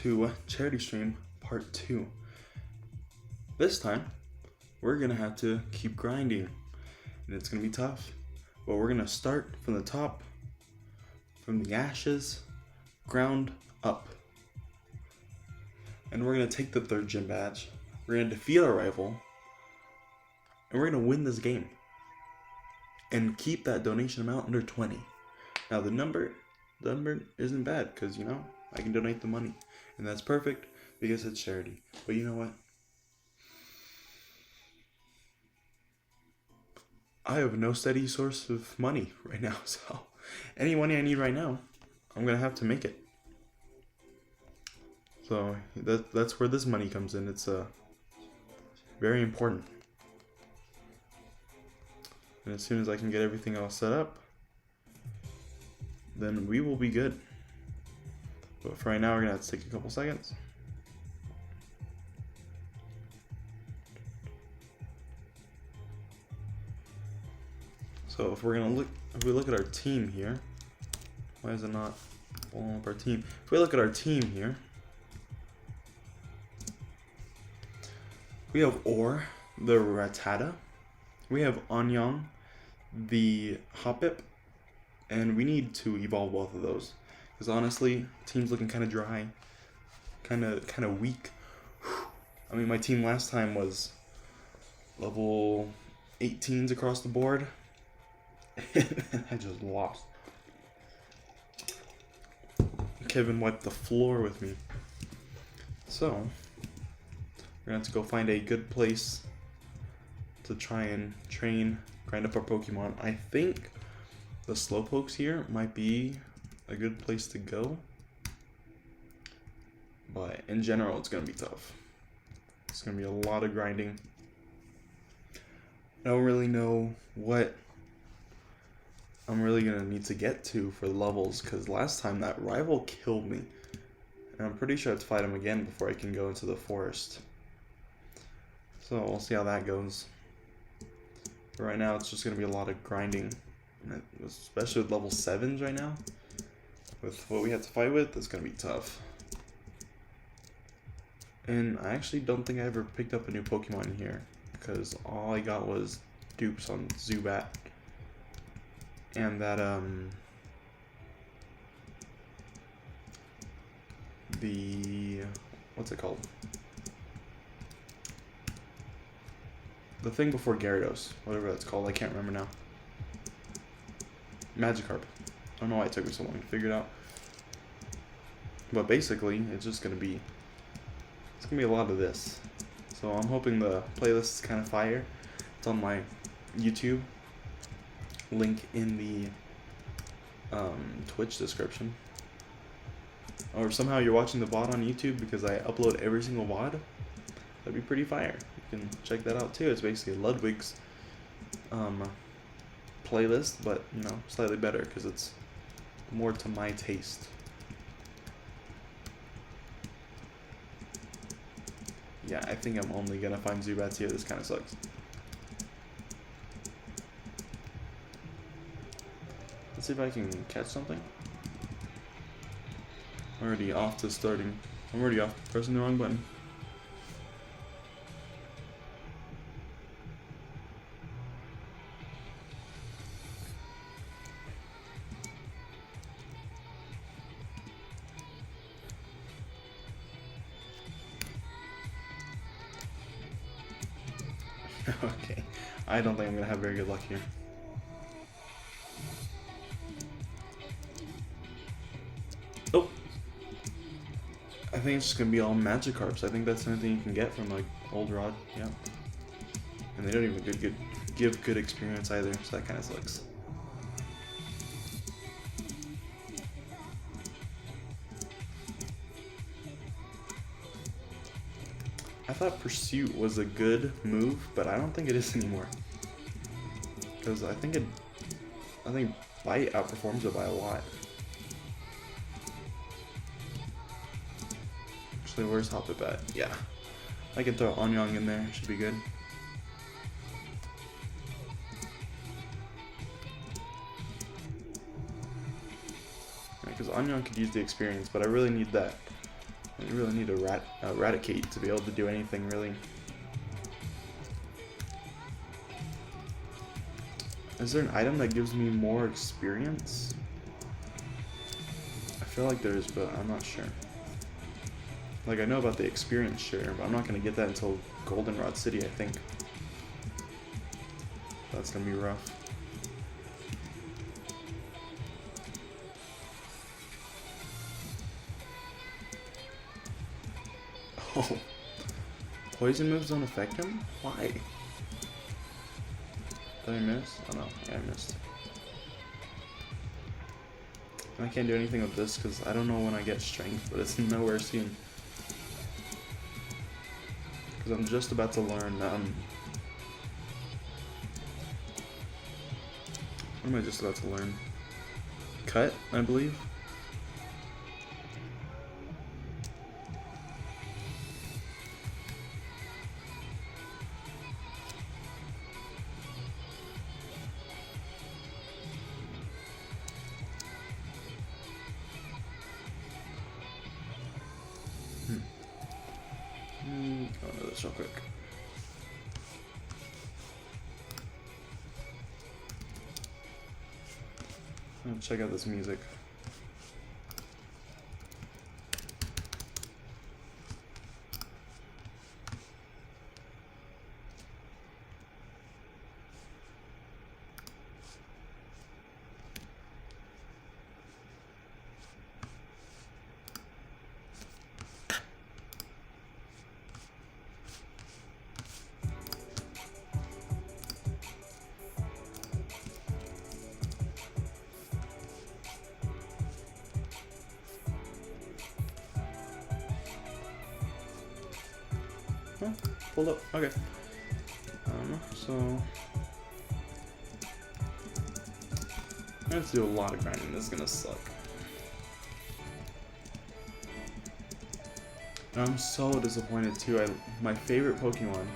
to Charity Stream Part 2. This time, we're gonna have to keep grinding, and it's gonna be tough. But we're gonna start from the top, from the ashes, ground up. And we're gonna take the 3rd gym badge, we're gonna defeat our rival, and we're gonna win this game. And keep that donation amount under 20. Now the number isn't bad, because you know, I can donate the money. And that's perfect because it's charity. But you know what? I have no steady source of money right now, so any money I need right now, I'm gonna have to make it. So that's where this money comes in. It's very important. And as soon as I can get everything all set up, then we will be good. But for right now, we're gonna have to take a couple seconds. So if we look at our team here, why is it not pulling up our team? If we look at our team here, we have Or, the Rattata, we have Anyang, the Hoppip, and we need to evolve both of those. Because honestly, team's looking kind of dry, kind of weak. I mean, my team last time was level 18s across the board. And I just lost. Kevin wiped the floor with me. So, we're gonna have to go find a good place to try and grind up our Pokemon. I think the Slowpokes here might be a good place to go. But in general, it's gonna be tough. It's gonna be a lot of grinding. I don't really know what I'm really gonna need to get to for levels, because last time that rival killed me, and I'm pretty sure I have to fight him again before I can go into the forest. So we'll see how that goes. But right now it's just gonna be a lot of grinding, especially with level 7s right now. With what we have to fight with, it's gonna be tough. And I actually don't think I ever picked up a new Pokemon in here, because all I got was dupes on Zubat. And that, what's it called? The thing before Gyarados, whatever that's called, I can't remember now. Magikarp. I don't know why it took me so long to figure it out. But basically, it's just gonna be, a lot of this. So I'm hoping the playlist is kind of fire. It's on my YouTube. Link in the Twitch description. Or somehow you're watching the VOD on YouTube because I upload every single VOD. That'd be pretty fire. You can check that out too. It's basically Ludwig's playlist, but you know, slightly better because it's more to my taste. Yeah, I think I'm only gonna find Zubats here. This kind of sucks. Let's see if I can catch something. I'm already off to starting. I'm already off pressing the wrong button. Okay, I don't think I'm gonna have very good luck here. Oh! I think it's just gonna be all Magikarps. I think that's the only thing you can get from like Old Rod, yeah. And they don't even give good experience either, so that kinda sucks. I thought Pursuit was a good move, but I don't think it is anymore. Because I think Bite outperforms it by a lot. Actually, where's Hoppip at? Yeah. I can throw Anyang in there, should be good. Because Anyang could use the experience, but I really need that You really need to eradicate to be able to do anything, really. Is there an item that gives me more experience? I feel like there is, but I'm not sure. Like, I know about the experience share, but I'm not going to get that until Goldenrod City, I think. That's going to be rough. Oh. Poison moves don't affect him? Why? Did I miss? Oh no, yeah, I missed. I can't do anything with this because I don't know when I get strength, but it's nowhere soon. Because I'm just about to learn, what am I just about to learn? Cut, I believe? I'll do this real quick. Check out this music. Oh, pulled up. Okay. So I have to do a lot of grinding. This is gonna suck. And I'm so disappointed too. My favorite Pokemon,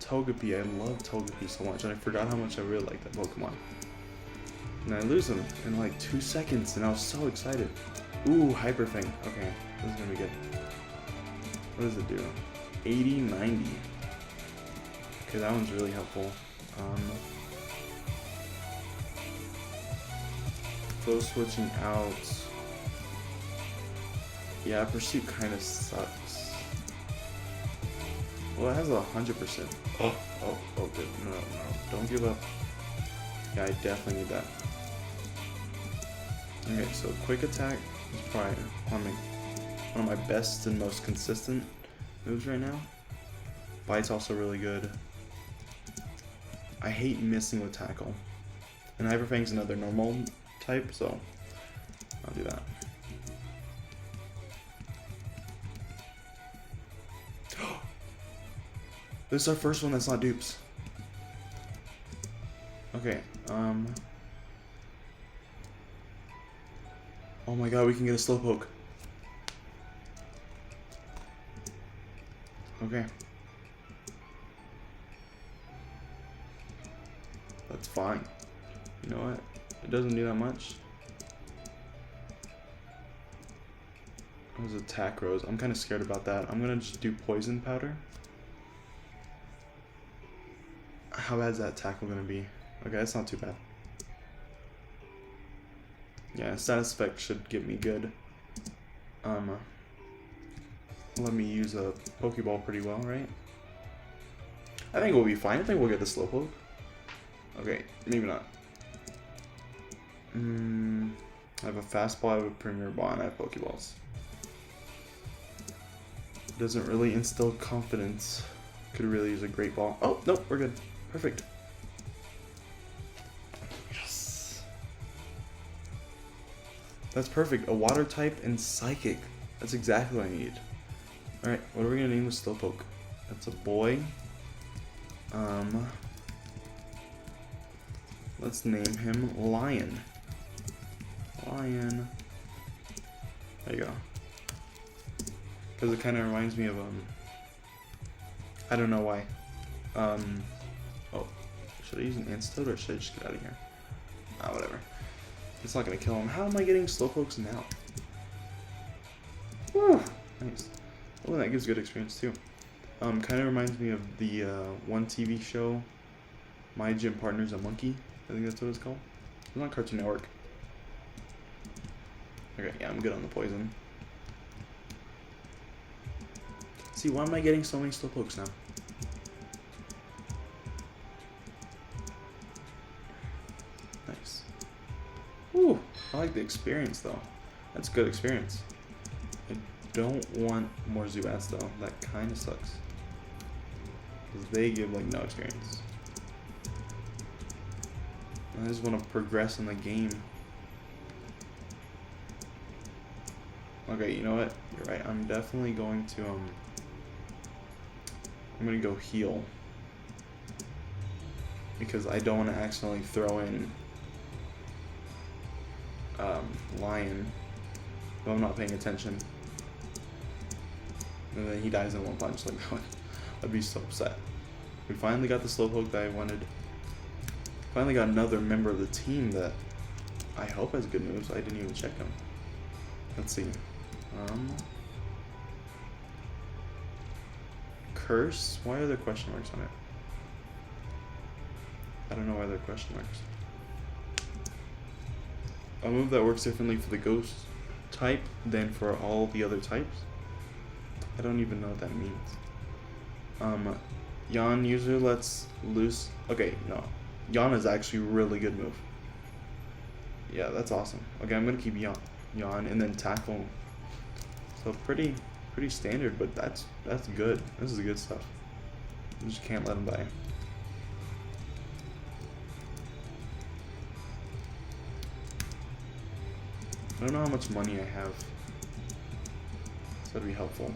Togepi. I love Togepi so much, and I forgot how much I really like that Pokemon. And I lose him in like 2 seconds, and I was so excited. Ooh, Hyper Fang. Okay, this is gonna be good. What does it do? 80, 90. Okay, that one's really helpful. Flow switching out. Yeah, Pursuit kind of sucks. Well, it has 100%. Oh, good. No, don't give up. Yeah, I definitely need that. Okay, so quick attack is probably one of my best and most consistent moves right now. Bite's also really good. I hate missing with tackle. And Hyper Fang's another normal type, so I'll do that. This is our first one that's not dupes. Okay, oh my god, we can get a Slowpoke. Okay. That's fine. You know what? It doesn't do that much. It was attack rose. I'm kind of scared about that. I'm gonna just do poison powder. How bad is that tackle gonna be? Okay, that's not too bad. Yeah, status effect should get me good. Let me use a Pokeball pretty well, right? I think we'll be fine. I think we'll get the Slowpoke. Okay, maybe not. I have a Fastball, I have a Premier Ball, and I have Pokeballs. Doesn't really instill confidence. Could really use a Great Ball. Oh, nope, we're good. Perfect. Yes. That's perfect. A Water type and Psychic. That's exactly what I need. Alright, what are we gonna name with Slowpoke? That's a boy. Let's name him Lion. Lion. There you go. Because it kind of reminds me of, I don't know why. Oh, should I use an antidote or should I just get out of here? Ah, whatever. It's not gonna kill him. How am I getting Slowpokes now? Whew. Nice. Oh, that gives good experience too. Kind of reminds me of the one TV show, My Gym Partner's a Monkey. I think that's what it's called. It's on Cartoon Network. Okay, yeah, I'm good on the poison. See, why am I getting so many slowpokes now? Nice. Ooh, I like the experience though. That's good experience. I don't want more Zubats though. That kind of sucks. Because they give like no experience. I just want to progress in the game. Okay, you know what? You're right. I'm definitely going to I'm gonna go heal. Because I don't want to accidentally throw in Lion, but I'm not paying attention. And then he dies in one punch. Like, I'd be so upset. We finally got the slowpoke that I wanted. Finally got another member of the team that I hope has good moves. I didn't even check him. Let's see. Curse? Why are there question marks on it? I don't know why there are question marks. A move that works differently for the ghost type than for all the other types? I don't even know what that means. Yawn user lets loose. Okay, no. Yawn is actually a really good move. Yeah, that's awesome. Okay, I'm gonna keep Yawn and then tackle. So pretty standard, but that's good. This is good stuff. You just can't let him die. I don't know how much money I have. So that'd be helpful.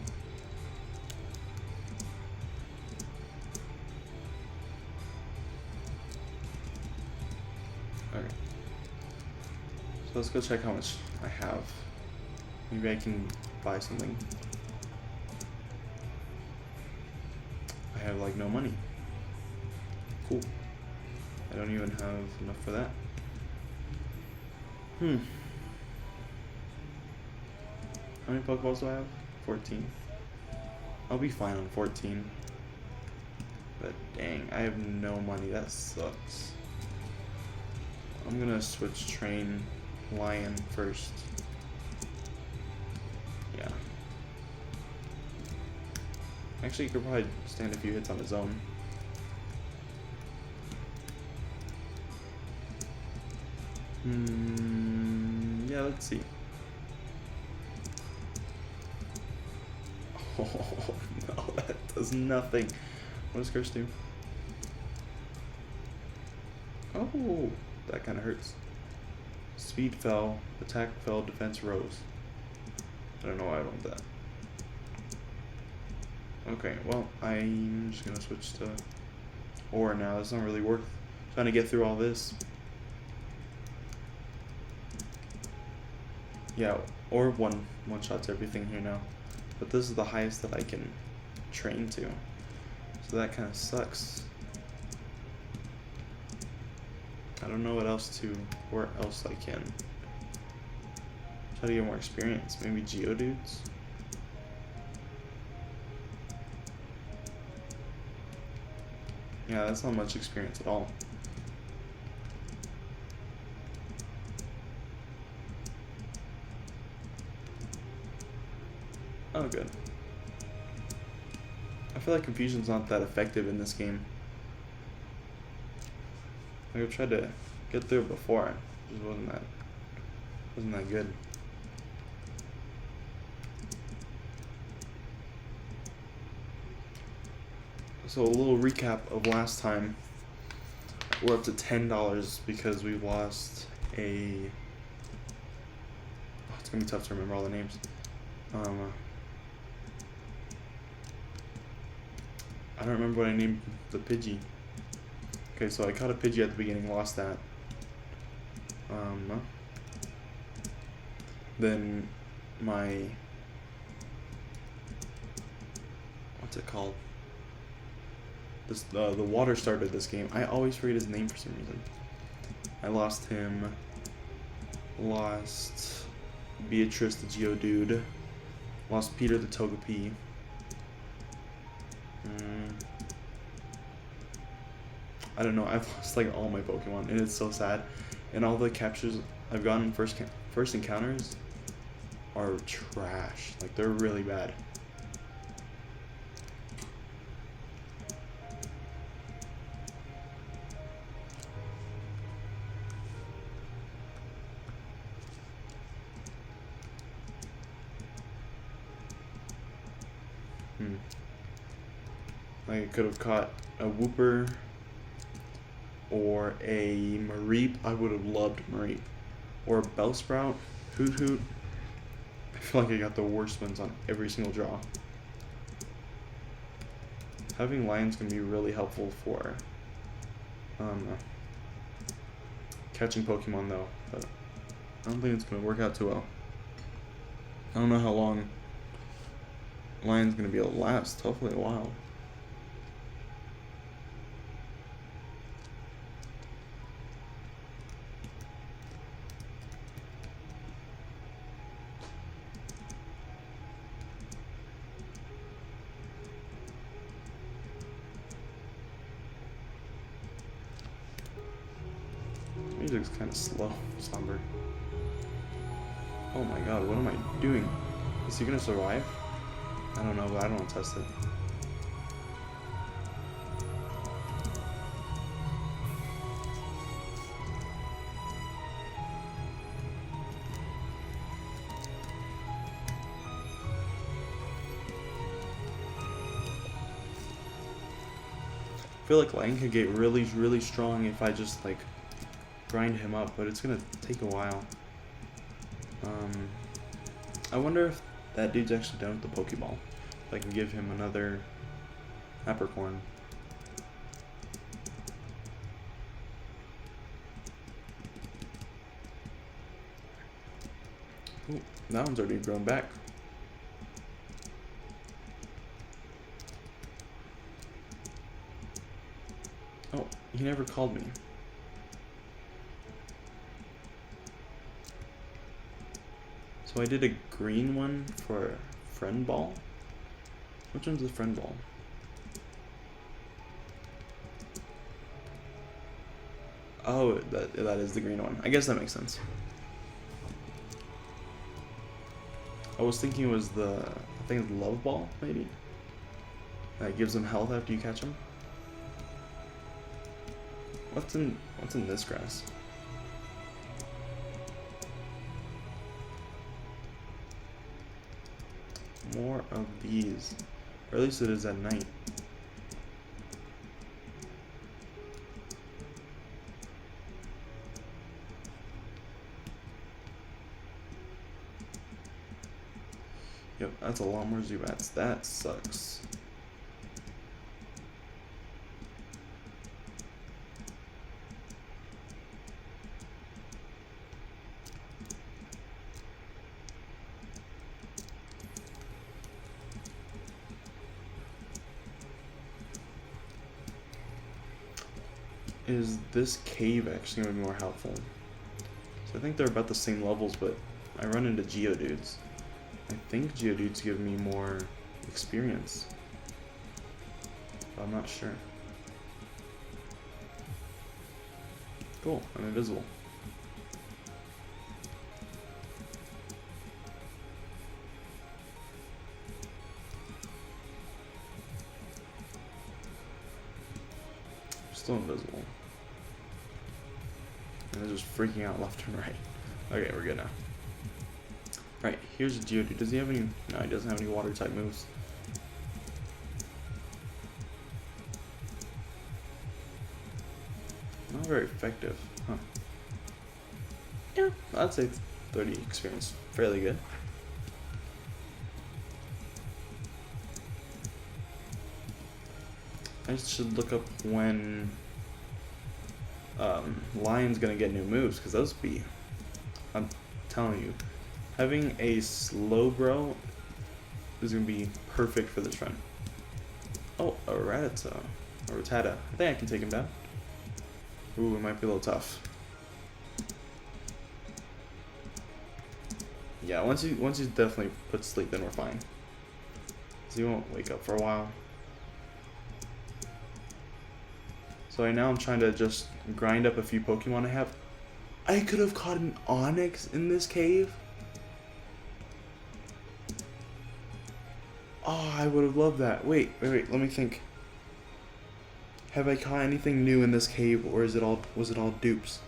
Okay. So let's go check how much I have. Maybe I can buy something. I have like no money. Cool. I don't even have enough for that. How many Pokeballs do I have? 14. I'll be fine on 14. But dang, I have no money. That sucks. I'm gonna switch train Lion first. Yeah. Actually, he could probably stand a few hits on his own. Yeah, let's see. Oh no, that does nothing. What does Curse do? Oh, that kind of hurts. Speed fell, attack fell, defense rose. I don't know why I want that. Okay, well, I'm just gonna switch to Aura now. It's not really worth trying to get through all this. Yeah, Aura one shots everything here now. But this is the highest that I can train to. So that kind of sucks. I don't know where else I can try to get more experience. Maybe Geodudes? Yeah, that's not much experience at all. Oh, good. I feel like Confusion's not that effective in this game. Like, I've tried to get through it before. It just wasn't that good. So a little recap of last time. We're up to $10 because we lost a... Oh, it's gonna be tough to remember all the names. I don't remember what I named the Pidgey. Okay, so I caught a Pidgey at the beginning, lost that. Then my... What's it called? This the water started this game. I always forget his name for some reason. I lost him. Lost Beatrice the Geodude. Lost Peter the Togepi. I don't know. I've lost like all my Pokemon, and it's so sad. And all the captures I've gotten first encounters are trash. Like they're really bad. Like I could have caught a Wooper or a Mareep. I would have loved Mareep. Or a Bellsprout, Hoot Hoot. I feel like I got the worst ones on every single draw. Having Lion's gonna be really helpful for catching Pokemon though, but I don't think it's gonna work out too well. I don't know how long Lion's gonna be able to last. Hopefully a while. Music's kind of slow, somber. Oh my god, what am I doing? Is he gonna survive? I don't know, but I don't want to test it. I feel like Lion could get really, really strong if I just like grind him up, but it's gonna take a while. I wonder if that dude's actually done with the Pokeball. If I can give him another Apricorn. Ooh, that one's already grown back. Oh, he never called me. So I did a green one for Friend Ball. Which one's the Friend Ball? Oh, that is the green one. I guess that makes sense. I was thinking it was the, I think it's Love Ball, maybe? That gives them health after you catch them. What's in this grass? More of these. Or at least it is at night. Yep, that's a lot more Zubats. That sucks. Is this cave actually going to be more helpful? So I think they're about the same levels, but I run into Geodudes. I think Geodudes give me more experience, but I'm not sure. Cool, I'm invisible. Still invisible. And they're just freaking out left and right. Okay, we're good now. Right, here's a Geodude. Does he have any? No, he doesn't have any water type moves. Not very effective, huh? Yeah, I'd say 30 experience. Fairly good. I should look up when Lion's gonna get new moves, because those be, I'm telling you, having a Slowbro is gonna be perfect for this run. Oh, a Rattata. A Rattata. I think I can take him down. Ooh, it might be a little tough. Yeah, once you definitely put sleep, then we're fine. So you won't wake up for a while. So right now I'm trying to just grind up a few Pokemon I have. I could have caught an Onyx in this cave. Oh, I would have loved that. Wait, let me think. Have I caught anything new in this cave, or was it all dupes?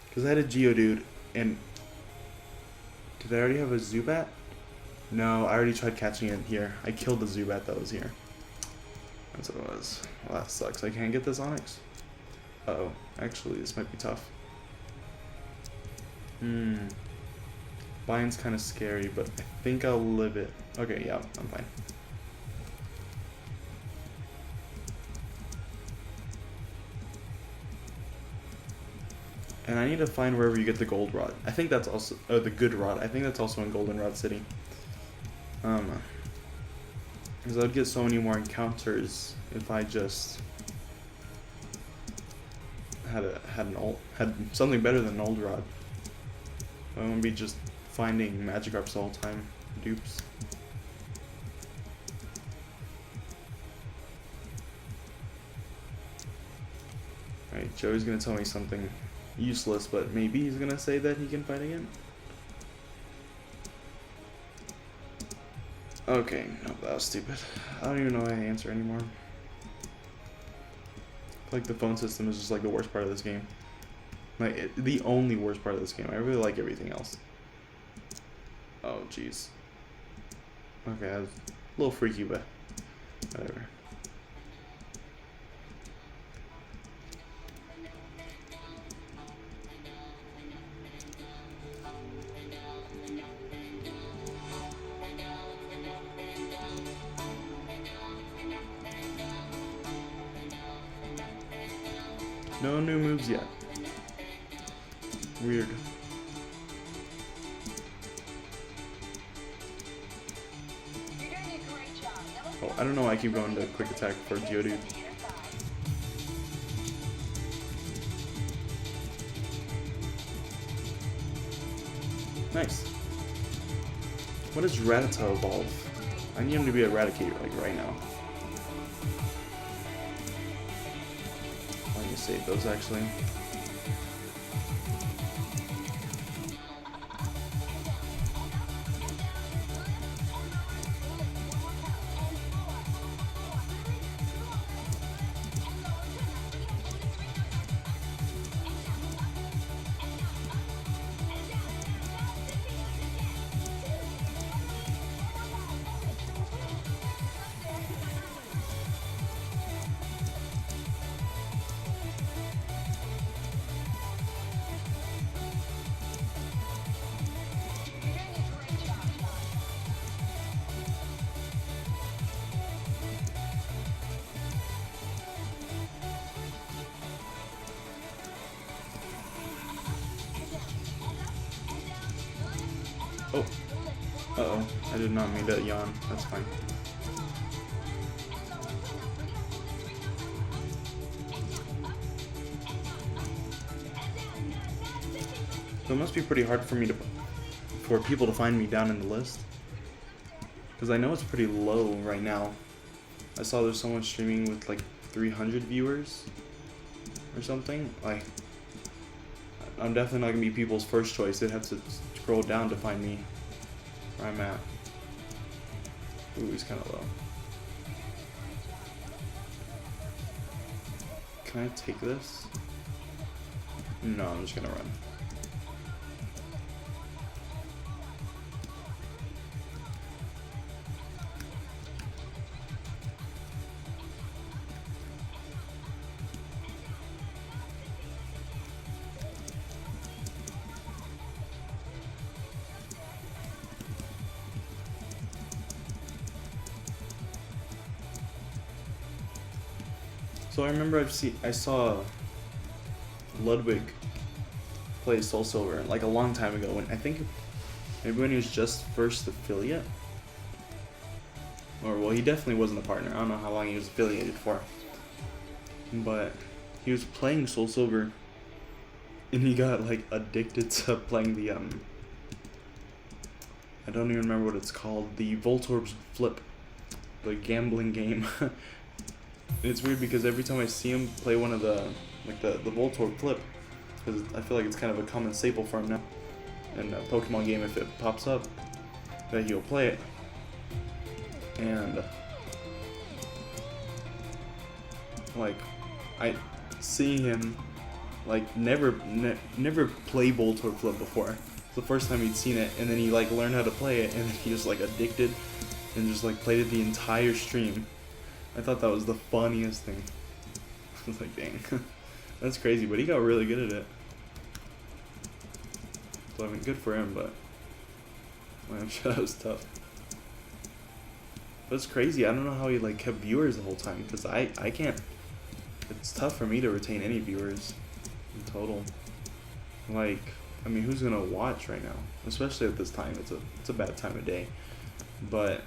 Because I had a Geodude, and did I already have a Zubat? No, I already tried catching it here. I killed the Zubat that was here. That's what it was. Well, that sucks. I can't get this Onyx. Uh-oh. Actually, this might be tough. Lion's kind of scary, but I think I'll live it. Okay, yeah, I'm fine. And I need to find wherever you get the gold rod. I think that's also the good rod. I think that's also in Goldenrod City. Because I'd get so many more encounters if I just had something better than an old rod. I won't be just finding Magikarps all the time. Dupes. Alright, Joey's gonna tell me something useless, but maybe he's gonna say that he can fight again. Okay, no, that was stupid. I don't even know how to answer anymore. I feel like the phone system is just like the worst part of this game. Like, the only worst part of this game. I really like everything else. Oh, jeez. Okay, that was a little freaky, but whatever. No new moves yet. Weird. Oh, I don't know why I keep going to quick attack for Geodude. Nice. What does Rattata evolve? I need him to be Eradicator, like, right now. I need to save those, actually. Oh. Uh-oh. I did not mean to yawn. That's fine. So it must be pretty hard for people to find me down in the list. Because I know it's pretty low right now. I saw there's someone streaming with like 300 viewers or something. Like, I'm definitely not gonna be people's first choice. They'd have to scroll down to find me where I'm at. Ooh, he's kind of low. Can I take this? No, I'm just gonna run. So I remember I saw Ludwig play Soul Silver like a long time ago, when I think maybe when he was just first affiliate, or well, he definitely wasn't a partner. I don't know how long he was affiliated for, but he was playing Soul Silver And he got like addicted to playing the I don't even remember what it's called, the Voltorb's Flip, the gambling game. It's weird because every time I see him play one of the Voltorb Flip, because I feel like it's kind of a common staple for him now in a Pokemon game. If it pops up, that he'll play it, and like I see him like never play Voltorb Flip before. It's the first time he'd seen it, and then he like learned how to play it, and then he just like addicted and just like played it the entire stream. I thought that was the funniest thing. I was like, dang, that's crazy, but he got really good at it. So I mean, good for him, but I'm sure that was tough. But it's crazy. I don't know how he like kept viewers the whole time, because I can't. It's tough for me to retain any viewers in total. Like, I mean, who's gonna watch right now? Especially at this time. It's a bad time of day. But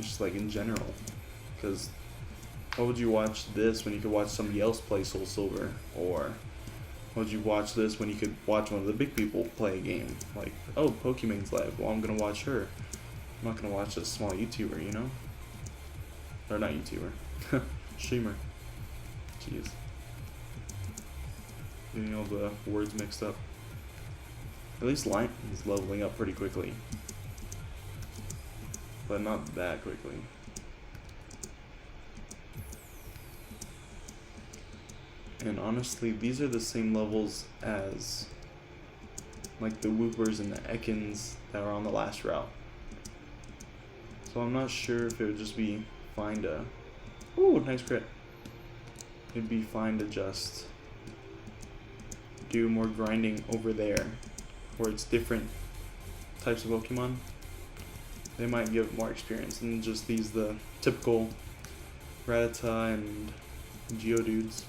just like in general, because why would you watch this when you could watch somebody else play Soul Silver? Or why would you watch this when you could watch one of the big people play a game? Like, oh, Pokemon's live. Well, I'm gonna watch her. I'm not gonna watch a small YouTuber, you know? Or not YouTuber, streamer. Jeez, getting all the words mixed up. At least Lion is leveling up pretty quickly, but not that quickly. And honestly, these are the same levels as like the Woopers and the Ekans that are on the last route. So I'm not sure if it would just be fine to... Ooh, nice crit. It'd be fine to just do more grinding over there, where it's different types of Pokemon. They might give more experience than just the typical Rattata and Geodudes.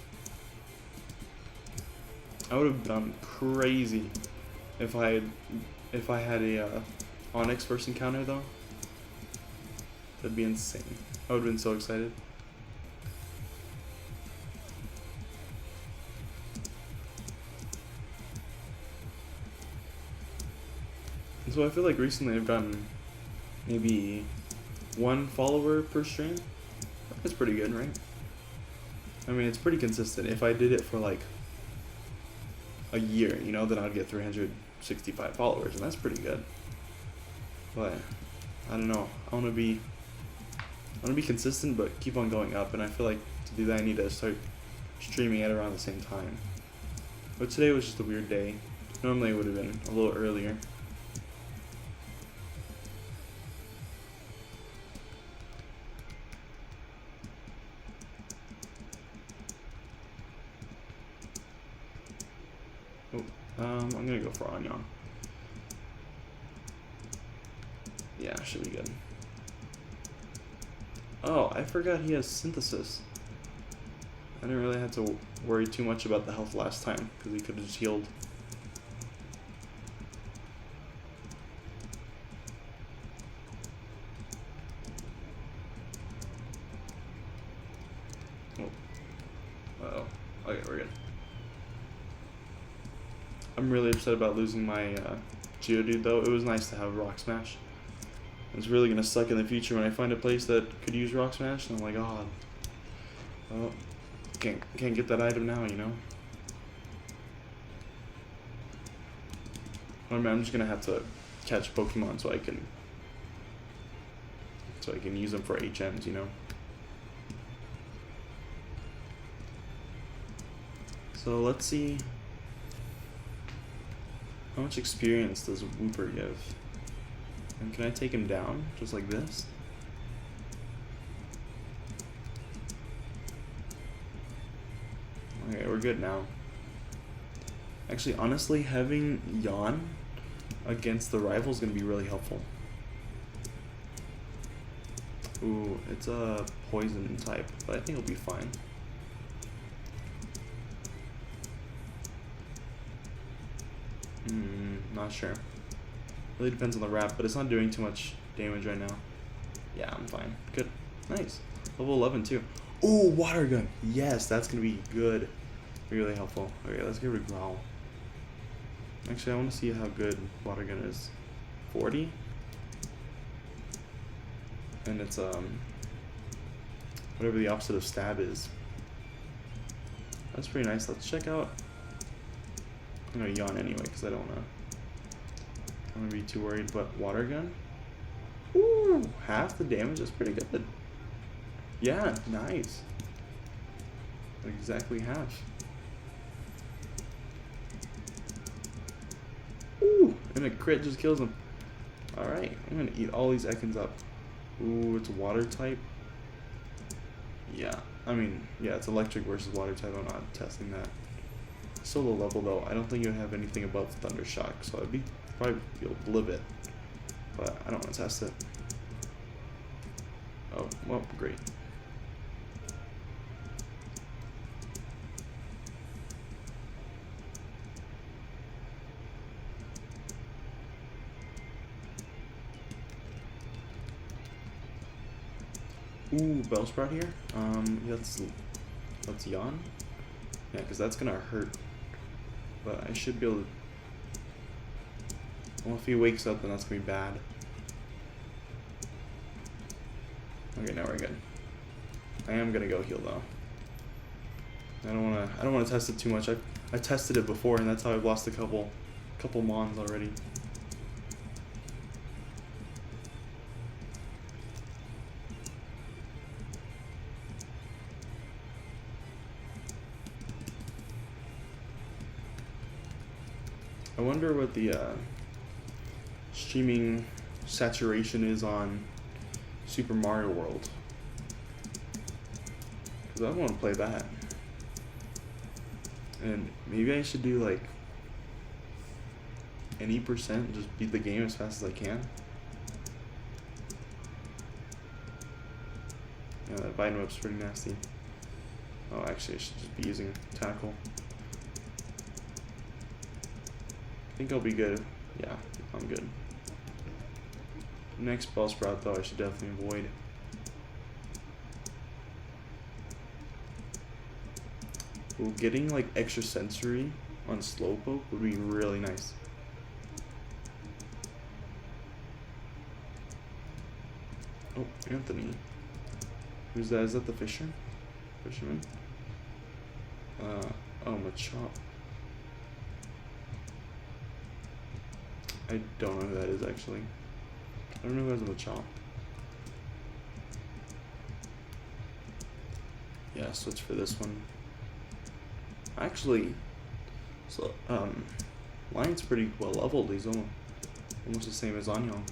I would have gone crazy if I had a Onix first encounter though. That'd be insane. I would have been so excited. And so I feel like recently I've gotten maybe 1 follower per stream. That's pretty good, right? I mean, it's pretty consistent. If I did it for like a year, you know, then I'd get 365 followers, and that's pretty good. But I don't know. I want to be consistent, but keep on going up. And I feel like to do that, I need to start streaming at around the same time. But today was just a weird day. Normally it would have been a little earlier. I'm gonna go for Anya. Yeah, should be good. Oh, I forgot he has Synthesis. I didn't really have to worry too much about the health last time, because he could have just healed. Oh. Uh-oh. Okay, we're good. I'm really upset about losing my Geodude though. It was nice to have Rock Smash. It's really gonna suck in the future when I find a place that could use Rock Smash, and I'm like, oh, well, can't get that item now, you know. I mean, I'm just gonna have to catch Pokemon so I can use them for HMs, you know. So let's see. How much experience does Wooper give? And can I take him down just like this? Okay, we're good now. Actually, honestly, having Yawn against the rival is going to be really helpful. Ooh, it's a poison type, but I think it'll be fine. Not sure. Really depends on the wrap, but it's not doing too much damage right now. Yeah, I'm fine. Good. Nice. Level 11 too. Ooh, water gun. Yes, that's gonna be good. Really helpful. Okay, let's get rid of growl. Actually, I want to see how good water gun is. 40? And it's whatever the opposite of stab is. That's pretty nice. Let's check out. I'm gonna yawn anyway because I don't wanna be too worried. But water gun. Ooh, half the damage is pretty good. Yeah, nice. Exactly half. Ooh, and a crit just kills him. Alright, I'm gonna eat all these Ekans up. Ooh, it's water type. Yeah, I mean, yeah, it's electric versus water type. I'm not testing that. Solo level though, I don't think you would have anything above Thunder Shock, so I'd probably feel a little bit. But I don't want to test it. Oh, well, great. Ooh, Bellsprout here. Yeah, let's yawn. Yeah, because that's gonna hurt. But I should be able to. Well, if he wakes up, then that's gonna be bad. Okay, now we're good. I am gonna go heal though. I don't wanna test it too much. I tested it before, and that's how I've lost a couple mons already. I wonder what the streaming saturation is on Super Mario World. Because I want to play that. And maybe I should do like any percent, just beat the game as fast as I can. Yeah, that Vine Whip's pretty nasty. Oh, actually I should just be using Tackle. I think I'll be good. Yeah, I'm good. Next Bellsprout though, I should definitely avoid. Ooh, getting like extra sensory on Slowpoke would be really nice. Oh, Anthony. Who's that? Is that the fisherman? Oh, Machop. I don't know who that is actually. I don't know who has a Machop. Yeah, switch for this one. Actually, so Lion's pretty well leveled. He's almost the same as Anyong.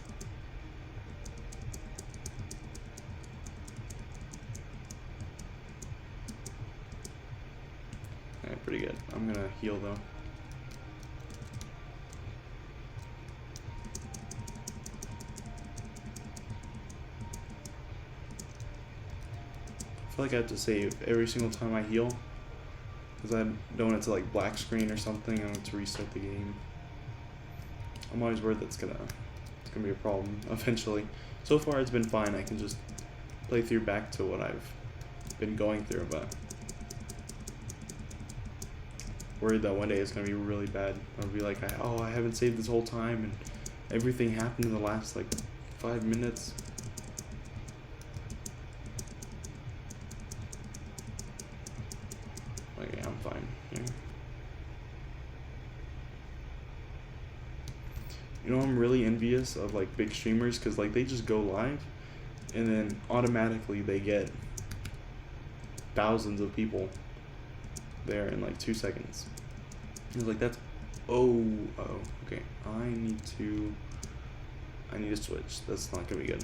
Alright, pretty good. I'm gonna heal though. I feel like I have to save every single time I heal, because I don't want it to like black screen or something. I want to restart the game. I'm always worried it's gonna be a problem eventually. So far it's been fine. I can just play through back to what I've been going through, but worried that one day it's gonna be really bad. I'll be like, I haven't saved this whole time and everything happened in the last like 5 minutes. Okay, I'm fine here. You know, I'm really envious of like big streamers because like they just go live and then automatically they get thousands of people there in like 2 seconds. It's like that's okay. I need to switch. That's not gonna be good.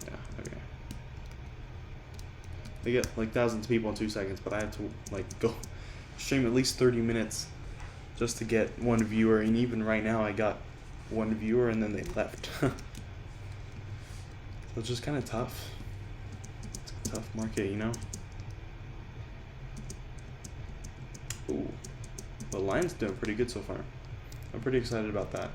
Yeah, okay. They get like thousands of people in 2 seconds, but I have to like go stream at least 30 minutes just to get one viewer, and even right now I got one viewer and then they left. So it's just kind of tough. It's a tough market, you know. Ooh, the Lion's doing pretty good so far. I'm pretty excited about that.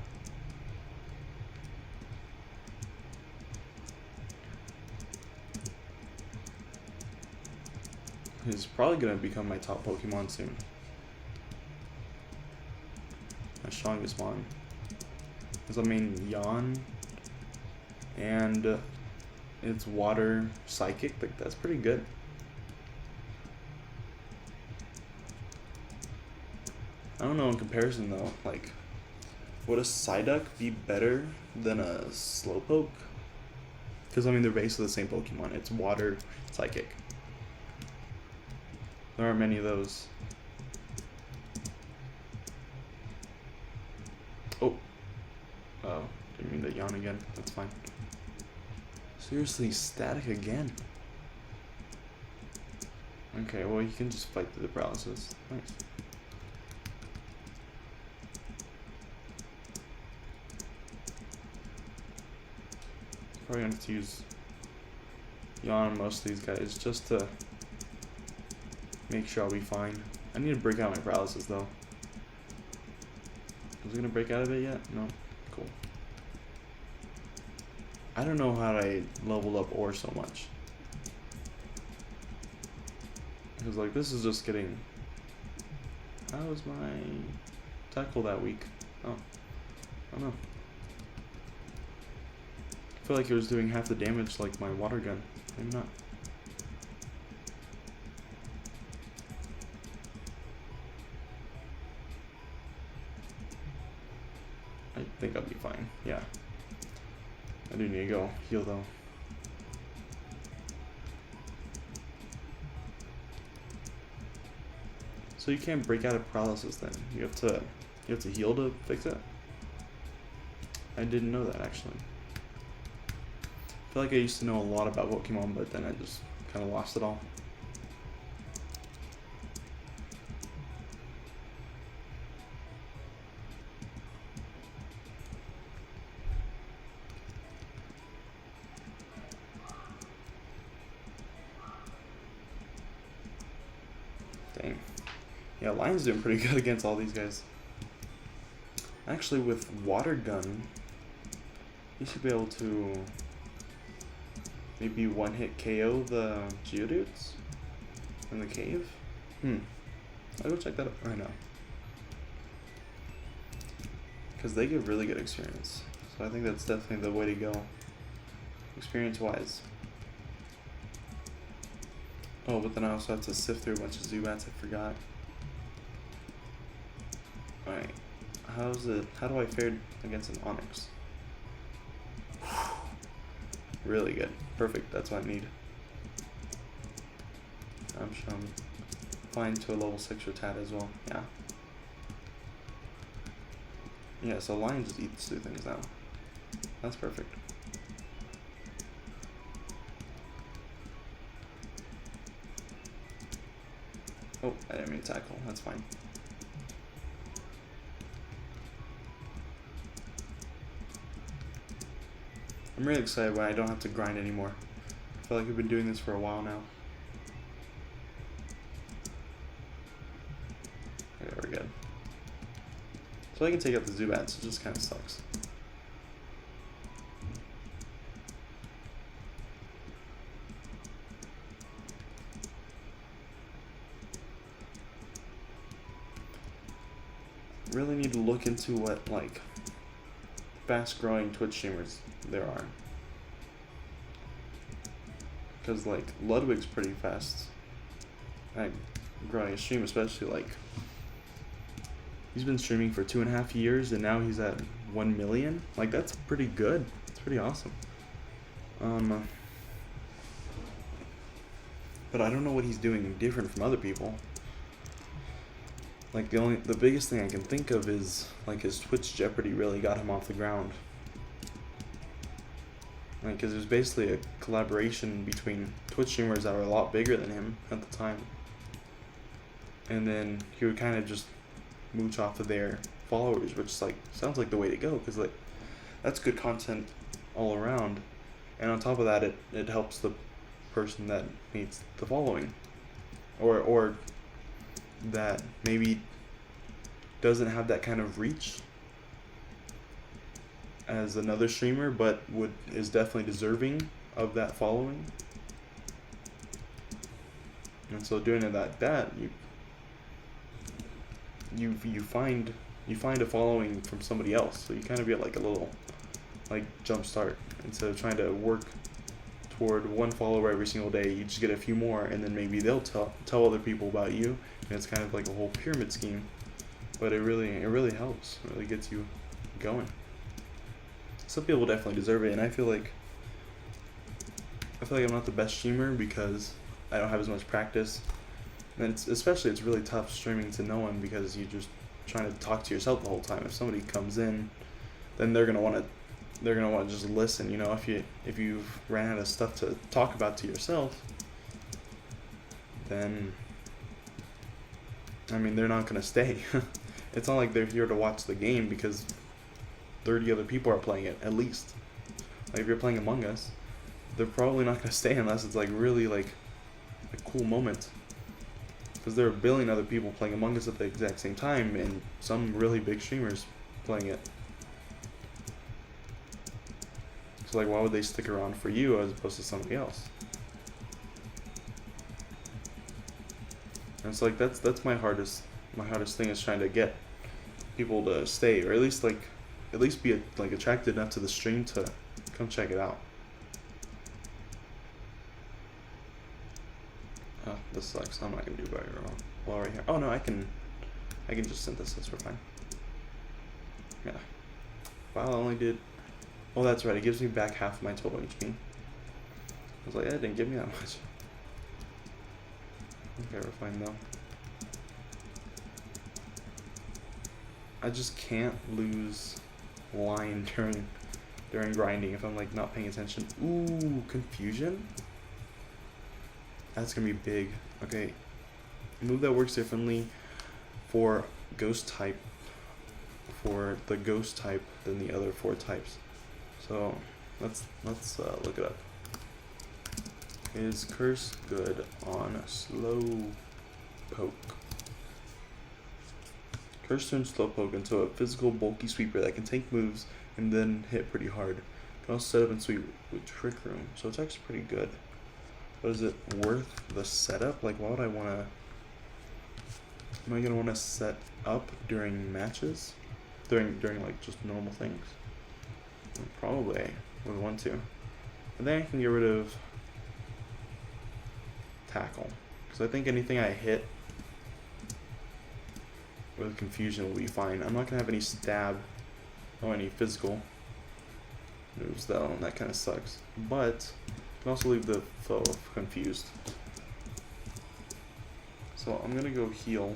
is probably gonna become my top Pokemon soon. My strongest one. Because I mean, Yawn and it's water psychic, like that's pretty good. I don't know in comparison though, like would a Psyduck be better than a Slowpoke? Because I mean they're basically the same Pokemon. It's water psychic. There aren't many of those. Oh. Oh, didn't mean to yawn again. That's fine. Seriously, static again. Okay, well you can just fight through the paralysis. Nice. Probably gonna have to use yawn on most of these guys just to make sure I'll be fine. I need to break out my paralysis though. Was it gonna break out of it yet? No. Cool. I don't know how I leveled up ore so much. Because like this is just getting. How was my tackle that week? Oh. I don't know. I feel like it was doing half the damage like my water gun. Maybe not. I think I'll be fine. Yeah. I do need to go heal though. So you can't break out of paralysis then. You have to heal to fix it? I didn't know that actually. I feel like I used to know a lot about Pokemon, but then I just kind of lost it all. Dang. Yeah, Lion's doing pretty good against all these guys. Actually, with Water Gun, you should be able to maybe one-hit KO the Geodudes in the cave. I'll go check that out right now. Because they give really good experience. So I think that's definitely the way to go. Experience-wise. Oh, but then I also have to sift through a bunch of Zubats, I forgot. Alright. How do I fare against an Onix? Really good. Perfect, that's what I need. I'm sure I'm fine to a level 6 Rattata as well. Yeah. Yeah, so Lion just eats through things now. That's perfect. Oh, I didn't mean to tackle. That's fine. I'm really excited when I don't have to grind anymore. I feel like we've been doing this for a while now. Okay, we're good. So I can take out the Zubats, it just kind of sucks. Really need to look into what, like, fast-growing Twitch streamers there are. Because, like, Ludwig's pretty fast at growing a stream, especially, like, he's been streaming for 2.5 years, and now he's at 1 million. Like, that's pretty good. It's pretty awesome. But I don't know what he's doing different from other people. Like, the biggest thing I can think of is, like, his Twitch Jeopardy really got him off the ground. Like, because it was basically a collaboration between Twitch streamers that were a lot bigger than him at the time. And then he would kind of just mooch off of their followers, which, like, sounds like the way to go, because, like, that's good content all around. And on top of that, it helps the person that needs the following. Or that maybe doesn't have that kind of reach as another streamer, but is definitely deserving of that following. And so doing it like that, you find a following from somebody else. So you kind of get like a little like jump start. Instead of trying to work toward one follower every single day, you just get a few more, and then maybe they'll tell other people about you, and it's kind of like a whole pyramid scheme. But it really helps. It really gets you going. Some people definitely deserve it, and I feel like I'm not the best streamer because I don't have as much practice. And it's really tough streaming to no one because you're just trying to talk to yourself the whole time. If somebody comes in, then they're gonna want to just listen. You know, if you've ran out of stuff to talk about to yourself, then I mean they're not gonna stay. It's not like they're here to watch the game because 30 other people are playing it at least. Like if you're playing Among Us, they're probably not gonna stay unless it's like really like a cool moment. Because there are a billion other people playing Among Us at the exact same time, and some really big streamers playing it. So like, why would they stick around for you as opposed to somebody else? And it's like that's my hardest thing is trying to get people to stay, or at least be like attracted enough to the stream to come check it out. Oh, this sucks. I'm not gonna do very well right here. Oh no, I can just synthesis. We're fine. Yeah. Wow, I only did. Oh, that's right. It gives me back half of my total HP. I was like, that didn't give me that much. Okay, we're fine though. I just can't lose line during grinding if I'm like not paying attention. Ooh, confusion. That's gonna be big. Okay, a move that works differently for ghost type, for the ghost type than the other 4 types. So let's look it up. Is Curse good on slow poke? Curse turns slow poke into a physical bulky sweeper that can take moves and then hit pretty hard. Can also set up and sweep with Trick Room, so it's actually pretty good. But is it worth the setup? Like, why would I want to... Am I going to want to set up during matches? During like, just normal things? Probably I would want to. And then I can get rid of tackle. Because I think anything I hit with confusion will be fine. I'm not going to have any stab or any physical moves though, and that kind of sucks. But I can also leave the foe confused. So I'm going to go heal.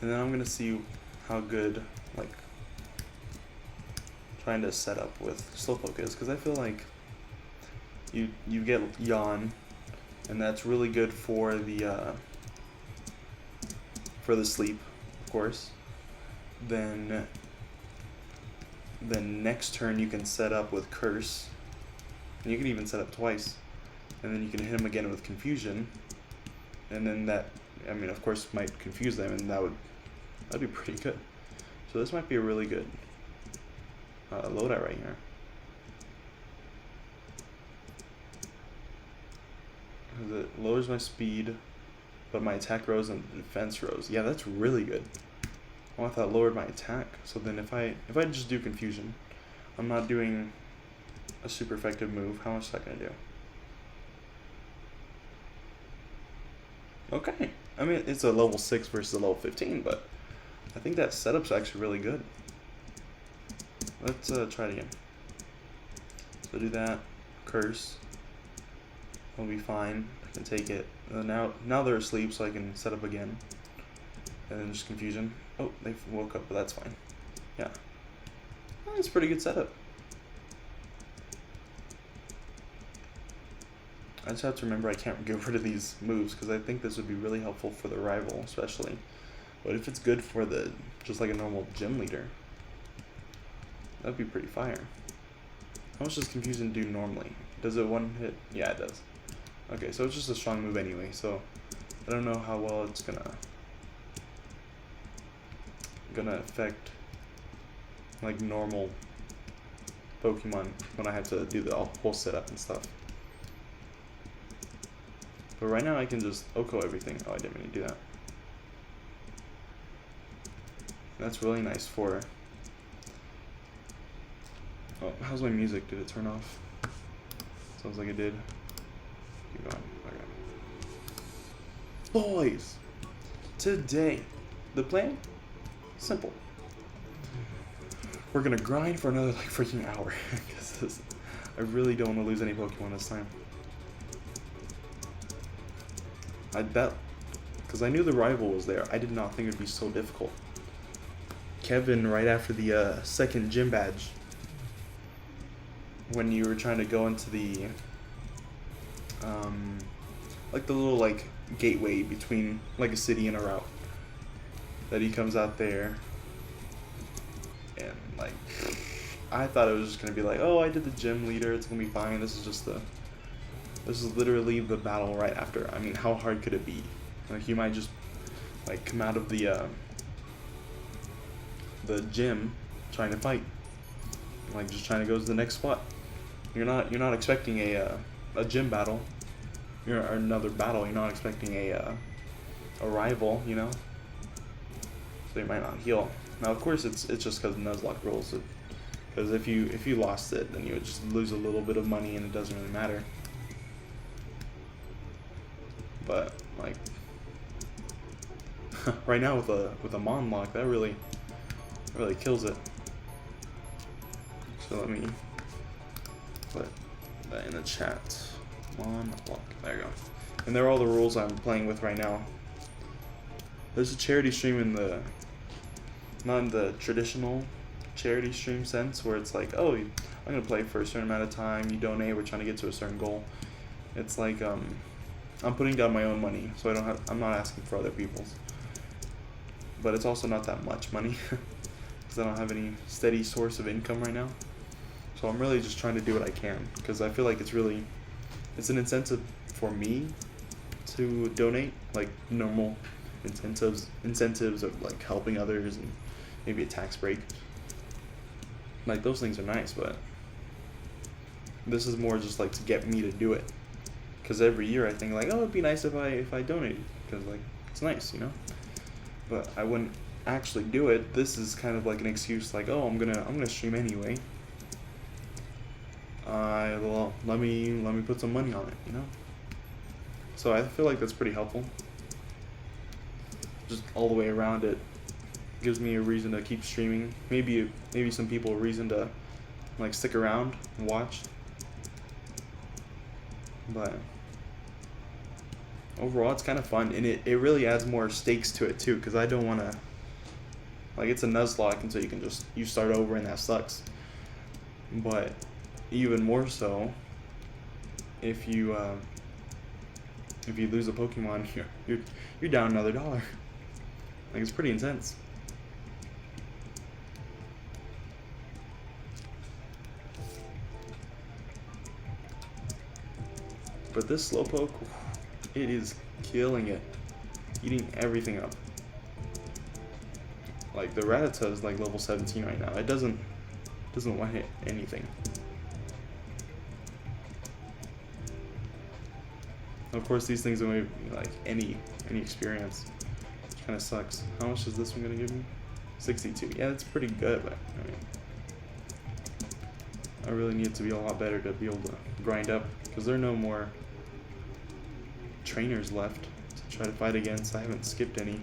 And then I'm going to see how good, like, trying to set up with Slowpoke is, because I feel like you get Yawn, and that's really good for the sleep, of course. Then next turn you can set up with Curse, and you can even set up twice, and then you can hit him again with Confusion, and then that, I mean, of course, might confuse them, and that'd be pretty good. So this might be a really good loadout right here. It lowers my speed, but my attack rose and defense rose. Yeah, that's really good. Oh, I thought it lowered my attack. So then if I just do Confusion, I'm not doing a super effective move. How much is that gonna do? Okay. I mean, it's a level 6 versus a level 15, but I think that setup's actually really good. Let's try it again. So do that. Curse. Will be fine. I can take it. Now they're asleep, so I can set up again. And then just Confusion. Oh, they woke up, but that's fine. Yeah. That's a pretty good setup. I just have to remember I can't get rid of these moves, because I think this would be really helpful for the rival, especially. But if it's good for just like a normal gym leader, that'd be pretty fire. How much does Confusion do normally? Does it one hit? Yeah, it does. Okay, so it's just a strong move anyway, so I don't know how well it's gonna affect like normal Pokemon when I have to do the whole setup and stuff. But right now I can just OHKO everything. Oh, I didn't mean to do that. That's really nice for... Oh, how's my music? Did it turn off? Sounds like it did. Keep going. Okay. Boys! Today, the plan? Simple. We're gonna grind for another like freaking hour. Because I really don't want to lose any Pokemon this time. I bet, because I knew the rival was there, I did not think it would be so difficult. Kevin, right after the second gym badge, when you were trying to go into the, like the little like gateway between like a city and a route, that he comes out there, and like, I thought it was just gonna be like, oh, I did the gym leader, it's gonna be fine. This is literally the battle right after. I mean, how hard could it be? Like, you might just like come out of the gym trying to fight, like just trying to go to the next spot. You're not expecting a gym battle, or another battle. You're not expecting a rival, you know. So you might not heal. Now, of course, it's just because Nuzlocke rules it. Because if you lost it, then you would just lose a little bit of money, and it doesn't really matter. But like right now with a Monlocke, that really kills it. So let me put that in the chat. Monlocke. There you go. And there are all the rules I'm playing with right now. There's a charity stream in the, not in the traditional charity stream sense where it's like, oh, I'm gonna play for a certain amount of time, you donate, we're trying to get to a certain goal. It's like I'm putting down my own money, so I'm not asking for other people's. But it's also not that much money because I don't have any steady source of income right now. So I'm really just trying to do what I can, because I feel like it's an incentive for me to donate, like normal incentives of like helping others and maybe a tax break. Like, those things are nice, but this is more just like to get me to do it. Because every year I think like, oh, it'd be nice if I donated, because like it's nice, you know. But I wouldn't actually do it. This is kind of like an excuse, like, oh, I'm gonna stream anyway. Well, let me put some money on it, you know. So I feel like that's pretty helpful. Just all the way around, it gives me a reason to keep streaming. Maybe some people a reason to like stick around and watch. But overall, it's kind of fun, and it really adds more stakes to it too, because I don't want to, like, it's a Nuzlocke, and so you start over, and that sucks. But even more so, if you lose a Pokemon, you're down another $1. Like, it's pretty intense. But this Slowpoke, it is killing it, eating everything up. Like, the Rattata is like level 17 right now. It doesn't want to hit anything. Of course, these things don't give me like any experience, which kind of sucks. How much is this one gonna give me? 62. Yeah, that's pretty good, but I mean, I really need it to be a lot better to be able to grind up, because there are no more trainers left to try to fight against. I haven't skipped any.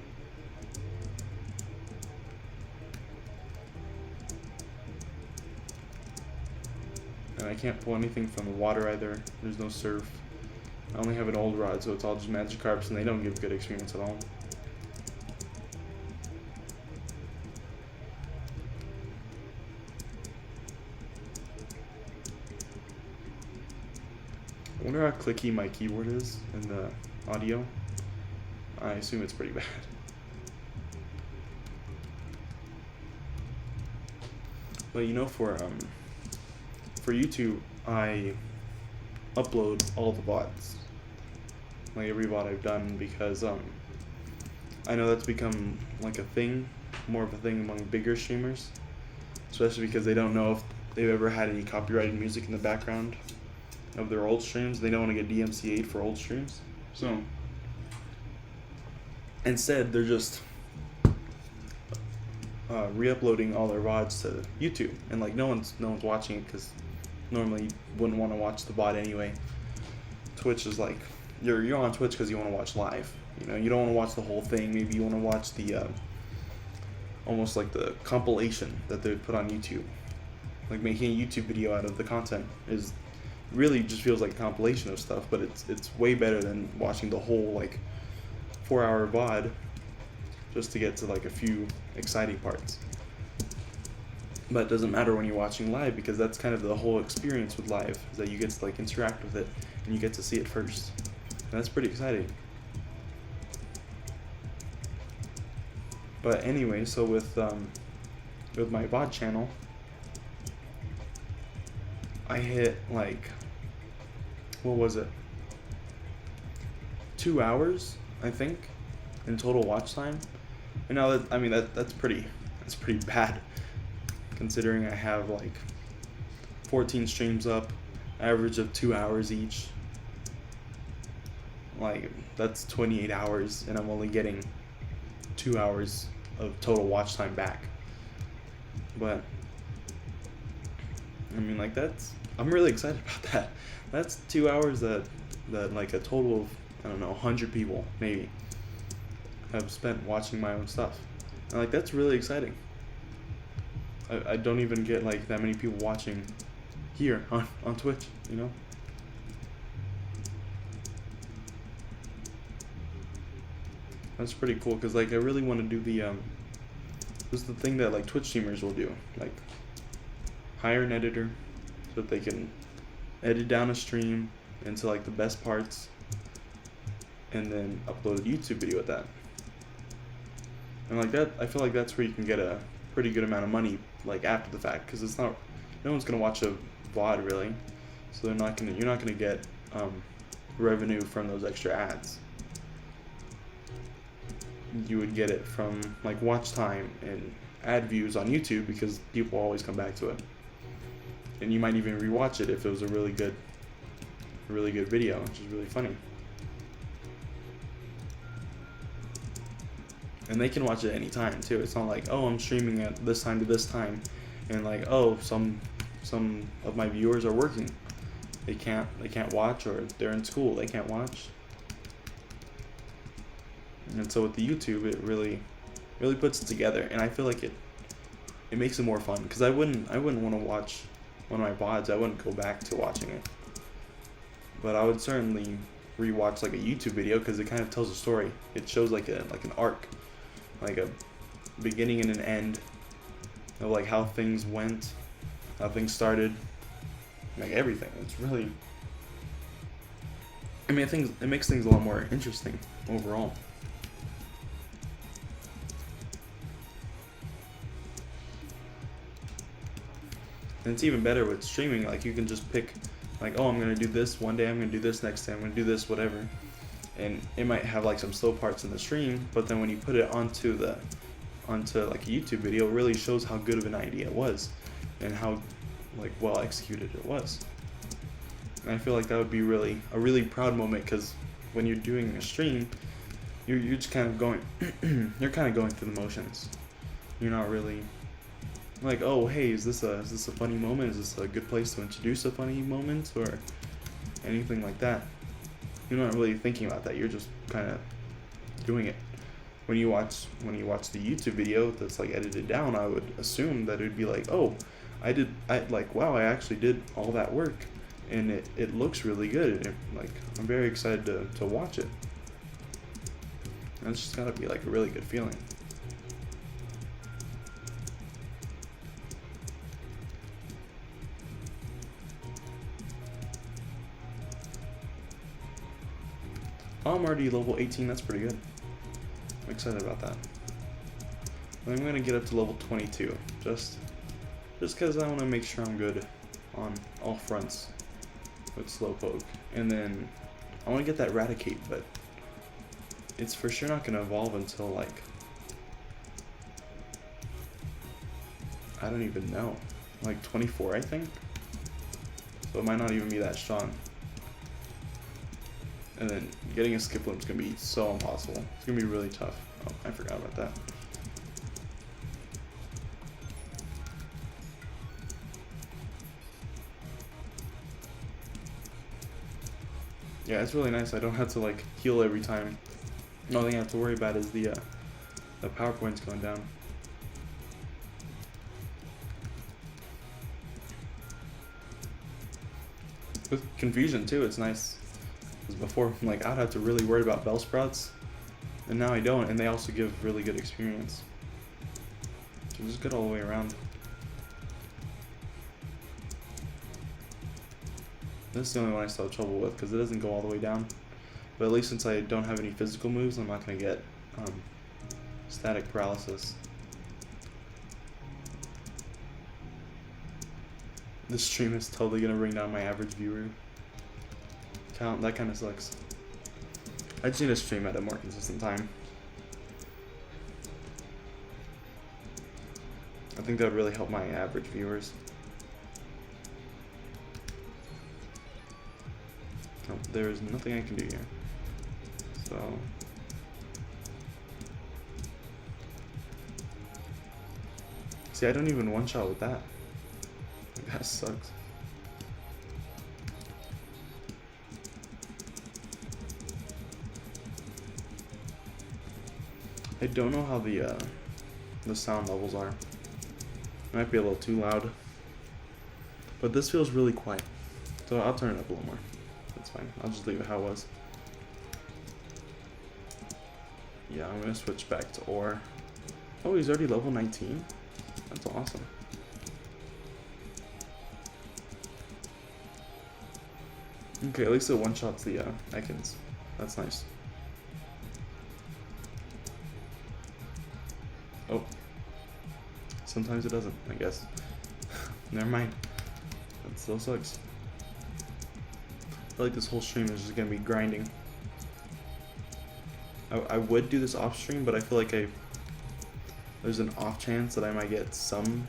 And I can't pull anything from the water either. There's no surf. I only have an old rod, so it's all just Magikarps, and they don't give good experience at all. I wonder how clicky my keyboard is in the audio. I assume it's pretty bad. But you know, for YouTube, I upload all the VODs, like every VOD I've done, because I know that's become like a thing, more of a thing among bigger streamers, especially because they don't know if they've ever had any copyrighted music in the background of their old streams. They don't want to get DMCA'd for old streams. So instead, they're just re-uploading all their VODs to YouTube, and like no one's watching it because normally you wouldn't want to watch the VOD anyway. Twitch is like you're on Twitch because you want to watch live. You know, you don't want to watch the whole thing. Maybe you want to watch the almost like the compilation that they would put on YouTube. Like making a YouTube video out of the content is really just feels like a compilation of stuff, but it's way better than watching the whole like 4-hour VOD just to get to like a few exciting parts. But it doesn't matter when you're watching live, because that's kind of the whole experience with live, is that you get to like interact with it and you get to see it first. And that's pretty exciting. But anyway, so with my VOD channel, I hit like, what was it? 2 hours, I think, in total watch time. And now that, I mean, that's pretty bad, considering I have like 14 streams up, average of 2 hours each. Like, that's 28 hours, and I'm only getting 2 hours of total watch time back. But I mean, like, I'm really excited about that. That's 2 hours that like a total of, I don't know, 100 people maybe have spent watching my own stuff. And like, that's really exciting. I don't even get like that many people watching here on Twitch, you know? That's pretty cool, because like I really want to do this is the thing that like Twitch streamers will do, like hire an editor so that they can edit down a stream into like the best parts and then upload a YouTube video with that. And like that, I feel like that's where you can get a pretty good amount of money like after the fact, because it's not, no one's gonna watch a VOD really, so you're not gonna get revenue from those extra ads. You would get it from like watch time and ad views on YouTube, because people always come back to it, and you might even rewatch it if it was a really good video, which is really funny. And they can watch it anytime too. It's not like, oh, I'm streaming at this time to this time, and like, oh, some of my viewers are working, they can't watch, or they're in school, they can't watch. And so with the YouTube, it really puts it together, and I feel like it makes it more fun, because I wouldn't want to watch one of my VODs. I wouldn't go back to watching it, but I would certainly rewatch like a YouTube video, because it kind of tells a story. It shows like an arc, like a beginning and an end of like how things went, how things started, like everything. It's really, I mean, it makes things a lot more interesting overall. And it's even better with streaming. Like, you can just pick, like, oh, I'm gonna do this one day, I'm gonna do this next day, I'm gonna do this, whatever. And it might have like some slow parts in the stream, but then when you put it onto like a YouTube video, it really shows how good of an idea it was, and how like well executed it was. And I feel like that would be a really proud moment, because when you're doing a stream, you're just kind of going you're kind of going through the motions. You're not really like, oh, hey, is this a funny moment? Is this a good place to introduce a funny moment, or anything like that? You're not really thinking about that. You're just kind of doing it. When you watch the YouTube video that's like edited down, I would assume that it would be like, oh, wow, I actually did all that work, and it looks really good, and like, I'm very excited to watch it. And it's just gotta be like a really good feeling. I'm already level 18, that's pretty good. I'm excited about that. I'm gonna get up to level 22, just because I want to make sure I'm good on all fronts with Slowpoke. And then I want to get that Raticate, but it's for sure not gonna evolve until like, I don't even know, like 24, I think. So it might not even be that strong. And then getting a skip limb is going to be so impossible. It's going to be really tough. Oh, I forgot about that. Yeah, it's really nice. I don't have to like heal every time. The only thing I have to worry about is the power points going down. With confusion too, it's nice. Because before, like, I'd have to really worry about bell sprouts, and now I don't, and they also give really good experience. So just good all the way around. This is the only one I still have trouble with because it doesn't go all the way down. But at least since I don't have any physical moves, I'm not going to get static paralysis. This stream is totally going to bring down my average viewer count. That kind of sucks. I just need to stream at a more consistent time. I think that would really help my average viewers. Oh, there is nothing I can do here. So see, I don't even one shot with that. That sucks. I don't know how the sound levels are. It might be a little too loud, but this feels really quiet. So I'll turn it up a little more. That's fine. I'll just leave it how it was. Yeah, I'm gonna switch back to ore. Oh, he's already level 19? That's awesome. Okay, at least it one-shots the Ekans. That's nice. Oh. Sometimes it doesn't, I guess. Never mind. That still sucks. I feel like this whole stream is just gonna be grinding. I would do this off stream, but I feel like there's an off chance that I might get some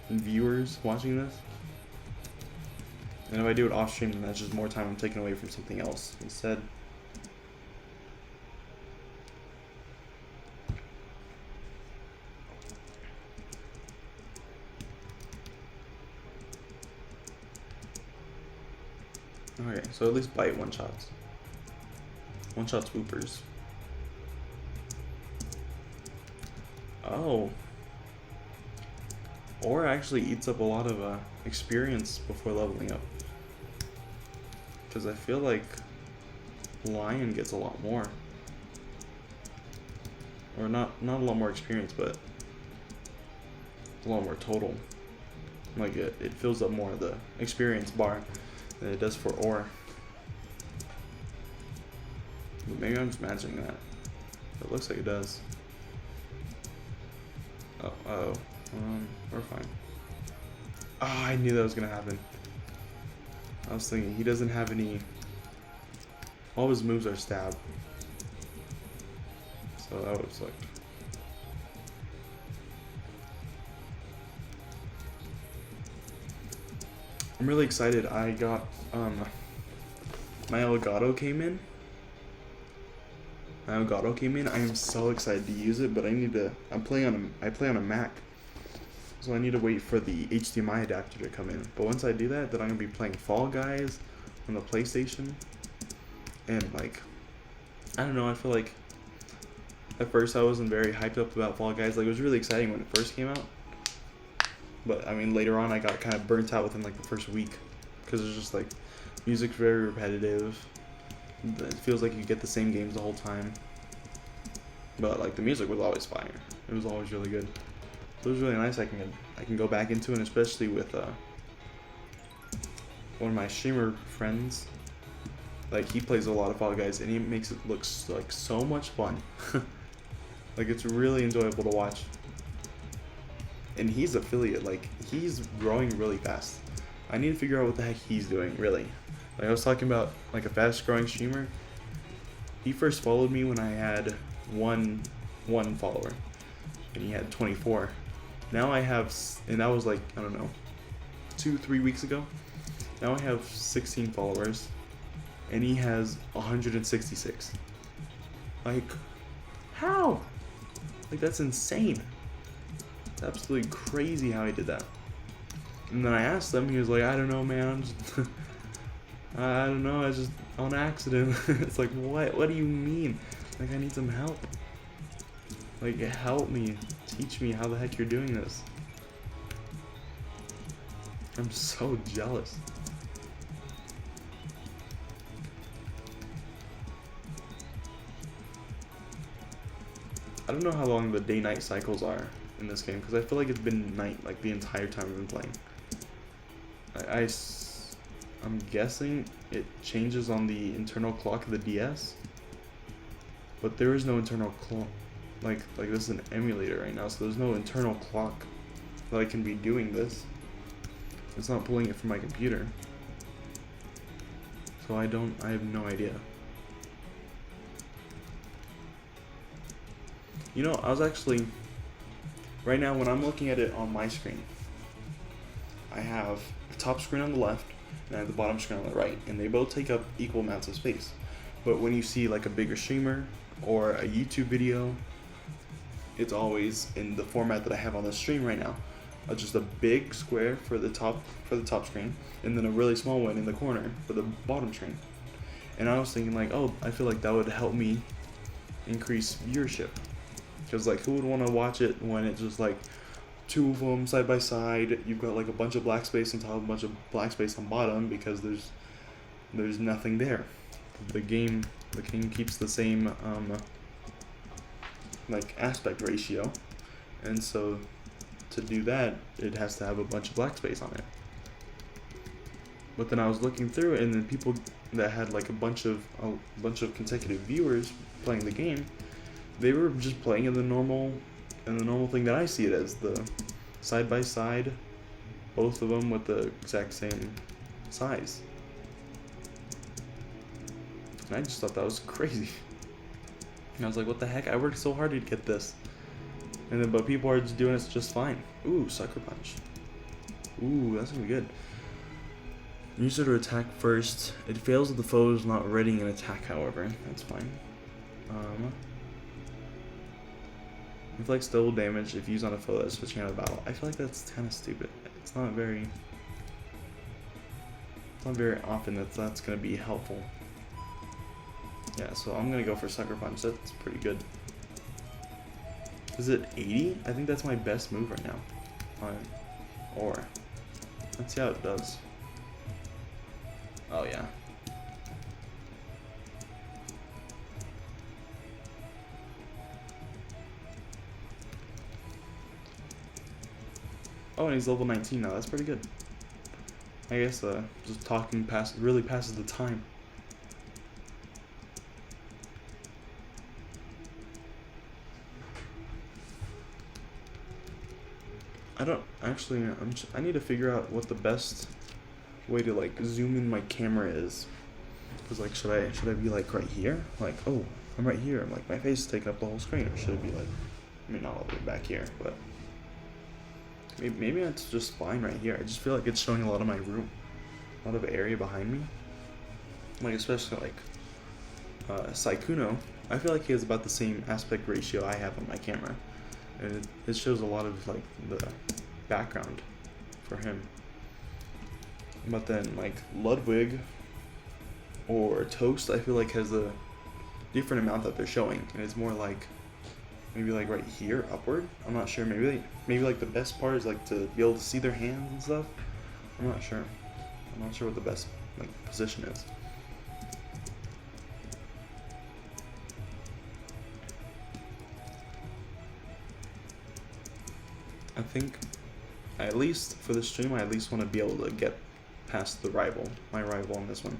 viewers watching this. And if I do it off stream, then that's just more time I'm taking away from something else instead. Okay, so at least bite one shots. One shot swoopers. Oh. Or actually eats up a lot of experience before leveling up. Because I feel like Lion gets a lot more. Or not a lot more experience, but a lot more total. Like it fills up more of the experience bar than it does for ore. But maybe I'm just imagining that. It looks like it does. Oh, we're fine. Oh, I knew that was gonna happen. I was thinking he doesn't have any. All of his moves are stab. So that would have sucked. I'm really excited. I got my Elgato came in. I am so excited to use it, but I play on a Mac. So I need to wait for the HDMI adapter to come in. But once I do that, then I'm gonna be playing Fall Guys on the PlayStation. And like, I don't know, I feel like at first I wasn't very hyped up about Fall Guys. Like, it was really exciting when it first came out. But I mean, later on I got kind of burnt out within like the first week. Because it's just like, music's very repetitive. It feels like you get the same games the whole time. But like, the music was always fire. It was always really good. It was really nice. I can go back into it, and especially with one of my streamer friends. Like, he plays a lot of Fall Guys, and he makes it look like so much fun. Like, it's really enjoyable to watch. And he's affiliate. Like, he's growing really fast. I need to figure out what the heck he's doing, really. Like, I was talking about like a fast growing streamer. He first followed me when I had one follower, and he had 24. Now I have, and that was like, I don't know, 2-3 weeks ago. Now I have 16 followers, and he has 166. Like, how? Like, that's insane. It's absolutely crazy how he did that. And then I asked him, he was like, I don't know, man. I'm just I don't know, I just on accident. It's like, what do you mean? Like, I need some help. Like, help me, teach me how the heck you're doing this. I'm so jealous. I don't know how long the day-night cycles are in this game, because I feel like it's been night like the entire time I've been playing. I'm guessing it changes on the internal clock of the DS, but there is no internal clock. Like this is an emulator right now, so there's no internal clock that I can be doing this. It's not pulling it from my computer, so I have no idea. You know, I was actually, right now when I'm looking at it on my screen, I have the top screen on the left and I have the bottom screen on the right, and they both take up equal amounts of space. But when you see like a bigger streamer or a YouTube video, it's always in the format that I have on the stream right now. Just a big square for the top screen, and then a really small one in the corner for the bottom screen. And I was thinking like, oh, I feel like that would help me increase viewership. Because like, who would want to watch it when it's just like two of them side by side? You've got like a bunch of black space on top, a bunch of black space on bottom, because there's nothing there. The game keeps the same like aspect ratio, and so to do that, it has to have a bunch of black space on it. But then I was looking through it, and then people that had like a bunch of consecutive viewers playing the game, they were just playing in the normal thing that I see it as, the side by side, both of them with the exact same size. And I just thought that was crazy. And I was like, what the heck? I worked so hard to get this. And then, but people are just doing it just fine. Ooh, sucker punch. Ooh, that's gonna be good. Use it to attack first. It fails if the foe is not readying an attack, however. That's fine. Inflicts double damage if used on a foe that is switching out of battle. I feel like that's kind of stupid. It's not very often that's going to be helpful. Yeah, so I'm going to go for Sucker Punch. That's pretty good. Is it 80? I think that's my best move right now. Or let's see how it does. Oh yeah. Oh, and he's level 19 now. That's pretty good. I guess just talking really passes the time. I don't actually. I need to figure out what the best way to like zoom in my camera is. Cause like, should I be like right here? Like, oh, I'm right here. I'm like, my face is taking up the whole screen. Or should it be like, I mean, not all the way back here, but maybe it's just fine right here. I just feel like it's showing a lot of my room, a lot of area behind me. Like, especially like Saikuno, I feel like he has about the same aspect ratio I have on my camera, and it shows a lot of like the background for him. But then like Ludwig or Toast, I feel like has a different amount that they're showing, and it's more like maybe like right here upward. I'm not sure. Maybe like the best part is like to be able to see their hands and stuff. I'm not sure. I'm not sure what the best like position is. I think, at least for the stream, I at least want to be able to get past my rival on this one.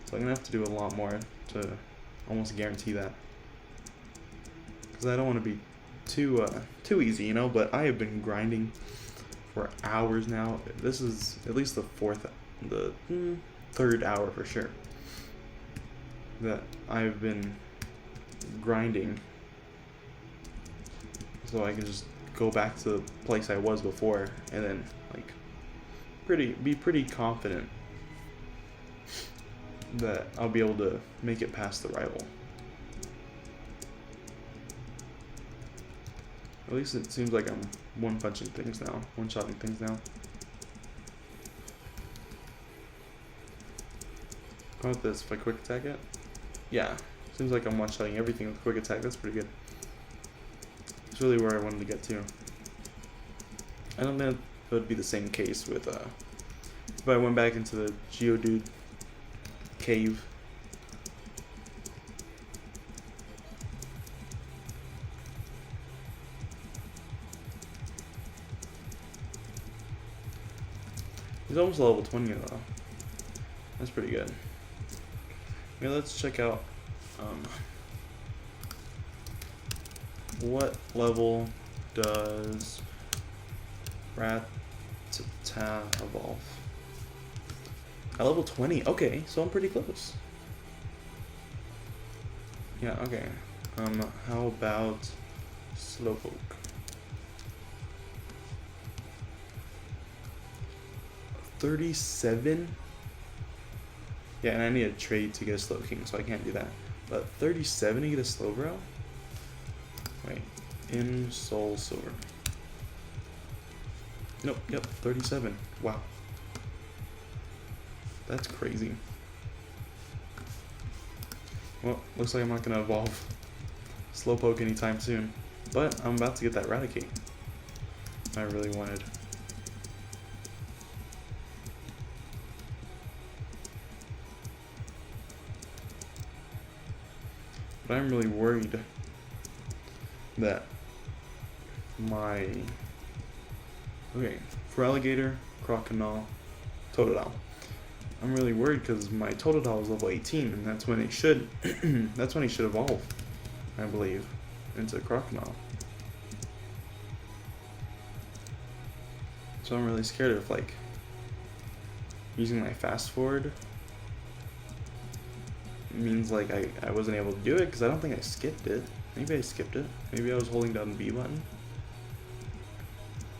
So I'm gonna have to do a lot more to almost guarantee that, because I don't want to be too easy, you know. But I have been grinding for hours now. This is at least the third hour for sure that I've been grinding, so I can just go back to the place I was before, and then like be pretty confident that I'll be able to make it past the rival. At least it seems like I'm one-punching things now, one-shotting things now. How about this, if I quick attack it? Yeah, seems like I'm one-shotting everything with quick attack, that's pretty good. That's really where I wanted to get to. I don't know if it would be the same case with, if I went back into the Geodude cave. He's almost level 20 though. That's pretty good. Okay, let's check out what level does Rattata evolve? At level 20. Okay, so I'm pretty close. Yeah, okay. How about Slowpoke? 37? Yeah, and I need a trade to get a Slowking, so I can't do that. But 37 to get a Slowbro? Wait, in Soul Silver. Nope, yep, 37. Wow. That's crazy. Well, looks like I'm not gonna evolve Slowpoke anytime soon. But I'm about to get that Raticate I really wanted. But I'm really worried that my... Okay, for Alligator, Crocodile, Totodile. I'm really worried because my Totodile is level 18, and that's when it should... that's when he should evolve, I believe, into Crocodile. So I'm really scared of, like, using my fast forward means like I wasn't able to do it because I don't think I skipped it. Maybe I skipped it. Maybe I was holding down the B button.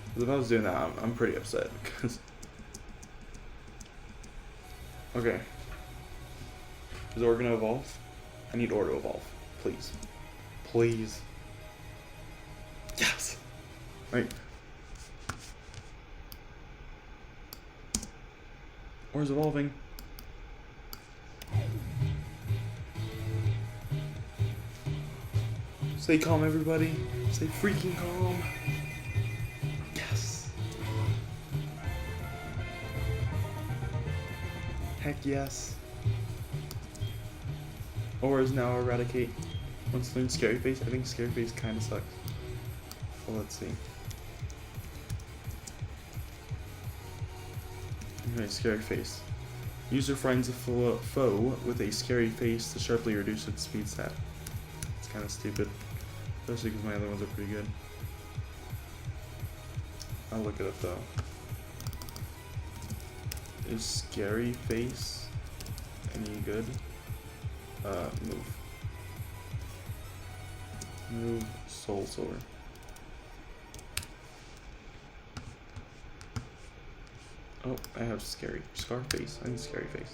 Because if I was doing that, I'm pretty upset. Okay. Is Ore gonna evolve? I need Ore to evolve. Please. Please. Yes! Alright. Ore's evolving. Stay calm, everybody. Stay freaking calm. Yes. Heck yes. Or is now Eradicate. Once learned Scary Face. I think Scary Face kind of sucks. Well, let's see. Okay, Scary Face. User finds a foe with a scary face to sharply reduce its speed stat. It's kind of stupid. Especially because my other ones are pretty good. I'll look it up though. Is Scary Face any good? Move. Move Soul Silver. Oh, I have Scarface. I need Scary Face.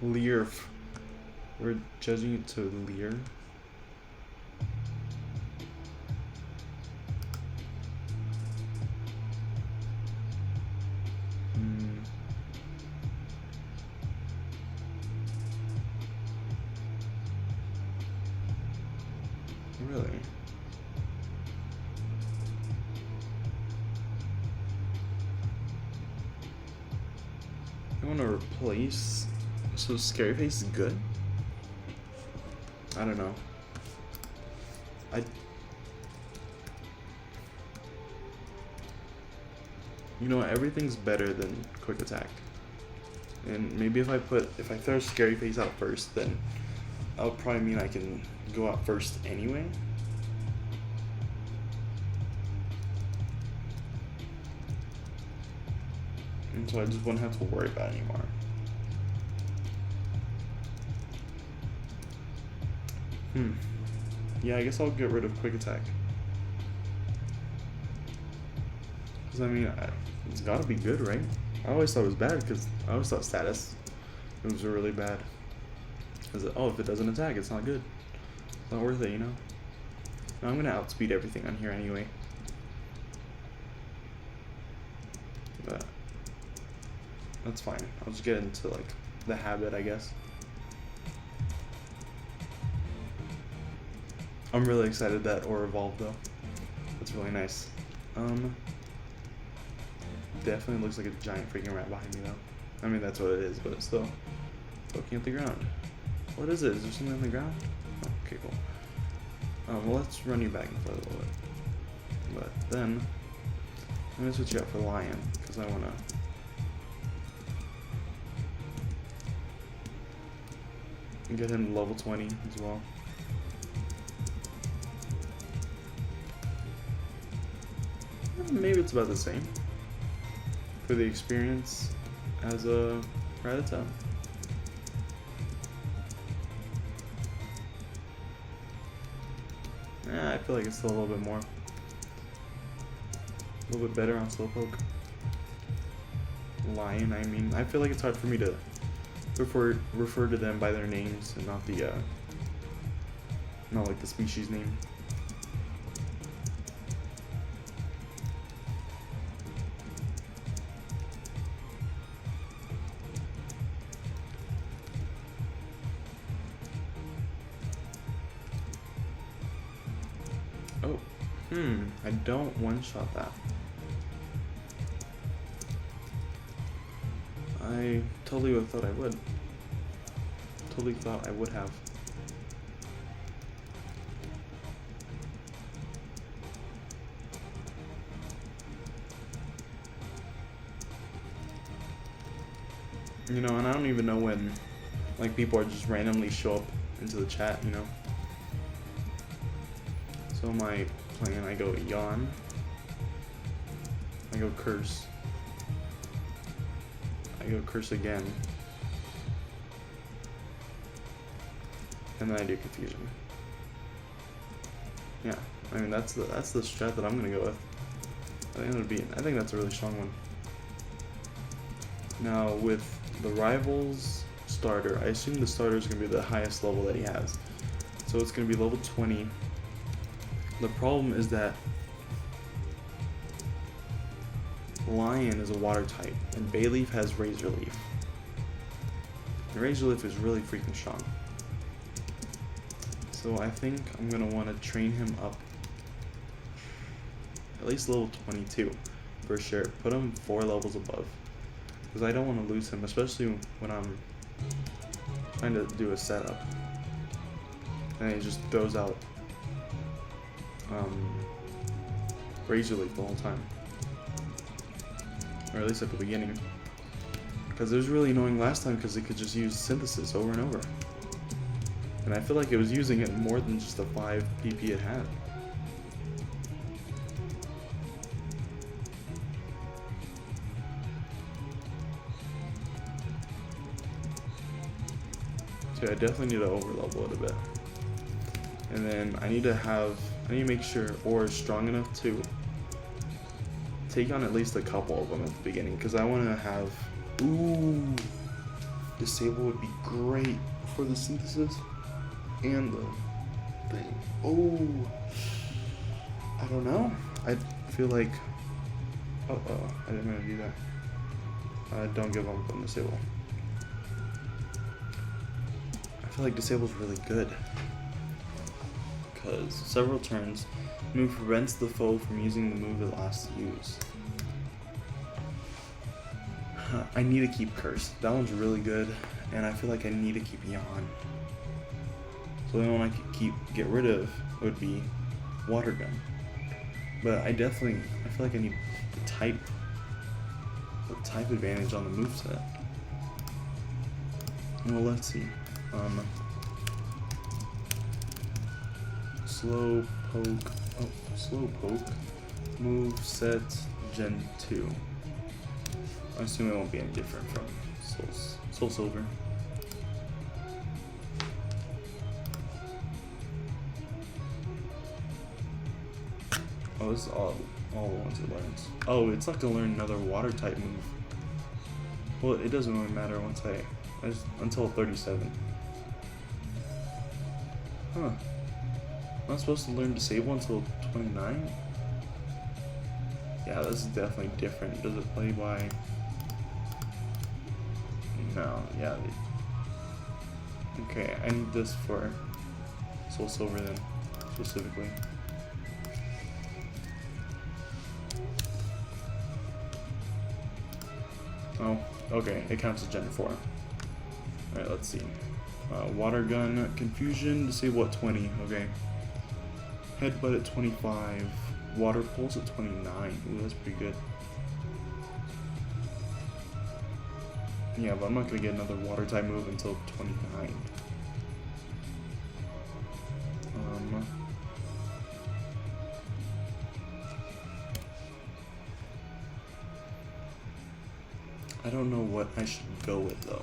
Leer. We're judging it to Leer. Really? I want to replace. So Scary Face is good? I don't know. You know what, everything's better than Quick Attack. And maybe if I throw Scary Face out first, then that'll probably mean I can go out first anyway. And so I just wouldn't have to worry about it anymore. Yeah, I guess I'll get rid of Quick Attack. Because, I mean, it's gotta be good, right? I always thought it was bad because I always thought status moves were really bad. Because, oh, if it doesn't attack, it's not good. It's not worth it, you know? Now I'm gonna outspeed everything on here anyway. But that's fine. I'll just get into, like, the habit, I guess. I'm really excited that Aura evolved, though. That's really nice. Definitely looks like a giant freaking rat behind me, though. I mean, that's what it is, but it's still poking at the ground. What is it? Is there something on the ground? Oh, okay, cool. Well, let's run you back and forth a little bit. But then, I'm gonna switch you out for Lion, because I wanna... get him to level 20 as well. Maybe it's about the same for the experience as a Rattata. I feel like it's still a little bit more. A little bit better on Slowpoke. Lion, I mean, I feel like it's hard for me to refer to them by their names and not the not like the species name. Oh, I don't one-shot that. I totally would have thought I would. Totally thought I would have. You know, and I don't even know when, like, people are just randomly show up into the chat, you know? So my plan, I go Yawn. I go Curse. I go Curse again. And then I do Confusion. Yeah, I mean that's the strat that I'm gonna go with. I think that's a really strong one. Now with the Rivals starter, I assume the starter is gonna be the highest level that he has. So it's gonna be level 20. The problem is that Lion is a water type, and Bayleaf has Razor Leaf. And Razor Leaf is really freaking strong. So I think I'm going to want to train him up at least level 22 for sure. Put him 4 levels above. Because I don't want to lose him, especially when I'm trying to do a setup. And he just throws out Razor Leaf the whole time. Or at least at the beginning. Because it was really annoying last time because it could just use Synthesis over and over. And I feel like it was using it more than just the 5 PP it had. So I definitely need to overlevel it a bit. And then I need to make sure Aura is strong enough to take on at least a couple of them at the beginning, because I want to have... Ooh! Disable would be great for the Synthesis and the thing. Oh! I don't know. I feel like... I didn't mean to do that. Don't give up on Disable. I feel like Disable's really good. Because several turns, move prevents the foe from using the move it last to use. I need to keep Curse. That one's really good, and I feel like I need to keep Yawn. So the one I could get rid of would be Water Gun. But I feel like I need the type advantage on the moveset. Well, let's see. Slowpoke, moveset Gen 2. I assume it won't be any different from Soul Silver. Oh, this is all all the ones it learns. Oh, it's not gonna learn another water type move. Well, it doesn't really matter once until 37. Huh. Am I supposed to learn Disable until 29? Yeah, this is definitely different. Does it play by... No, yeah. Okay, I need this for Soul Silver then, specifically. Oh, okay, it counts as Gen 4. Alright, let's see. Water Gun, Confusion, Disable at 20, okay. Headbutt at 25, Water Pulse at 29, ooh, that's pretty good. Yeah, but I'm not gonna get another water type move until 29. I don't know what I should go with though.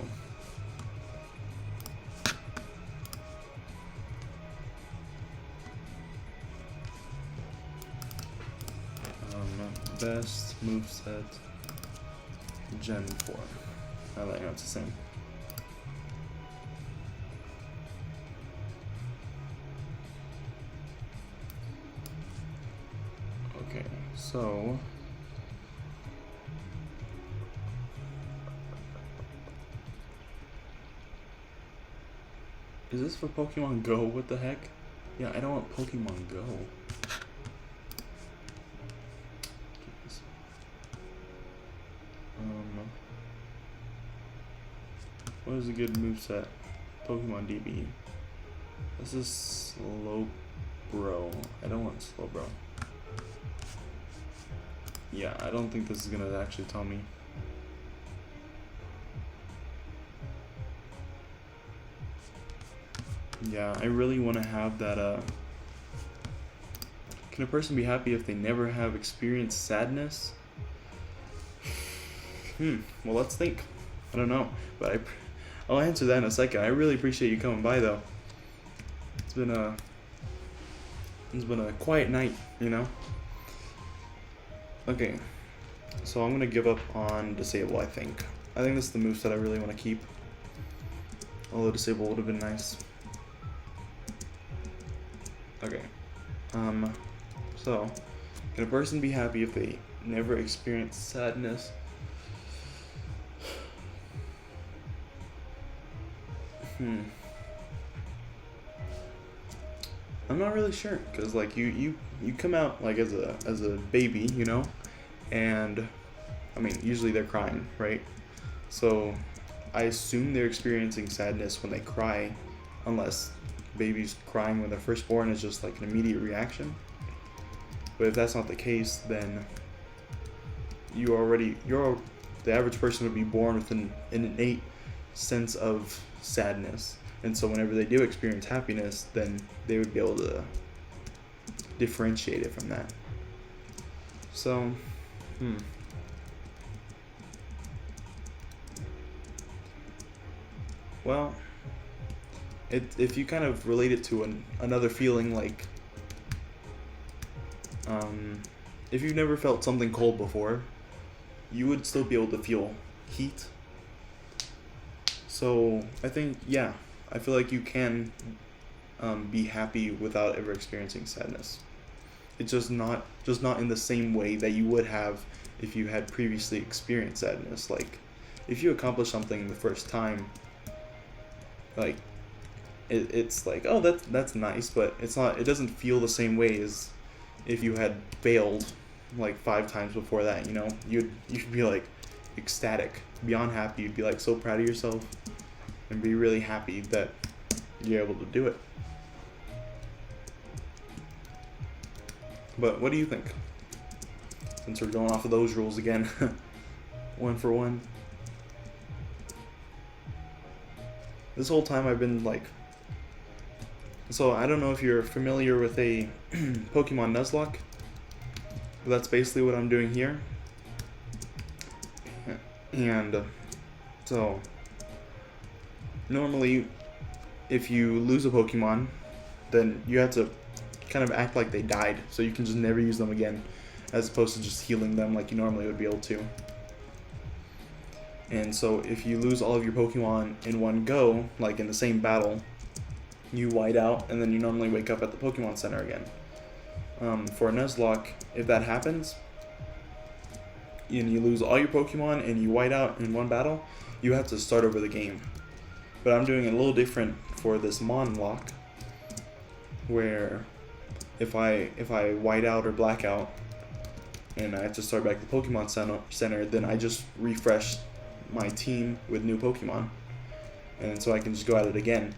Best moveset, Gen 4. I like it's the same. Okay, so is this for Pokemon Go? What the heck? Yeah, I don't want Pokemon Go. What is a good moveset? Pokemon DB. This is Slowbro. I don't want Slowbro. Yeah, I don't think this is gonna actually tell me. Yeah, I really want to have that, Can a person be happy if they never have experienced sadness? Well, let's think. I don't know, but I'll answer that in a second. I really appreciate you coming by, though. It's been a quiet night, you know? Okay, so I'm gonna give up on Disable, I think. I think this is the moveset I really want to keep. Although Disable would have been nice. Okay. So, can a person be happy if they never experience sadness? I'm not really sure, cause like you come out like as a baby, you know, and I mean usually they're crying, right? So I assume they're experiencing sadness when they cry, unless babies crying when they're first born is just like an immediate reaction. But if that's not the case, then the average person would be born with an innate sense of sadness, and so whenever they do experience happiness, then they would be able to differentiate it from that. So, well, if you kind of relate it to another feeling, like if you've never felt something cold before, you would still be able to feel heat. So I think, yeah, I feel like you can be happy without ever experiencing sadness. It's just not in the same way that you would have if you had previously experienced sadness. Like, if you accomplish something the first time, like it's like, oh, that's nice, but it doesn't feel the same way as if you had failed like 5 times before that. You know, you'd be like ecstatic, beyond happy. You'd be like so proud of yourself and be really happy that you're able to do it. But what do you think? Since we're going off of those rules again, 1 for 1. This whole time I've been like, so I don't know if you're familiar with a Pokemon Nuzlocke. That's basically what I'm doing here. And so normally if you lose a Pokemon, then you have to kind of act like they died, so you can just never use them again. as opposed to just healing them like you normally would be able to. And so if you lose all of your Pokemon in one go, like in the same battle, you white out, and then you normally wake up at the Pokemon Center again. For a Nuzlocke, if that happens, and you lose all your Pokemon and you white out in one battle, you have to start over the game. But I'm doing it a little different for this Monlocke, where if I white out or black out, and I have to start back the Pokemon Center, then I just refresh my team with new Pokemon, and so I can just go at it again.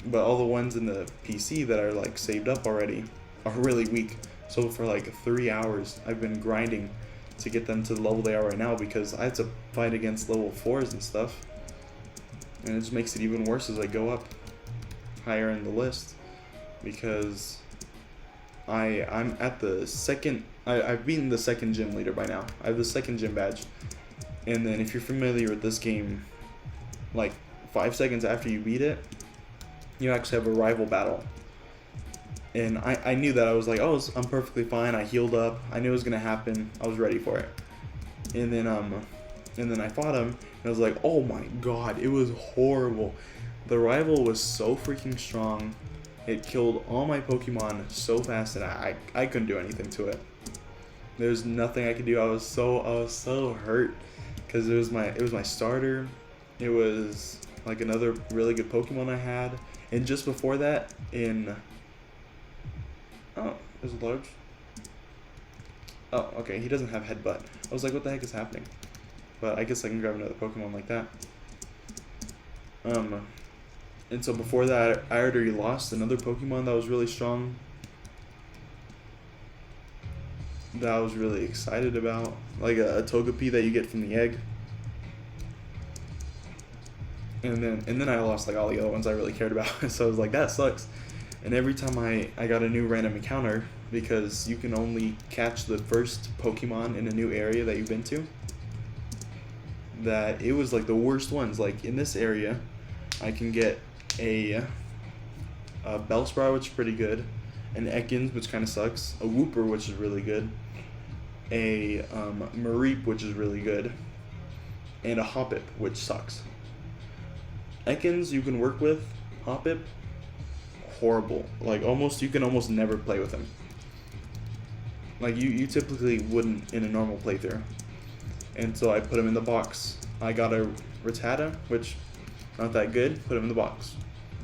But all the ones in the PC that are like saved up already are really weak. So for like 3 hours, I've been grinding to get them to the level they are right now, because I have to fight against level 4s and stuff, and it just makes it even worse as I go up higher in the list, because I'm at the second. I've beaten the second gym leader by now. I have the second gym badge. And then if you're familiar with this game, like 5 seconds after you beat it, you actually have a rival battle. And I knew that. I was like, oh, I'm perfectly fine. I healed up. I knew it was gonna happen. I was ready for it. And then I fought him, and I was like, oh my god, it was horrible. The rival was so freaking strong. It killed all my Pokemon so fast, and I couldn't do anything to it. There's nothing I could do. I was so hurt, because it was my starter. It was like another really good Pokemon I had, and just before that, there's a large. Oh, okay, he doesn't have Headbutt. I was like, what the heck is happening? But I guess I can grab another Pokemon like that. And so before that, I already lost another Pokemon that was really strong, that I was really excited about, like a Togepi that you get from the egg. And then I lost like all the other ones I really cared about. So I was like, that sucks. And every time I got a new random encounter, because you can only catch the first Pokemon in a new area that you've been to, that it was like the worst ones. Like in this area, I can get a Bellsprout, which is pretty good, an Ekans, which kind of sucks, a Wooper, which is really good, a Mareep, which is really good, and a Hoppip, which sucks. Ekans you can work with. Hoppip, horrible. Like you can almost never play with him. Like you typically wouldn't in a normal playthrough. And so I put him in the box. I got a Rattata, which not that good, put him in the box.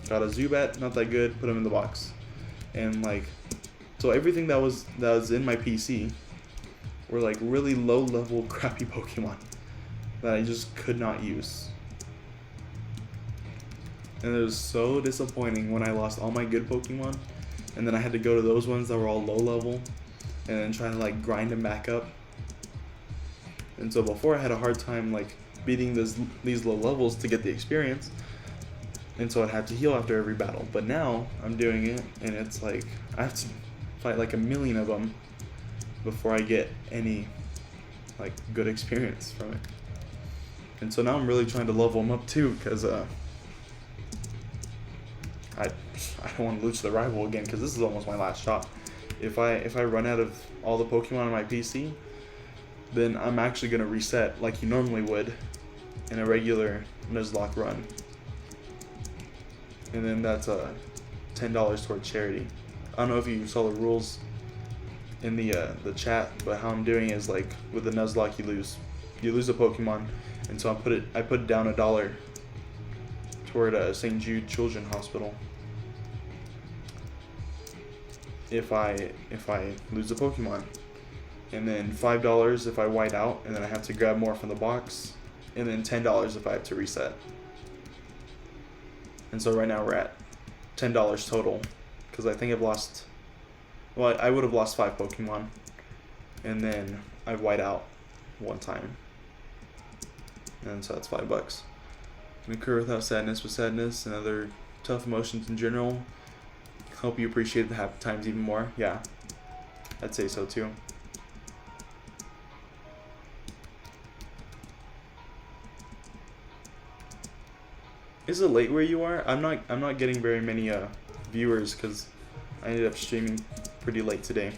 Got a Zubat, not that good, put him in the box. And like, so everything that was in my PC were like really low level crappy Pokemon that I just could not use. And it was so disappointing when I lost all my good Pokemon, and then I had to go to those ones that were all low level, and then try to like grind them back up. And so before I had a hard time like beating these low levels to get the experience, and so I'd have to heal after every battle. But now I'm doing it, and it's like I have to fight like a million of them before I get any like good experience from it. And so now I'm really trying to level them up too, because I don't want to lose to the rival again, because this is almost my last shot. If I run out of all the Pokemon on my PC, then I'm actually going to reset like you normally would in a regular Nuzlocke run. And then that's $10 toward charity. I don't know if you saw the rules in the chat, but how I'm doing is like with the Nuzlocke you lose a Pokemon, and so I put down $1 toward St. Jude Children's Hospital if I lose a Pokemon, and then $5 if I white out, and then I have to grab more from the box, and then $10 if I have to reset. And so right now we're at $10 total, because I think I would have lost 5 Pokemon, and then I white out one time, and so that's $5. Can occur without sadness, with sadness and other tough emotions in general. Hope you appreciate the happy times even more. Yeah, I'd say so too. Is it late where you are? I'm not getting very many viewers, because I ended up streaming pretty late today.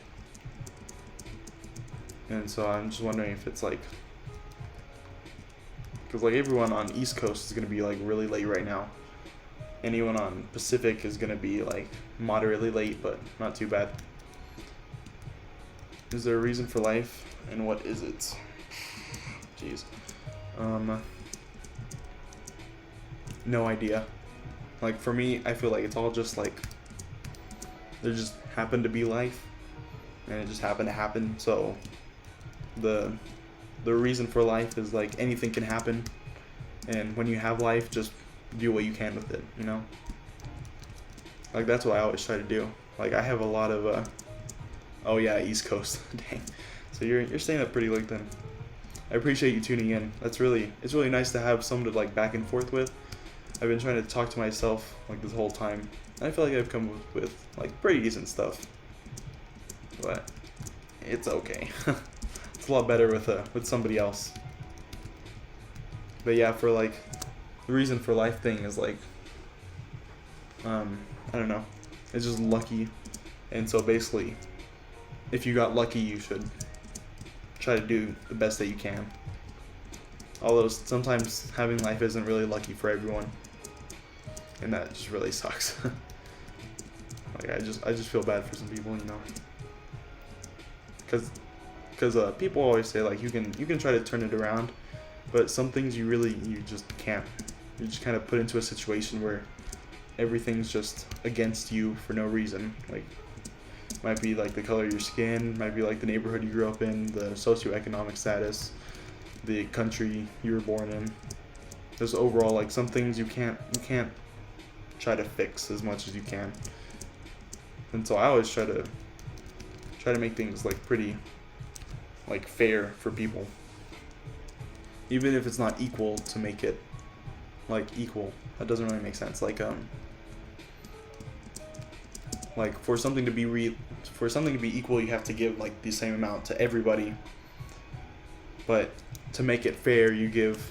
And so I'm just wondering if it's like, because like everyone on East Coast is gonna be like really late right now. Anyone on Pacific is gonna be like moderately late, but not too bad. Is there a reason for life, and what is it? Jeez. No idea. Like for me, I feel like it's all just like there just happened to be life, and it just happened to happen. So the reason for life is like anything can happen, and when you have life, just do what you can with it, you know? Like that's what I always try to do. Like I have a lot of oh yeah, East Coast. Dang. So you're staying up pretty late then. I appreciate you tuning in. It's really nice to have someone to like back and forth with. I've been trying to talk to myself like this whole time. I feel like I've come up with like pretty decent stuff, but it's okay. It's a lot better with somebody else. But yeah, for like the reason for life thing is like I don't know. It's just lucky, and so basically, if you got lucky, you should try to do the best that you can. Although sometimes having life isn't really lucky for everyone, and that just really sucks. Like I just feel bad for some people, you know. Cause people always say like you can try to turn it around, but some things you just can't. You're just kind of put into a situation where everything's just against you for no reason. Like might be like the color of your skin, might be like the neighborhood you grew up in, the socioeconomic status, the country you were born in. Just overall, like some things you can't try to fix as much as you can. And so I always try to make things like pretty like fair for people. Even if it's not equal, to make it like equal. That doesn't really make sense. Like for something to be equal, you have to give like the same amount to everybody. But to make it fair, you give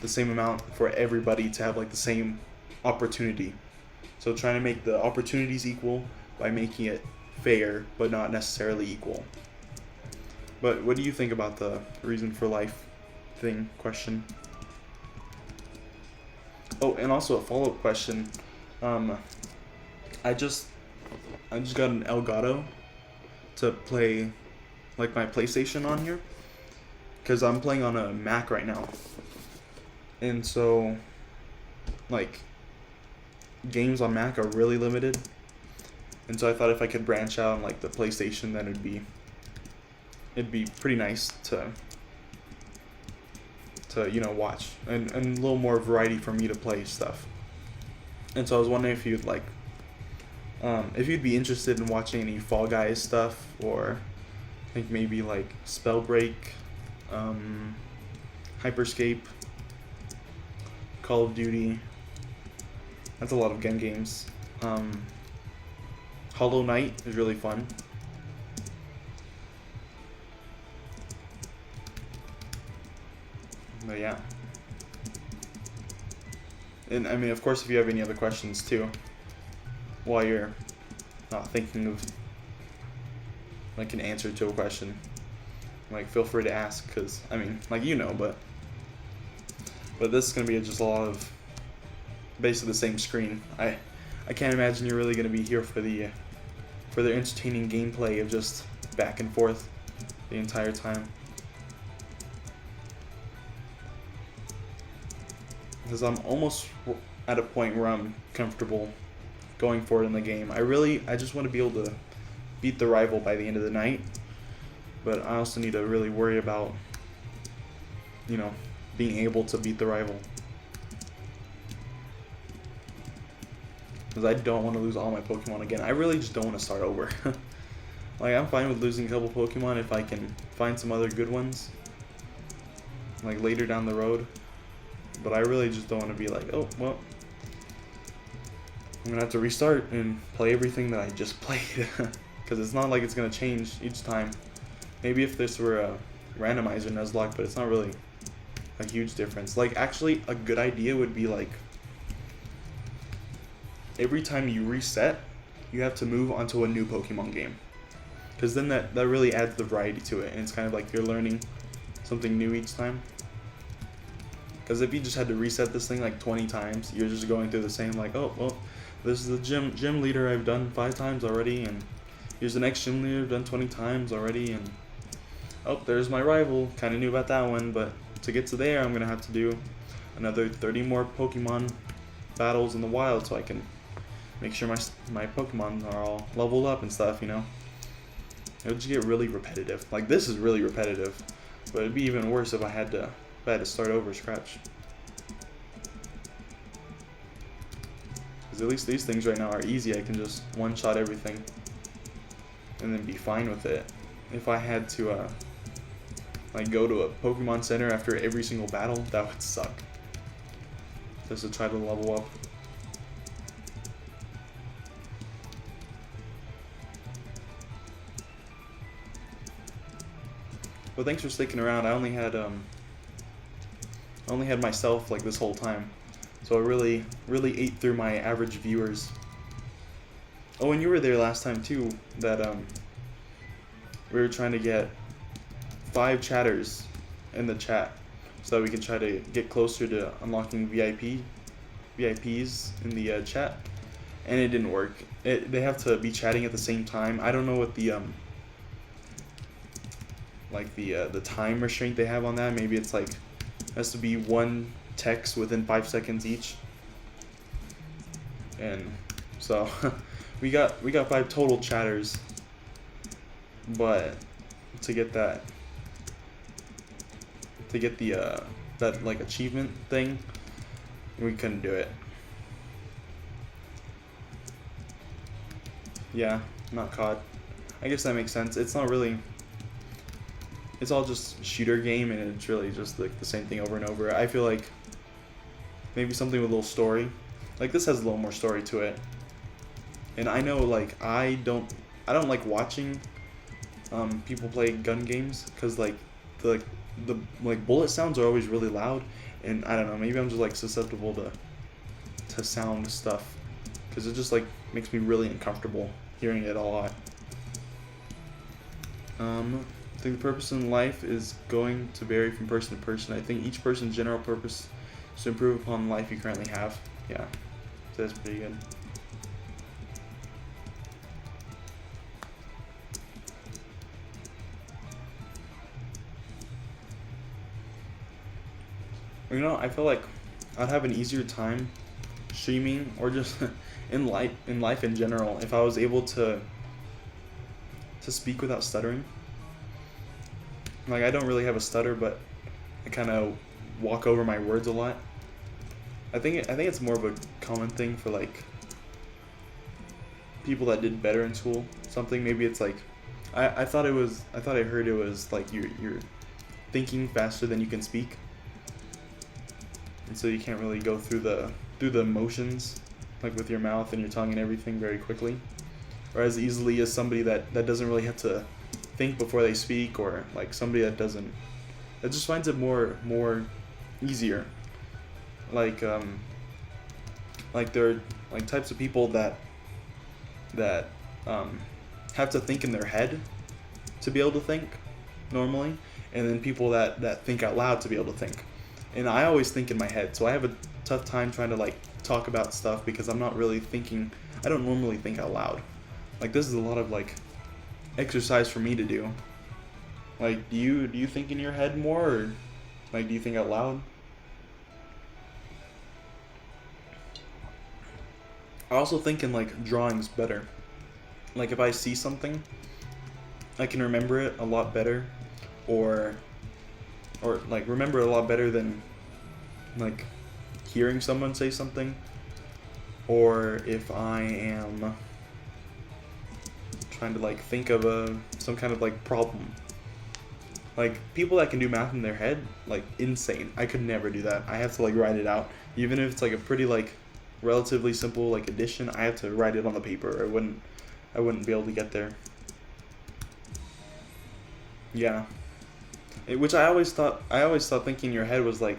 the same amount for everybody to have like the same opportunity. So trying to make the opportunities equal by making it fair, but not necessarily equal. But what do you think about the reason for life thing question? Oh, and also a follow-up question. I just got an Elgato to play like my PlayStation on here, because I'm playing on a Mac right now, and so like games on Mac are really limited, and so I thought if I could branch out on like the PlayStation, then it'd be pretty nice to you know watch and a little more variety for me to play stuff. And so I was wondering if you'd like if you'd be interested in watching any Fall Guys stuff, or I think maybe like Spellbreak, Hyperscape, Call of Duty. That's a lot of gun games. Hollow Knight is really fun. But yeah. And I mean, of course, if you have any other questions too, while you're not thinking of like an answer to a question, like feel free to ask, because I mean, like, you know, but this is gonna be just a lot of basically the same screen. I can't imagine you're really gonna be here for the entertaining gameplay of just back and forth the entire time. Because I'm almost at a point where I'm comfortable going forward in the game. I just want to be able to beat the rival by the end of the night, but I also need to really worry about, you know, being able to beat the rival. Because I don't want to lose all my Pokemon again. I really just don't want to start over. Like, I'm fine with losing a couple Pokemon if I can find some other good ones, like later down the road. But I really just don't want to be like, oh, well, I'm going to have to restart and play everything that I just played. Because it's not like it's going to change each time. Maybe if this were a randomizer Nuzlocke, but it's not really a huge difference. Like, actually, a good idea would be like, every time you reset, you have to move onto a new Pokemon game. because then that really adds the variety to it, and it's kind of like you're learning something new each time. Because if you just had to reset this thing like 20 times, you're just going through the same, like, oh, well, this is the gym leader I've done 5 times already, and here's the next gym leader I've done 20 times already, and oh, there's my rival. Kind of knew about that one, but to get to there, I'm going to have to do another 30 more Pokemon battles in the wild so I can make sure my Pokemon are all leveled up and stuff, you know? It would just get really repetitive. Like, this is really repetitive, but it'd be even worse if I had to start over scratch. Because at least these things right now are easy. I can just one-shot everything and then be fine with it. If I had to like go to a Pokemon Center after every single battle, that would suck. Just to try to level up. But thanks for sticking around. I only had myself like this whole time, so I really ate through my average viewers. Oh, and you were there last time too. That we were trying to get 5 chatters in the chat, so that we can try to get closer to unlocking VIPs in the chat, and it didn't work. They have to be chatting at the same time. I don't know what the the time restraint they have on that. Maybe it's like has to be 1 text within 5 seconds each, and so we got 5 total chatters, but to get the that like achievement thing, we couldn't do it. Yeah, not COD. I guess that makes sense. It's not really. It's all just shooter game, and it's really just like the same thing over and over. I feel like maybe something with a little story. Like this has a little more story to it. And I know like I don't like watching people play gun games, cuz like the bullet sounds are always really loud, and I don't know, maybe I'm just like susceptible to sound stuff, cuz it just like makes me really uncomfortable hearing it a lot. I think the purpose in life is going to vary from person to person. I think each person's general purpose is to improve upon the life you currently have. Yeah, so that's pretty good. You know, I feel like I'd have an easier time streaming or just in life in general if I was able to speak without stuttering. Like, I don't really have a stutter, but I kind of walk over my words a lot. I think it's more of a common thing for like people that did better in school. Something, maybe it's like I thought I heard it was like you're thinking faster than you can speak, and so you can't really go through the motions like with your mouth and your tongue and everything very quickly, or as easily as somebody that doesn't really have to think before they speak, or like somebody that just finds it more easier. Like there are like types of people that have to think in their head to be able to think normally, and then people that think out loud to be able to think. And I always think in my head, so I have a tough time trying to like talk about stuff because I'm not really thinking. I don't normally think out loud. Like this is a lot of like exercise for me to do. Like, do you think in your head more, or like do you think out loud? I also think in like drawings better. Like if I see something, I can remember it a lot better, or like remember it a lot better than like hearing someone say something, or if I am trying to like think of some kind of like problem. Like people that can do math in their head, like insane. I could never do that. I have to like write it out, even if it's like a pretty like relatively simple like addition. I have to write it on the paper. I wouldn't be able to get there. Yeah. Which I always thought thinking in your head was like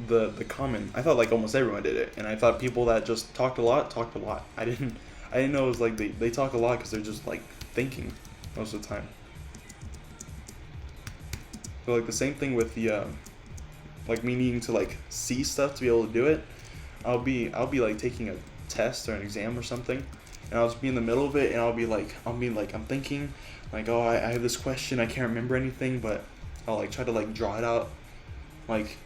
the common. I thought like almost everyone did it, and I thought people that just talked a lot. I didn't know it was like they talk a lot because they're just like thinking most of the time. So like the same thing with the like me needing to like see stuff to be able to do it. I'll be like taking a test or an exam or something, and I'll just be in the middle of it, and I'm thinking like, oh, I have this question, I can't remember anything, but I'll like try to like draw it out like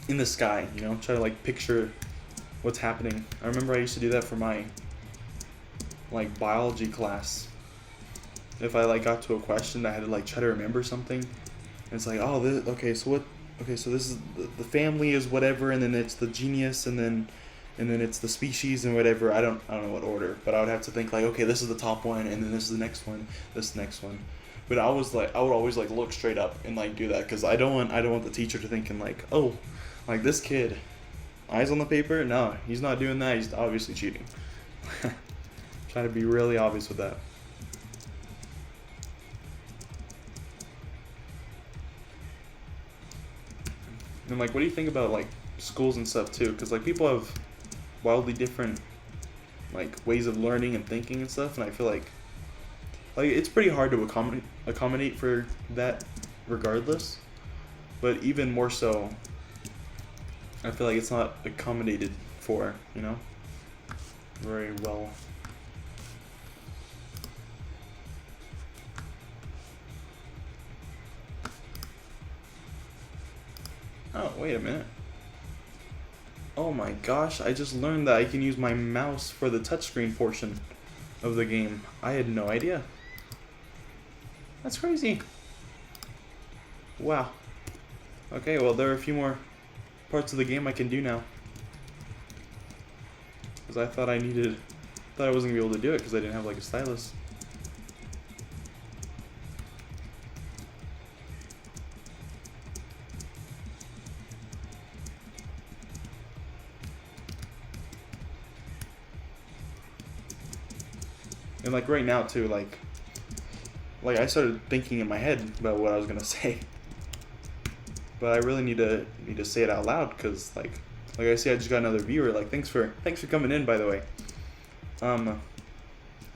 in the sky, you know, try to like picture what's happening. I remember I used to do that for my like biology class. If I like got to a question, I had to like try to remember something. And it's like, oh, so this is the family is whatever, and then it's the genus, and then it's the species and whatever. I don't know what order, but I would have to think like, okay, this is the top one, and then this is the next one, this next one. But I would always like look straight up and like do that, because I don't want the teacher to thinking like, oh, like this kid, eyes on the paper. No, he's not doing that. He's obviously cheating. Try to be really obvious with that. And like, what do you think about like schools and stuff too? Because like people have wildly different like ways of learning and thinking and stuff, and I feel like it's pretty hard to accommodate for that regardless. But even more so, I feel like it's not accommodated for, you know, very well. Oh, wait a minute. Oh my gosh, I just learned that I can use my mouse for the touchscreen portion of the game. I had no idea. That's crazy. Wow. Okay, well, there are a few more parts of the game I can do now. Because I thought I wasn't going to be able to do it because I didn't have like a stylus. And like right now too, like I started thinking in my head about what I was gonna say, but I really need to say it out loud, because like I see, I just got another viewer. Like thanks for coming in, by the way. I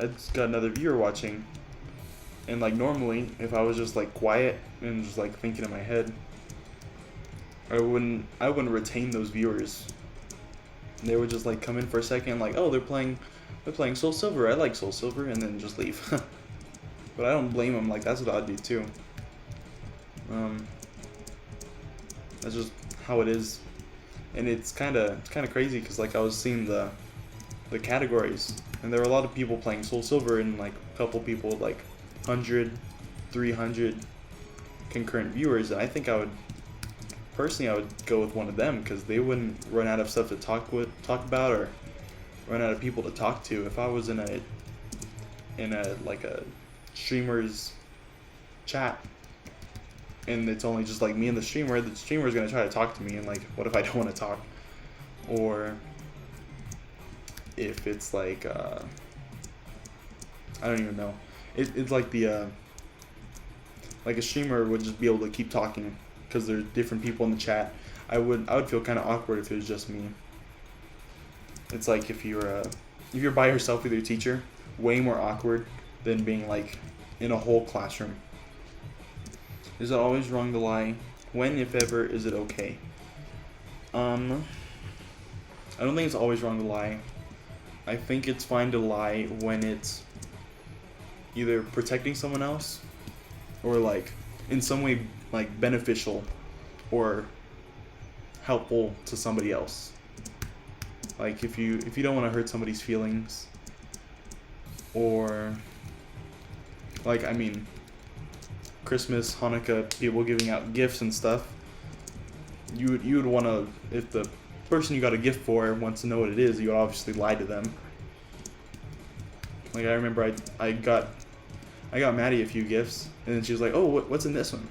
just got another viewer watching, and like normally if I was just like quiet and just like thinking in my head, I wouldn't retain those viewers. They would just like come in for a second, like, oh, they're playing Soul Silver, I like Soul Silver, and then just leave. But I don't blame them, like that's what I'd do too. That's just how it is. And it's kind of crazy, because like I was seeing the categories, and there were a lot of people playing Soul Silver, and like a couple people with like 100, 300 concurrent viewers, and I think I would go with one of them, because they wouldn't run out of stuff to talk about, or run out of people to talk to. If I was in a like a streamer's chat, and it's only just like me and the streamer's gonna try to talk to me, and like, what if I don't want to talk? Or if it's like I don't even know, it's like like a streamer would just be able to keep talking because there's different people in the chat. I would feel kind of awkward if it was just me. It's like if you're by yourself with your teacher, way more awkward than being like in a whole classroom. Is it always wrong to lie? When, if ever, is it okay? I don't think it's always wrong to lie. I think it's fine to lie when it's either protecting someone else, or like in some way like beneficial or helpful to somebody else. Like if you don't want to hurt somebody's feelings, or like, I mean, Christmas, Hanukkah, people giving out gifts and stuff, you would want to, if the person you got a gift for wants to know what it is, you would obviously lie to them. Like I remember I got Maddie a few gifts, and then she was like, oh, what's in this one?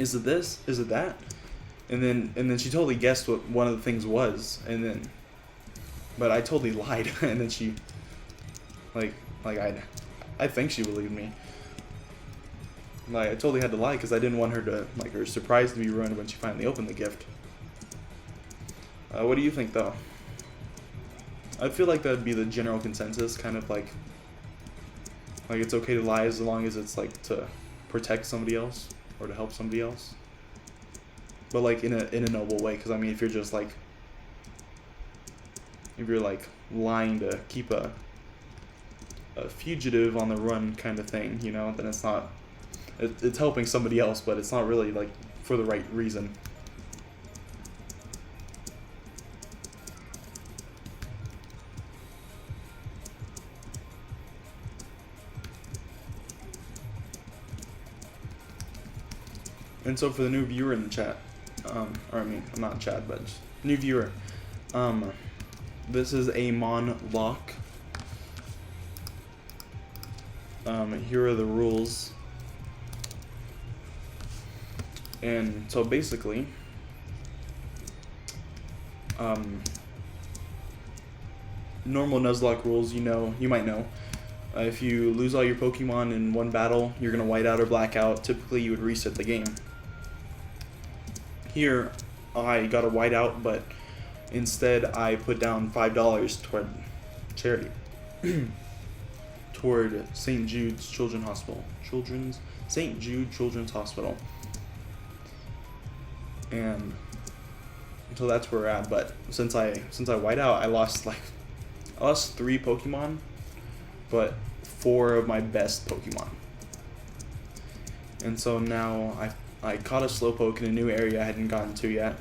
Is it this? Is it that? And then she totally guessed what one of the things was, but I totally lied, and then she, I think she believed me. Like, I totally had to lie because I didn't want her to, like, her surprise to be ruined when she finally opened the gift. What do you think, though? I feel like that'd be the general consensus, kind of like, Like, it's okay to lie as long as it's like to protect somebody else or to help somebody else. But like in a noble way, because I mean, if you're just like, if you're like lying to keep a fugitive on the run kind of thing, you know, then it's not, it's helping somebody else, but it's not really like for the right reason. And so for the new viewer in the chat, or I mean, not chat, but just new viewer, this is a Monlocke. Here are the rules. And so basically, normal Nuzlocke rules, you might know. If you lose all your Pokemon in one battle, you're gonna white out or black out. Typically, you would reset the game. Here, I got a white out, but instead I put down $5 toward charity. Toward St. Jude's Children's Hospital. St. Jude Children's Hospital. And so that's where we're at. But since I white out, I lost 3 Pokemon, but 4 of my best Pokemon. And so now I caught a Slowpoke in a new area I hadn't gotten to yet.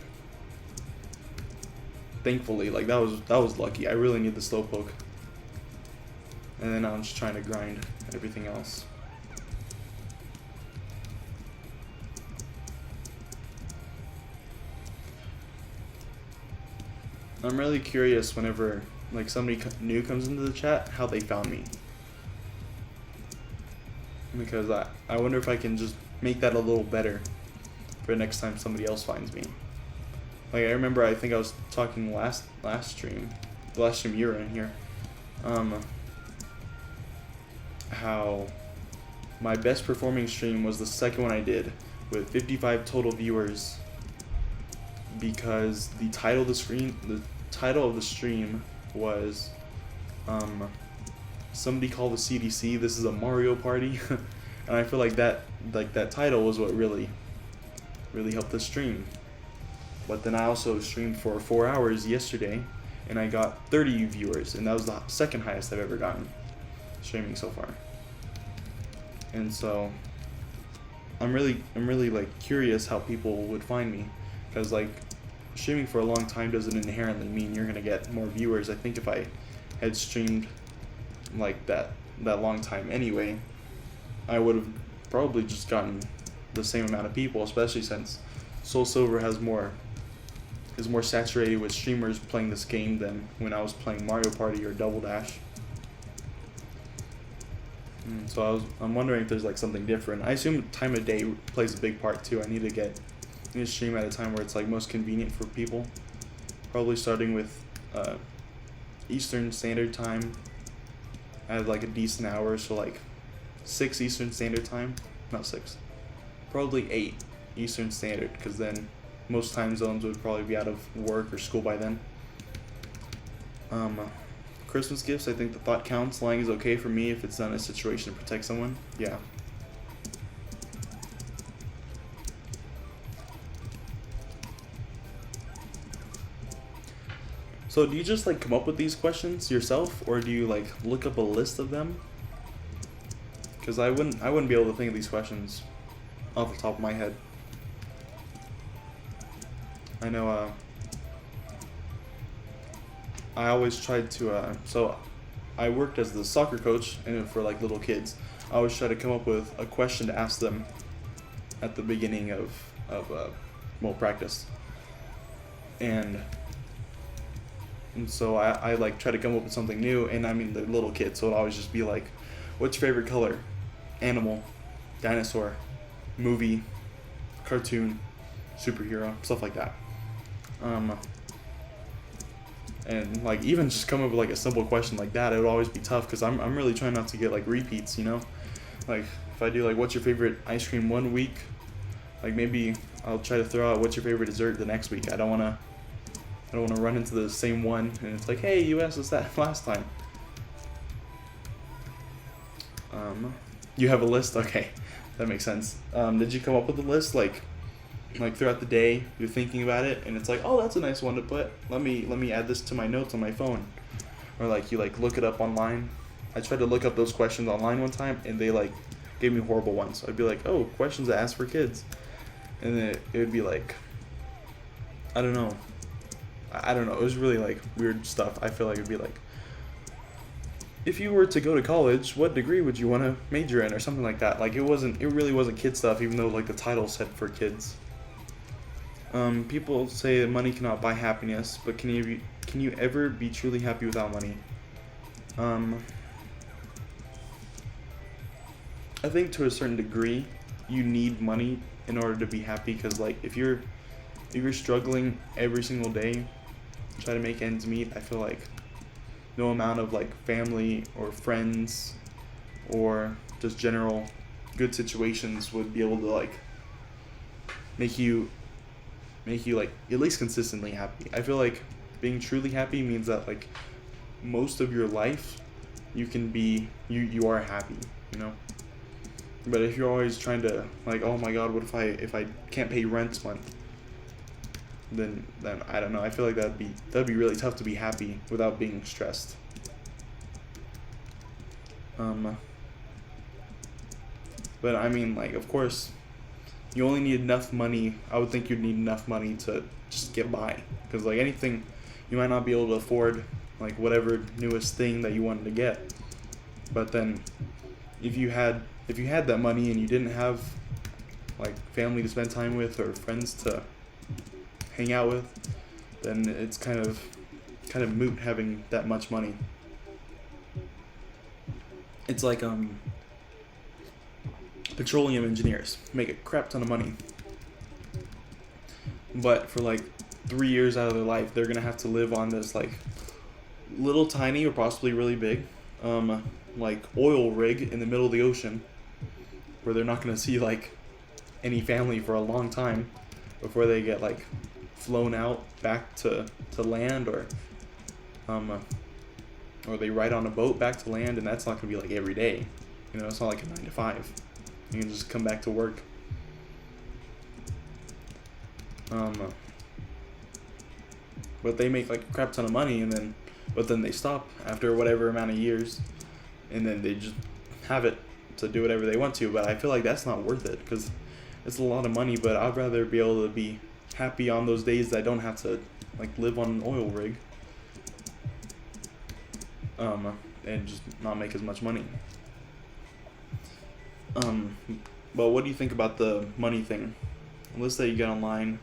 Thankfully, like that was lucky. I really need the Slowpoke. And then I'm just trying to grind everything else. I'm really curious whenever like somebody new comes into the chat how they found me. Because I wonder if I can just make that a little better for next time somebody else finds me. Like I remember, I think I was talking last stream, the last stream you were in here, how my best performing stream was the second one I did with 55 total viewers, because the title of the stream was somebody called the CDC, this is a Mario Party. And I feel like that title was what really helped the stream. But then I also streamed for 4 hours yesterday, and I got 30 viewers, and that was the second highest I've ever gotten streaming so far. And so I'm really like curious how people would find me, because like streaming for a long time doesn't inherently mean you're gonna get more viewers. I think if I had streamed like that long time anyway, I would have probably just gotten the same amount of people, especially since Soul Silver is more saturated with streamers playing this game than when I was playing Mario Party or Double Dash. So I'm wondering if there's like something different. I assume time of day plays a big part too. I need to stream at a time where it's like most convenient for people. Probably starting with Eastern Standard Time. I have like a decent hour, so like 6 Eastern Standard Time, not 6, probably 8 Eastern Standard, because then most time zones would probably be out of work or school by then. Christmas gifts, I think the thought counts. Lying is okay for me if it's done in a situation to protect someone. Yeah. So do you just like come up with these questions yourself, or do you like look up a list of them? Because I wouldn't be able to think of these questions off the top of my head. I know I always tried to so I worked as the soccer coach and for like little kids. I always try to come up with a question to ask them at the beginning of practice. And so I like try to come up with something new, and I mean the little kids, so it'll always just be like, what's your favorite color? Animal, dinosaur, movie, cartoon, superhero, stuff like that. And like even just come up with like a simple question like that, it would always be tough, because I'm really trying not to get like repeats, you know? Like if I do like what's your favorite ice cream one week, like maybe I'll try to throw out what's your favorite dessert the next week. I don't want to run into the same one and it's like, hey, you asked us that last time. You have a list? Okay, that makes sense. Did you come up with a list like throughout the day? You're thinking about it, and it's like, oh, that's a nice one to put. Let me add this to my notes on my phone, or like you like look it up online. I tried to look up those questions online one time, and they like gave me horrible ones. So I'd be like, oh, questions to ask for kids, and then it would be like, I don't know. I don't know. It was really like weird stuff. I feel like it'd be like, if you were to go to college, what degree would you want to major in, or something like that. Like it really wasn't kid stuff, even though like the title said for kids. People say that money cannot buy happiness, but can you ever be truly happy without money? I think to a certain degree, you need money in order to be happy. Because like if you're struggling every single day, try to make ends meet, I feel like no amount of like family or friends or just general good situations would be able to like make you like at least consistently happy. I feel like being truly happy means that like most of your life you can be you are happy, you know. But if you're always trying to like, oh my god, what if I can't pay rent this month, then I don't know. I feel like that'd be really tough to be happy without being stressed. But I mean, like, of course, you only need enough money. I would think you'd need enough money to just get by. Because like anything, you might not be able to afford like whatever newest thing that you wanted to get. But then, if you had that money and you didn't have like family to spend time with or friends to hang out with, then it's kind of moot having that much money. It's like petroleum engineers make a crap ton of money, but for like 3 years out of their life they're gonna have to live on this like little tiny or possibly really big like oil rig in the middle of the ocean, where they're not gonna see like any family for a long time before they get like flown out back to land, or they ride on a boat back to land, and that's not gonna be like every day, you know. It's not like a 9 to 5. You can just come back to work. But they make like a crap ton of money, but then they stop after whatever amount of years, and then they just have it to do whatever they want to. But I feel like that's not worth it, because it's a lot of money. But I'd rather be able to be happy on those days that I don't have to like live on an oil rig, and just not make as much money. But what do you think about the money thing? The list that you get online,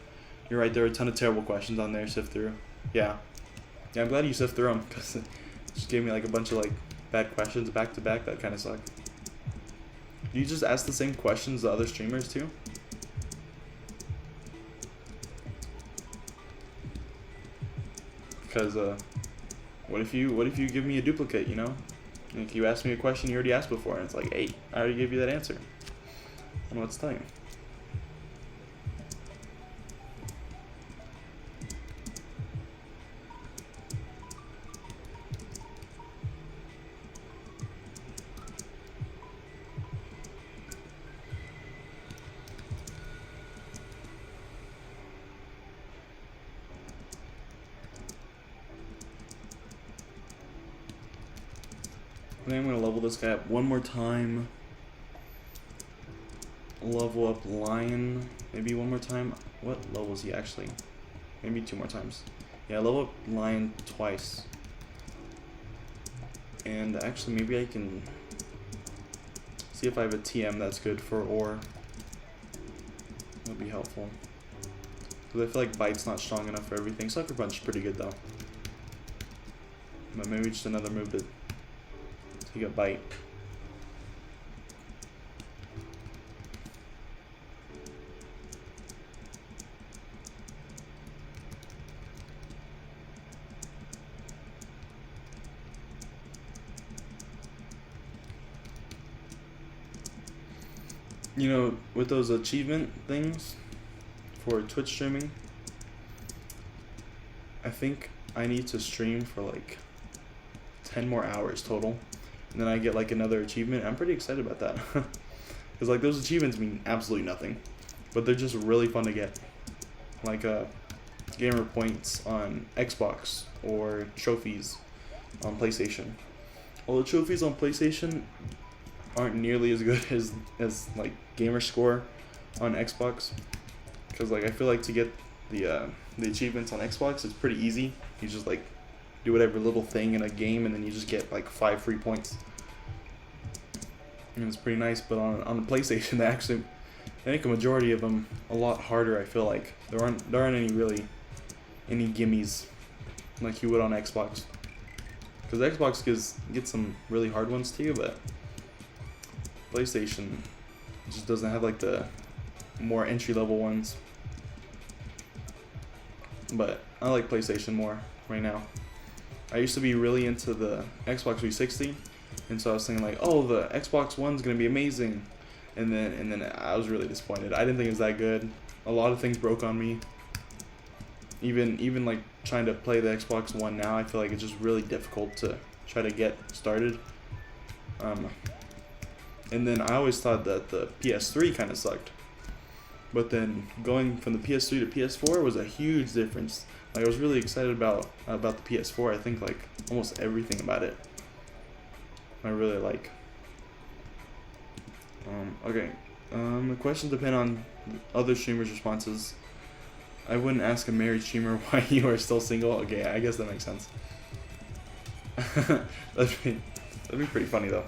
you're right, there are a ton of terrible questions on there to sift through. Yeah, I'm glad you sift through them, because it just gave me like a bunch of like bad questions back to back that kind of suck. Do you just ask the same questions to other streamers too? Because what if you give me a duplicate, you know? Like you ask me a question you already asked before, and it's like, hey, I already gave you that answer. I don't know what to tell you. I think I'm gonna level this guy up one more time. Level up Lion maybe one more time. What level is he actually? Maybe 2 more times. Yeah, level up Lion twice. And actually maybe I can see if I have a TM that's good for ore. That'd be helpful. Because I feel like Bite's not strong enough for everything. Sucker Punch is pretty good though. But maybe just another move to take a bite. You know, with those achievement things for Twitch streaming, I think I need to stream for like 10 more hours total and then I get like another achievement. I'm pretty excited about that. Because like those achievements mean absolutely nothing, but they're just really fun to get. Like gamer points on Xbox or trophies on PlayStation. Well, the trophies on PlayStation aren't nearly as good as like gamer score on Xbox, because like I feel like to get the achievements on Xbox, it's pretty easy. You just like do whatever little thing in a game, and then you just get like 5 free points, and it's pretty nice. But on the PlayStation, they actually make a majority of them a lot harder. I feel like there aren't any gimmies like you would on Xbox, because Xbox gets some really hard ones too, but PlayStation just doesn't have like the more entry level ones. But I like PlayStation more right now. I used to be really into the Xbox 360, and so I was thinking like, oh, the Xbox One's gonna be amazing, and then I was really disappointed. I didn't think it was that good. A lot of things broke on me. Even like trying to play the Xbox One now, I feel like it's just really difficult to try to get started. And then I always thought that the PS3 kind of sucked. But then going from the PS3 to PS4 was a huge difference. Like I was really excited about the PS4. I think like almost everything about it I really like. Okay. The questions depend on other streamers' responses. I wouldn't ask a married streamer why you are still single. Okay, I guess that makes sense. that'd be pretty funny though.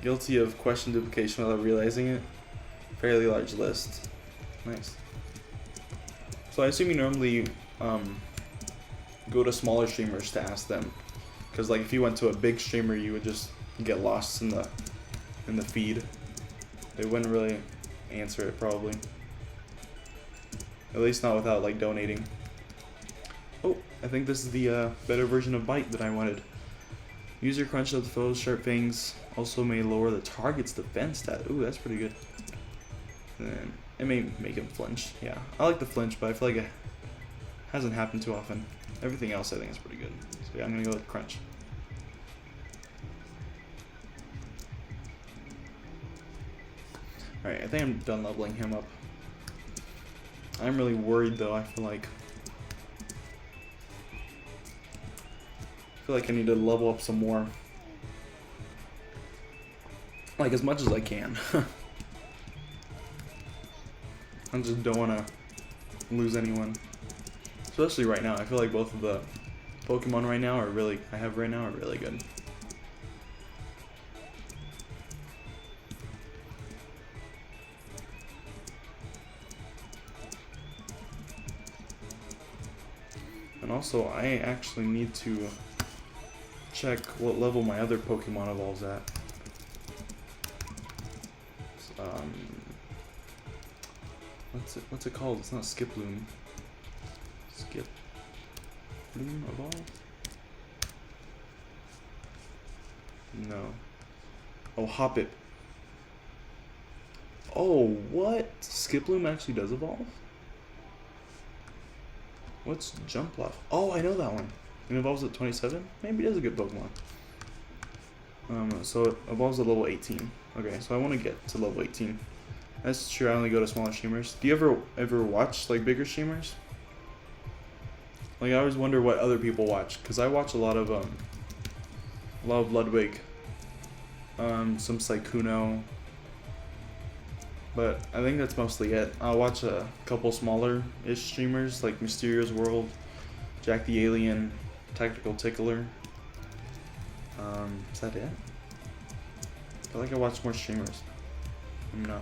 Guilty of question duplication without realizing it. Fairly large list. Nice. So I assume you normally go to smaller streamers to ask them, because like if you went to a big streamer, you would just get lost in the feed. They wouldn't really answer it probably. At least not without like donating. Oh, I think this is the better version of Bite that I wanted. Use your crunch of the foes, sharp fangs also may lower the target's defense stat. Ooh, that's pretty good. And then it may make him flinch. Yeah, I like the flinch, but I feel like it hasn't happened too often. Everything else I think is pretty good. So yeah, I'm gonna go with crunch. Alright, I think I'm done leveling him up. I'm really worried though. I feel like I need to level up some more. Like as much as I can. I just don't want to lose anyone. Especially right now. I feel like both of the Pokemon right now are really good. And also, I actually need to check what level my other Pokemon evolves at. What's it called? It's not Skiploom. Skiploom evolve? No. Oh, Hoppip. Oh, what? Skiploom actually does evolve? What's Jumpluff? Oh, I know that one. It evolves at 27? Maybe it is a good Pokemon. So it evolves at level 18. Okay, so I want to get to level 18. That's true, I only go to smaller streamers. Do you ever watch like bigger streamers? Like I always wonder what other people watch, because I watch a lot of Ludwig, some Sykkuno, but I think that's mostly it. I'll watch a couple smaller-ish streamers like Mysterious World, Jack the Alien, Tactical Tickler. Is that it? I feel like I watch more streamers. No.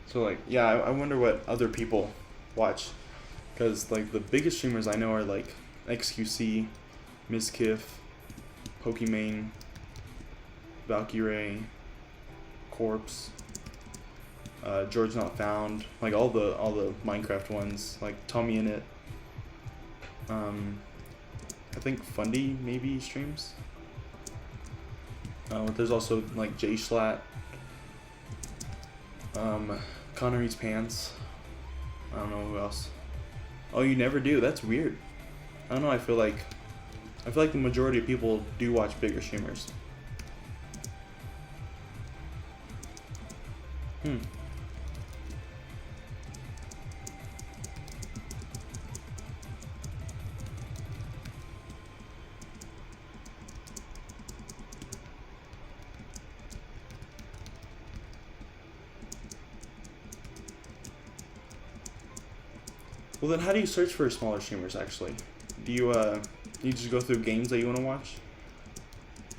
So like, yeah, I wonder what other people watch, because like the biggest streamers I know are like XQC, Miskiff, Pokimane, Valkyrie, Corpse, George Not Found, like all the Minecraft ones, like Tommy in It. I think Fundy maybe streams. There's also like J Schlatt, Connor Eats Pants. I don't know who else. Oh, you never do? That's weird. I don't know. I feel like the majority of people do watch bigger streamers. Well, then how do you search for smaller streamers, actually? Do you just go through games that you want to watch?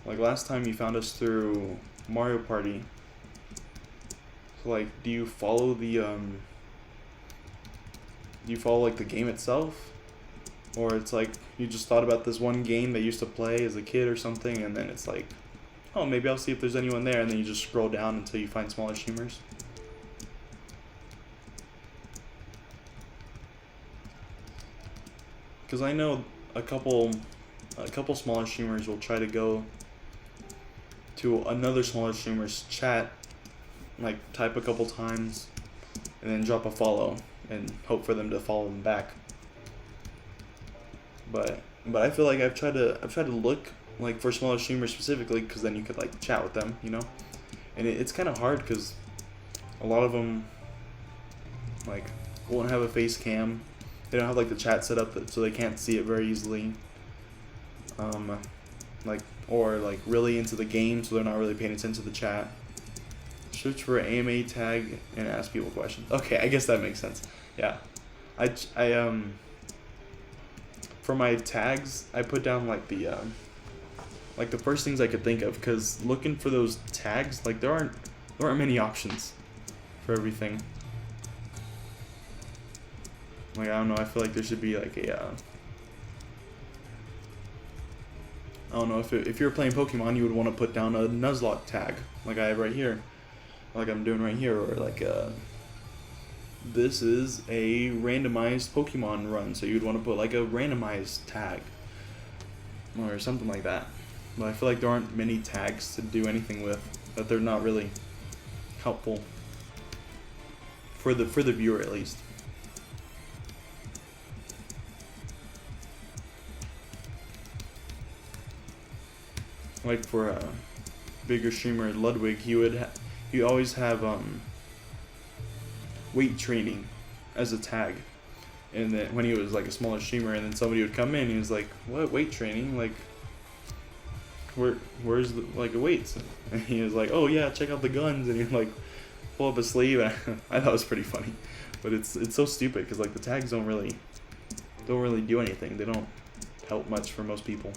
Like, last time you found us through Mario Party. So, like, do you follow like, the game itself? Or it's like, you just thought about this one game that you used to play as a kid or something, and then it's like, oh, maybe I'll see if there's anyone there, and then you just scroll down until you find smaller streamers? Because I know a couple smaller streamers will try to go to another smaller streamer's chat, like type a couple times, and then drop a follow and hope for them to follow them back. But I feel like I've tried to look like for smaller streamers specifically, because then you could like chat with them, you know, and it's kind of hard because a lot of them like won't have a face cam. They don't have like the chat set up so they can't see it very easily. Or really into the game, so they're not really paying attention to the chat. Search for AMA tag and ask people questions. Okay, I guess that makes sense. Yeah, I for my tags I put down like the first things I could think of, because looking for those tags, like there aren't many options for everything. Like, I don't know, I feel like there should be like a, I don't know, if you're playing Pokemon, you would want to put down a Nuzlocke tag, like I have right here, like I'm doing right here, or like, this is a randomized Pokemon run, so you'd want to put like a randomized tag, or something like that. But I feel like there aren't many tags to do anything with, that they're not really helpful for the viewer, at least. Like for a bigger streamer, Ludwig, he always have weight training as a tag, and then when he was like a smaller streamer, and then somebody would come in, he was like, "What weight training? Like, where's the weights?" And he was like, "Oh yeah, check out the guns," and he'd like pull up his sleeve. I thought it was pretty funny, but it's so stupid because like the tags don't really do anything. They don't help much for most people.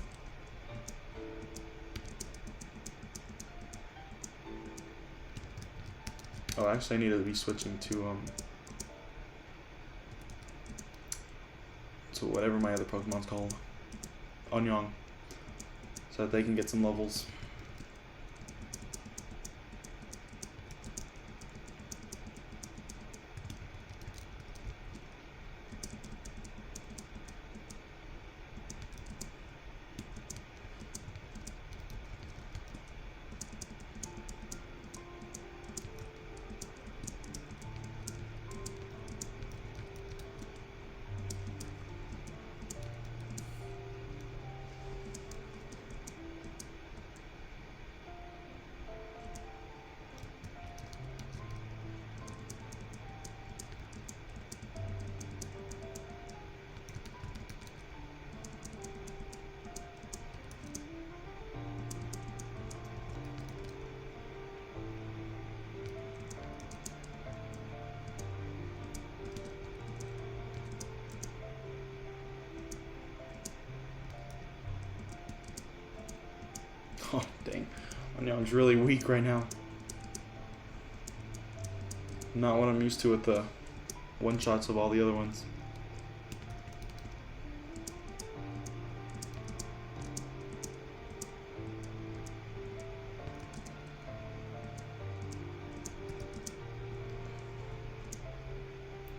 Oh, actually, I need to be switching to whatever my other Pokemon's called, Onyong, so that they can get some levels. Oh, dang. Onyong's really weak right now. Not what I'm used to with the one-shots of all the other ones.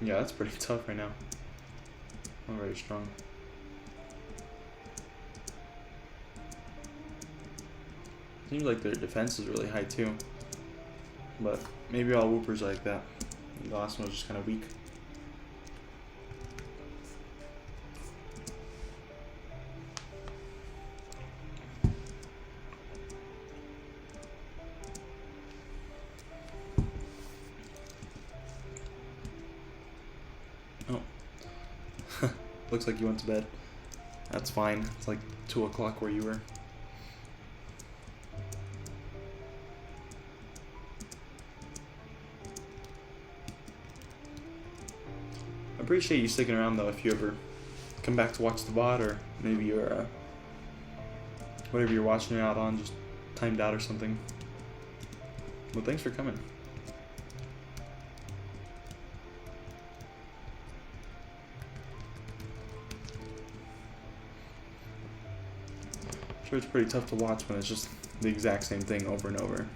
Yeah, that's pretty tough right now. Not very strong. Seems like their defense is really high too. But maybe all Whoopers are like that. The last one was just kind of weak. Oh. Looks like you went to bed. That's fine. It's like 2 o'clock where you were. I appreciate you sticking around though if you ever come back to watch the VOD, or maybe you're whatever you're watching it out on just timed out or something. Well, thanks for coming. I'm sure it's pretty tough to watch when it's just the exact same thing over and over.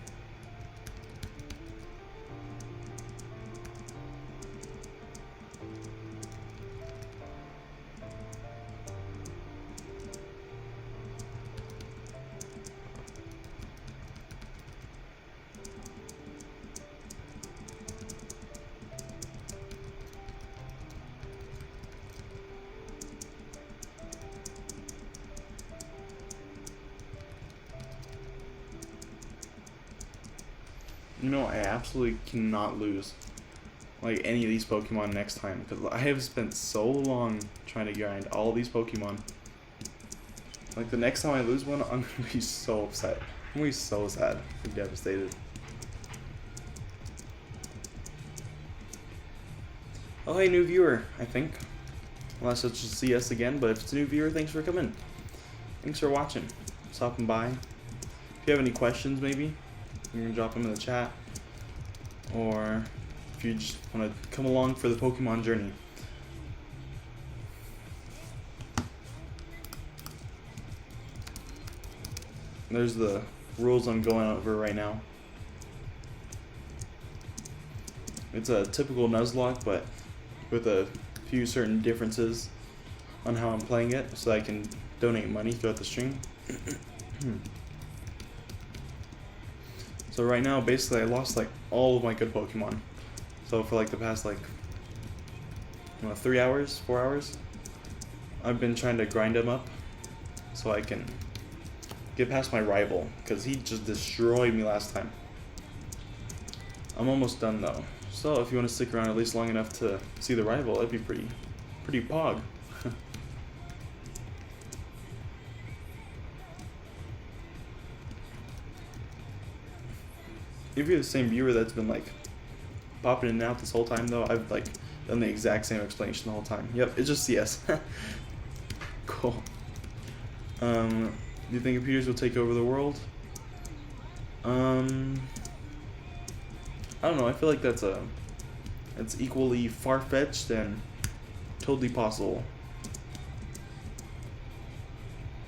You know, I absolutely cannot lose like any of these Pokemon next time, because I have spent so long trying to grind all these Pokemon. Like the next time I lose one, I'm gonna be so upset. I'm gonna be so sad and devastated. Oh, hey, new viewer, I think. Unless it's just CS again, but if it's a new viewer, thanks for coming. Thanks for watching. Stopping by. If you have any questions, maybe you can drop them in the chat, or if you just want to come along for the Pokemon journey. There's the rules I'm going over right now. It's a typical Nuzlocke, but with a few certain differences on how I'm playing it, so I can donate money throughout the stream. So right now, basically, I lost like all of my good Pokemon. So for like the past like 3 hours, 4 hours, I've been trying to grind them up so I can get past my rival, because he just destroyed me last time. I'm almost done though. So if you want to stick around at least long enough to see the rival, that'd be pretty pog. If you're the same viewer that's been like popping in and out this whole time though, I've like done the exact same explanation the whole time. Yep, it's just CS. Cool. Do you think computers will take over the world? I don't know, I feel like that's equally far-fetched and totally possible.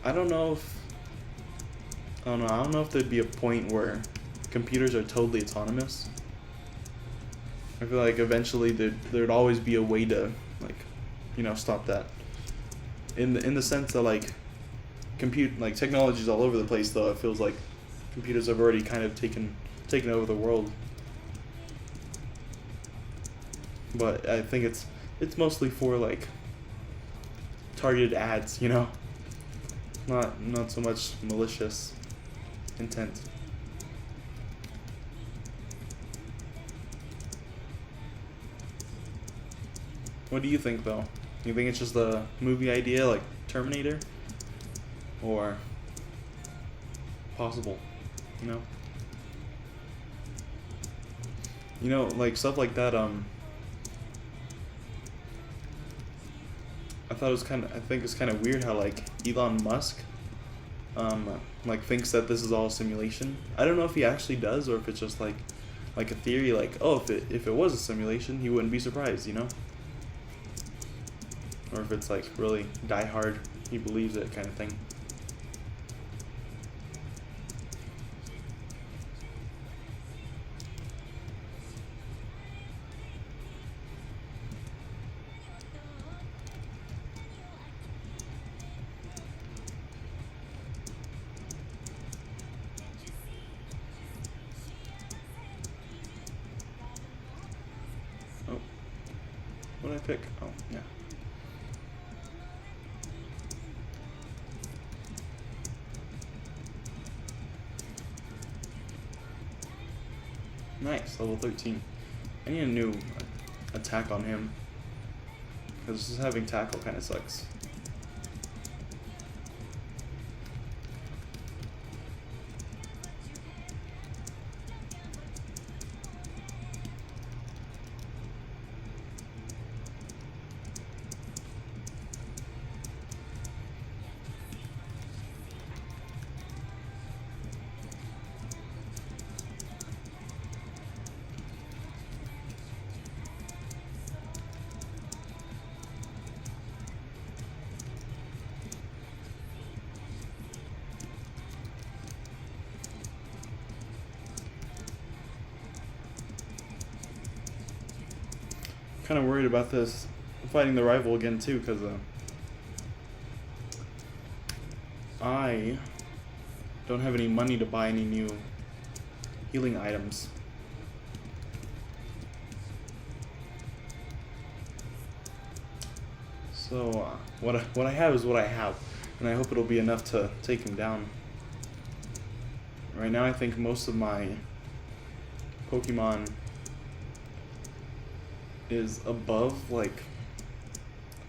I don't know if there'd be a point where computers are totally autonomous. I feel like eventually there'd always be a way to stop that. In the sense that like technology's all over the place though. It feels like computers have already kind of taken over the world. But I think it's mostly for like targeted ads, not so much malicious intent. What do you think though? You think it's just a movie idea like Terminator? Or possible, like stuff like that, I think it's kind of weird how like Elon Musk thinks that this is all simulation. I don't know if he actually does, or if it's just like a theory, like, oh, if it was a simulation, he wouldn't be surprised, or if it's like really die hard, he believes it kind of thing. I pick? Oh, yeah. Nice, level 13. I need a new attack on him. Because just having tackle kind of sucks. Kind of worried about this fighting the rival again too, because I don't have any money to buy any new healing items. So what I have is what I have, and I hope it'll be enough to take him down. Right now I think most of my Pokemon is above like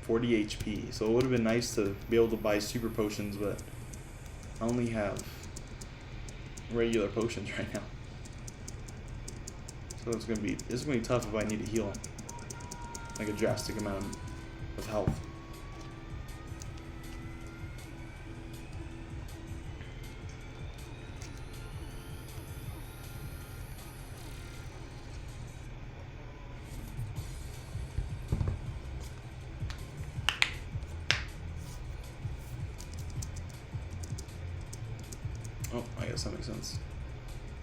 40 HP, so it would have been nice to be able to buy super potions, but I only have regular potions right now. So it's gonna be tough if I need to heal like a drastic amount of health. Oh, I guess that makes sense.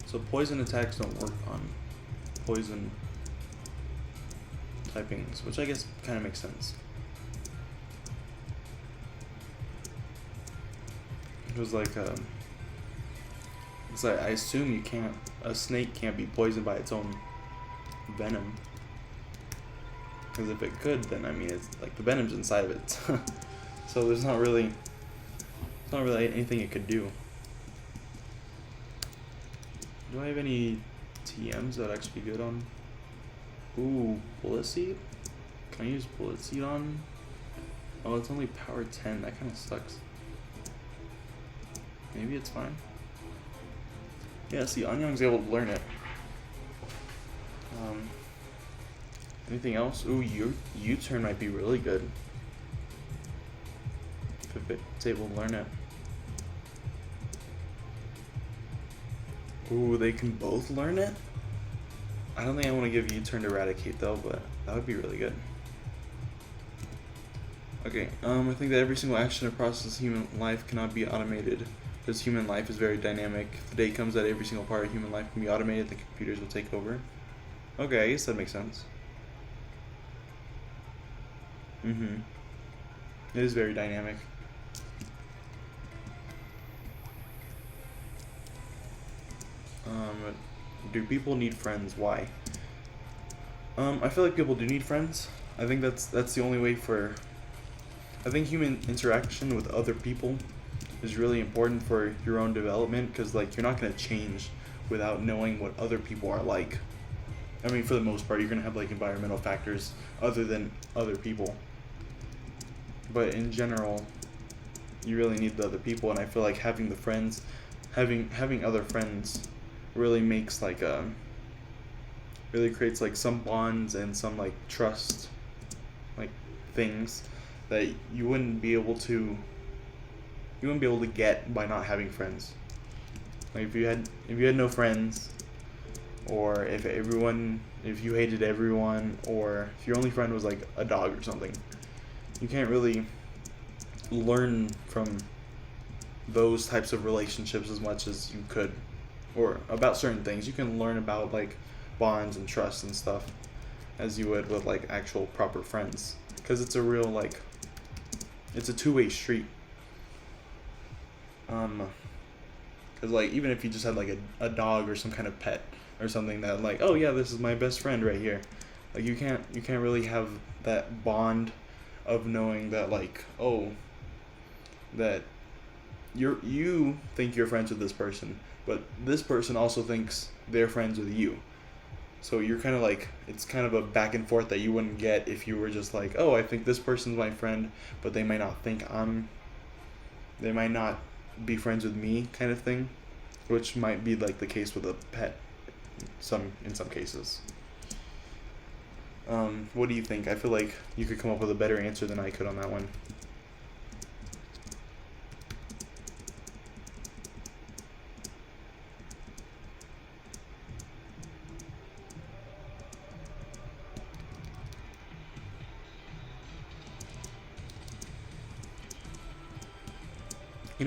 So poison attacks don't work on poison typings, which I guess kind of makes sense. It was like, it's like, I assume a snake can't be poisoned by its own venom. Because if it could, then I mean, it's like the venom's inside of it. So there's not really anything it could do. Do I have any TMs that actually good on? Ooh, Bullet Seed? Can I use Bullet Seed on? Oh, it's only power 10. That kind of sucks. Maybe it's fine. Yeah, see, Anyang's able to learn it. Anything else? Ooh, U-turn might be really good. If it's able to learn it. Ooh, they can both learn it? I don't think I want to give U-turn to Eradicate though, but that would be really good. Okay, I think that every single action or process of human life cannot be automated, because human life is very dynamic. If the day comes that every single part of human life can be automated, the computers will take over. Okay, I guess that makes sense. It is very dynamic. Do people need friends? Why? I feel like people do need friends. I think that's the only way for... I think human interaction with other people is really important for your own development, because like you're not going to change without knowing what other people are like. I mean, for the most part, you're going to have like environmental factors other than other people. But in general, you really need the other people, and I feel like having the friends, having other friends really makes like really creates like some bonds and some like trust like things that you wouldn't be able to get by not having friends. Like if you had no friends, or if you hated everyone, or if your only friend was like a dog or something, you can't really learn from those types of relationships as much as you could, or about certain things. You can learn about like bonds and trust and stuff as you would with like actual proper friends, because it's a real like, it's a two-way street. Because like even if you just had like a dog or some kind of pet or something that like, oh yeah, this is my best friend right here, Like you can't really have that bond of knowing that like, oh, that you think you're friends with this person, but this person also thinks they're friends with you. So you're kind of like, it's kind of a back and forth that you wouldn't get if you were just like, oh, I think this person's my friend, but they might not think they might not be friends with me, kind of thing, which might be like the case with a pet, in some cases. What do you think? I feel like you could come up with a better answer than I could on that one.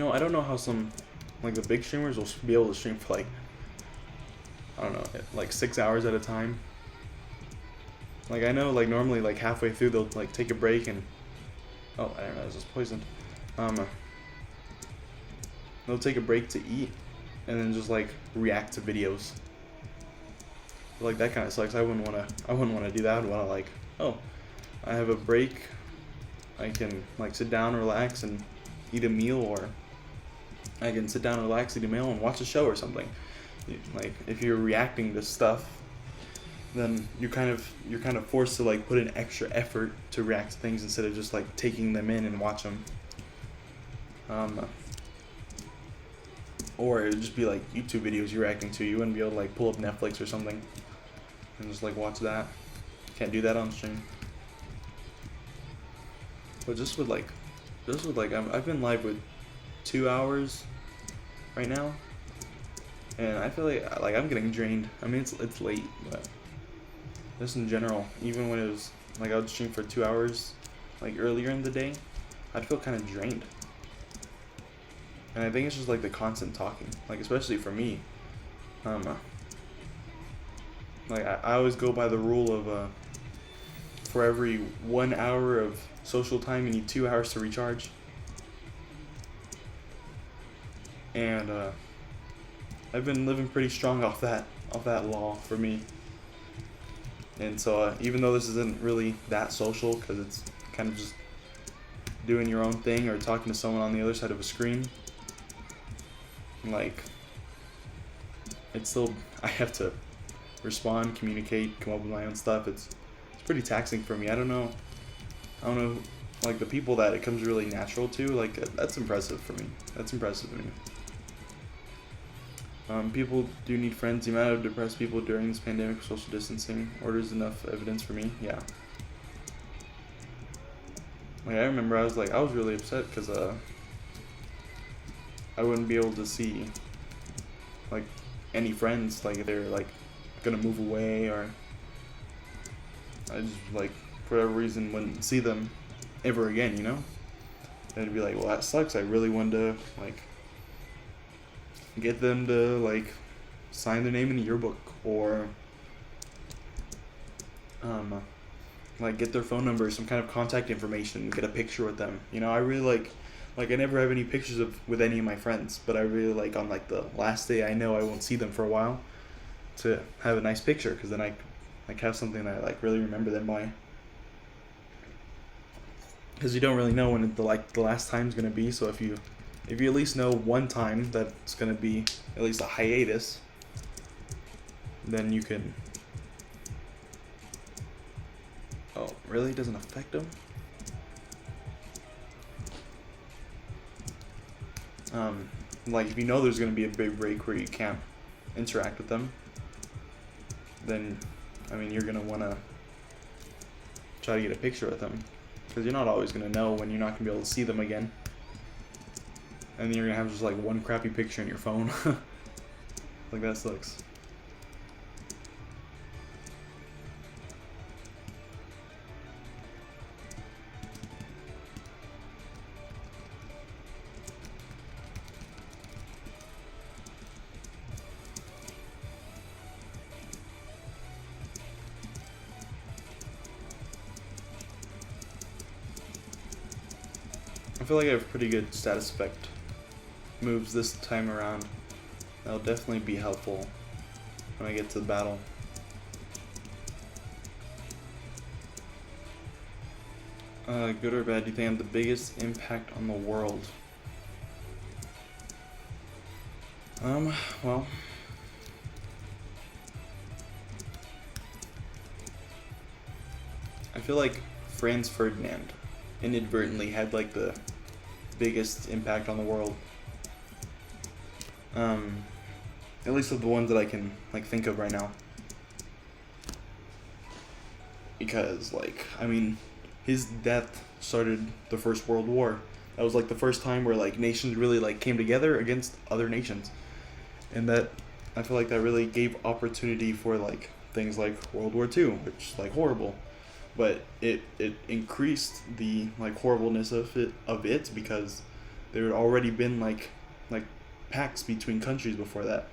I don't know how some, like the big streamers will be able to stream for like, I don't know, like 6 hours at a time. Like I know like normally like halfway through they'll like take a break and, oh, I don't know, I was just poisoned. They'll take a break to eat and then just like react to videos. Like that kind of sucks. I wouldn't want to do that. I would want to like, oh, I have a break. I can like sit down, relax, and eat a meal, or I can sit down, relax, eat a meal, and watch a show or something. Like if you're reacting to stuff, then you're kind of forced to like put in extra effort to react to things instead of just like taking them in and watch them. Or it would just be like YouTube videos you're reacting to. You wouldn't be able to like pull up Netflix or something and just like watch that. Can't do that on stream. But just with like I've been live with 2 hours right now, and I feel like I'm getting drained. I mean it's late, but just in general, even when it was like I would stream for 2 hours like earlier in the day, I'd feel kind of drained. And I think it's just like the constant talking, like especially for me. Like I always go by the rule of for every 1 hour of social time you need 2 hours to recharge. And I've been living pretty strong off that law for me. And so even though this isn't really that social, because it's kind of just doing your own thing or talking to someone on the other side of a screen, like it's still, I have to respond, communicate, come up with my own stuff. It's pretty taxing for me. I don't know like the people that it comes really natural to, like that's impressive for me. That's impressive to me. People do need friends. The amount of depressed people during this pandemic, social distancing orders enough evidence for me. Yeah. Like I remember I was really upset because I wouldn't be able to see like any friends, like if they were like gonna move away, or I just like for whatever reason wouldn't see them ever again, And it'd be like, well, that sucks. I really wanted to like get them to like sign their name in a yearbook, or like get their phone number, some kind of contact information, get a picture with them. I really like I never have any pictures with any of my friends, but I really like on like the last day I know I won't see them for a while to have a nice picture, because then I like have something that I like really remember them by. Because you don't really know when the last time's gonna be. So if you at least know one time that's gonna be at least a hiatus, then you can. Oh, really? It doesn't affect them? Like if you know there's gonna be a big break where you can't interact with them, then I mean you're gonna wanna try to get a picture with them, because you're not always gonna know when you're not gonna be able to see them again, and then you're gonna have just like one crappy picture in your phone. Like that sucks. I feel like I have pretty good status effect moves this time around. That'll definitely be helpful when I get to the battle. Good or bad? Do you think I have the biggest impact on the world? Well, I feel like Franz Ferdinand inadvertently had like the biggest impact on the world. At least of the ones that I can like think of right now. Because like, I mean, his death started the First World War. That was like the first time where like nations really like came together against other nations. And that, I feel like that really gave opportunity for like things like World War II, which is like horrible. But it increased the like horribleness of it because there had already been like pacts between countries before that.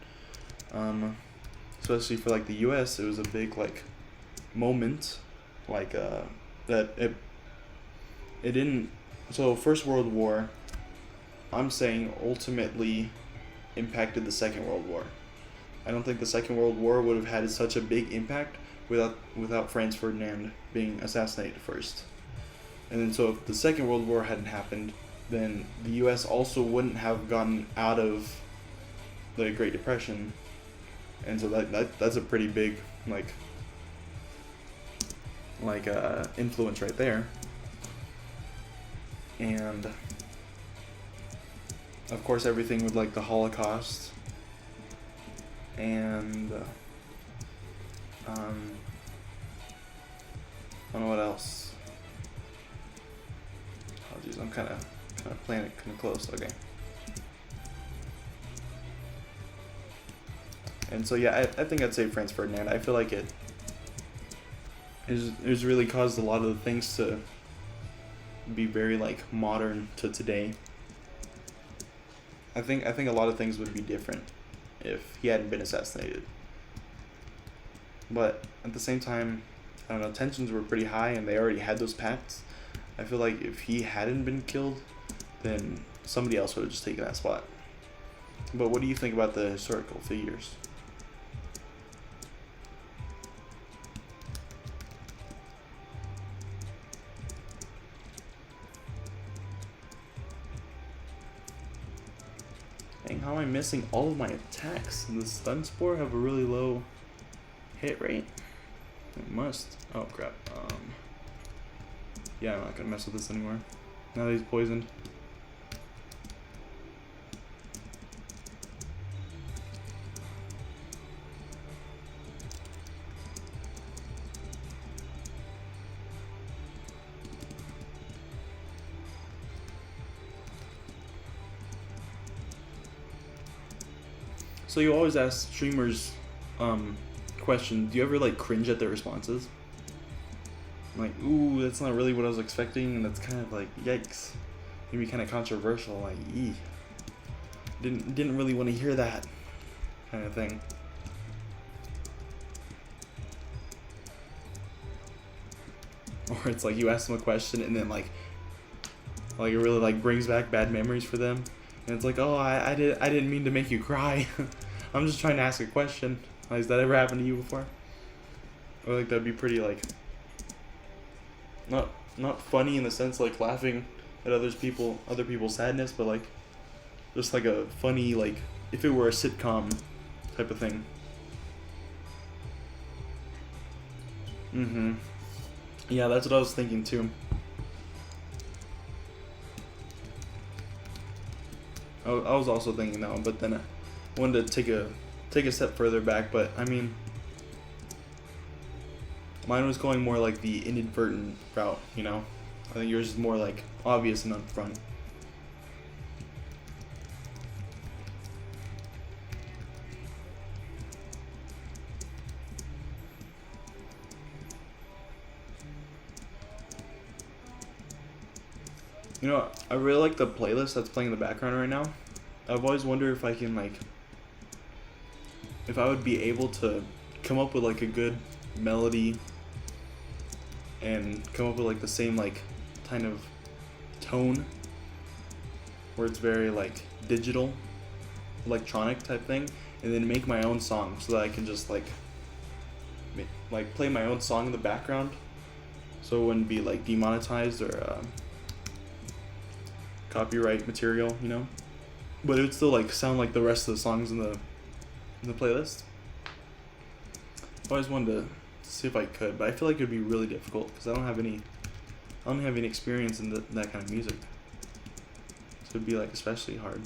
Especially for like the US, it was a big like moment like that it didn't. So First World War, I'm saying, ultimately impacted the Second World War. I don't think the Second World War would have had such a big impact without Franz Ferdinand being assassinated first. And then so if the Second World War hadn't happened, then the US also wouldn't have gotten out of the Great Depression. And so that's a pretty big influence right there. And of course everything with like the Holocaust and I don't know what else. Oh geez, I'm kind of playing it kind of close. Okay. And so yeah, I think I'd say Franz Ferdinand. I feel like it really caused a lot of the things to be very like modern to today. I think a lot of things would be different if he hadn't been assassinated. But at the same time, I don't know, tensions were pretty high and they already had those pacts. I feel like if he hadn't been killed, then somebody else would have just taken that spot. But what do you think about the historical figures? Dang, how am I missing all of my attacks? Does the stun spore have a really low hit rate? It must. Oh crap. Yeah, I'm not gonna mess with this anymore. Now that he's poisoned. So you always ask streamers questions. Do you ever like cringe at their responses? Like, ooh, that's not really what I was expecting, and that's kind of like, yikes. Maybe kind of controversial, like, didn't really want to hear that kind of thing. Or it's like you ask them a question and then like it really like brings back bad memories for them, and it's like, oh, I didn't mean to make you cry. I'm just trying to ask a question. Like, has that ever happened to you before? Or like that'd be pretty like not funny in the sense like laughing at other people's sadness, but like just like a funny, like if it were a sitcom type of thing. Yeah, that's what I was thinking too. I was also thinking that one, but then I wanted to take a step further back. But I mean, mine was going more like the inadvertent route, you know? I think yours is more like obvious and upfront. You know, I really like the playlist that's playing in the background right now. I've always wondered if I can if I would be able to come up with like a good melody and come up with like the same like kind of tone where it's very like digital, electronic type thing, and then make my own song so that I can just like play my own song in the background so it wouldn't be like demonetized or copyright material, you know. But it would still like sound like the rest of the songs in the playlist. I always wanted to see if I could, but I feel like it'd be really difficult because I don't have any experience in that kind of music. So it'd be like especially hard.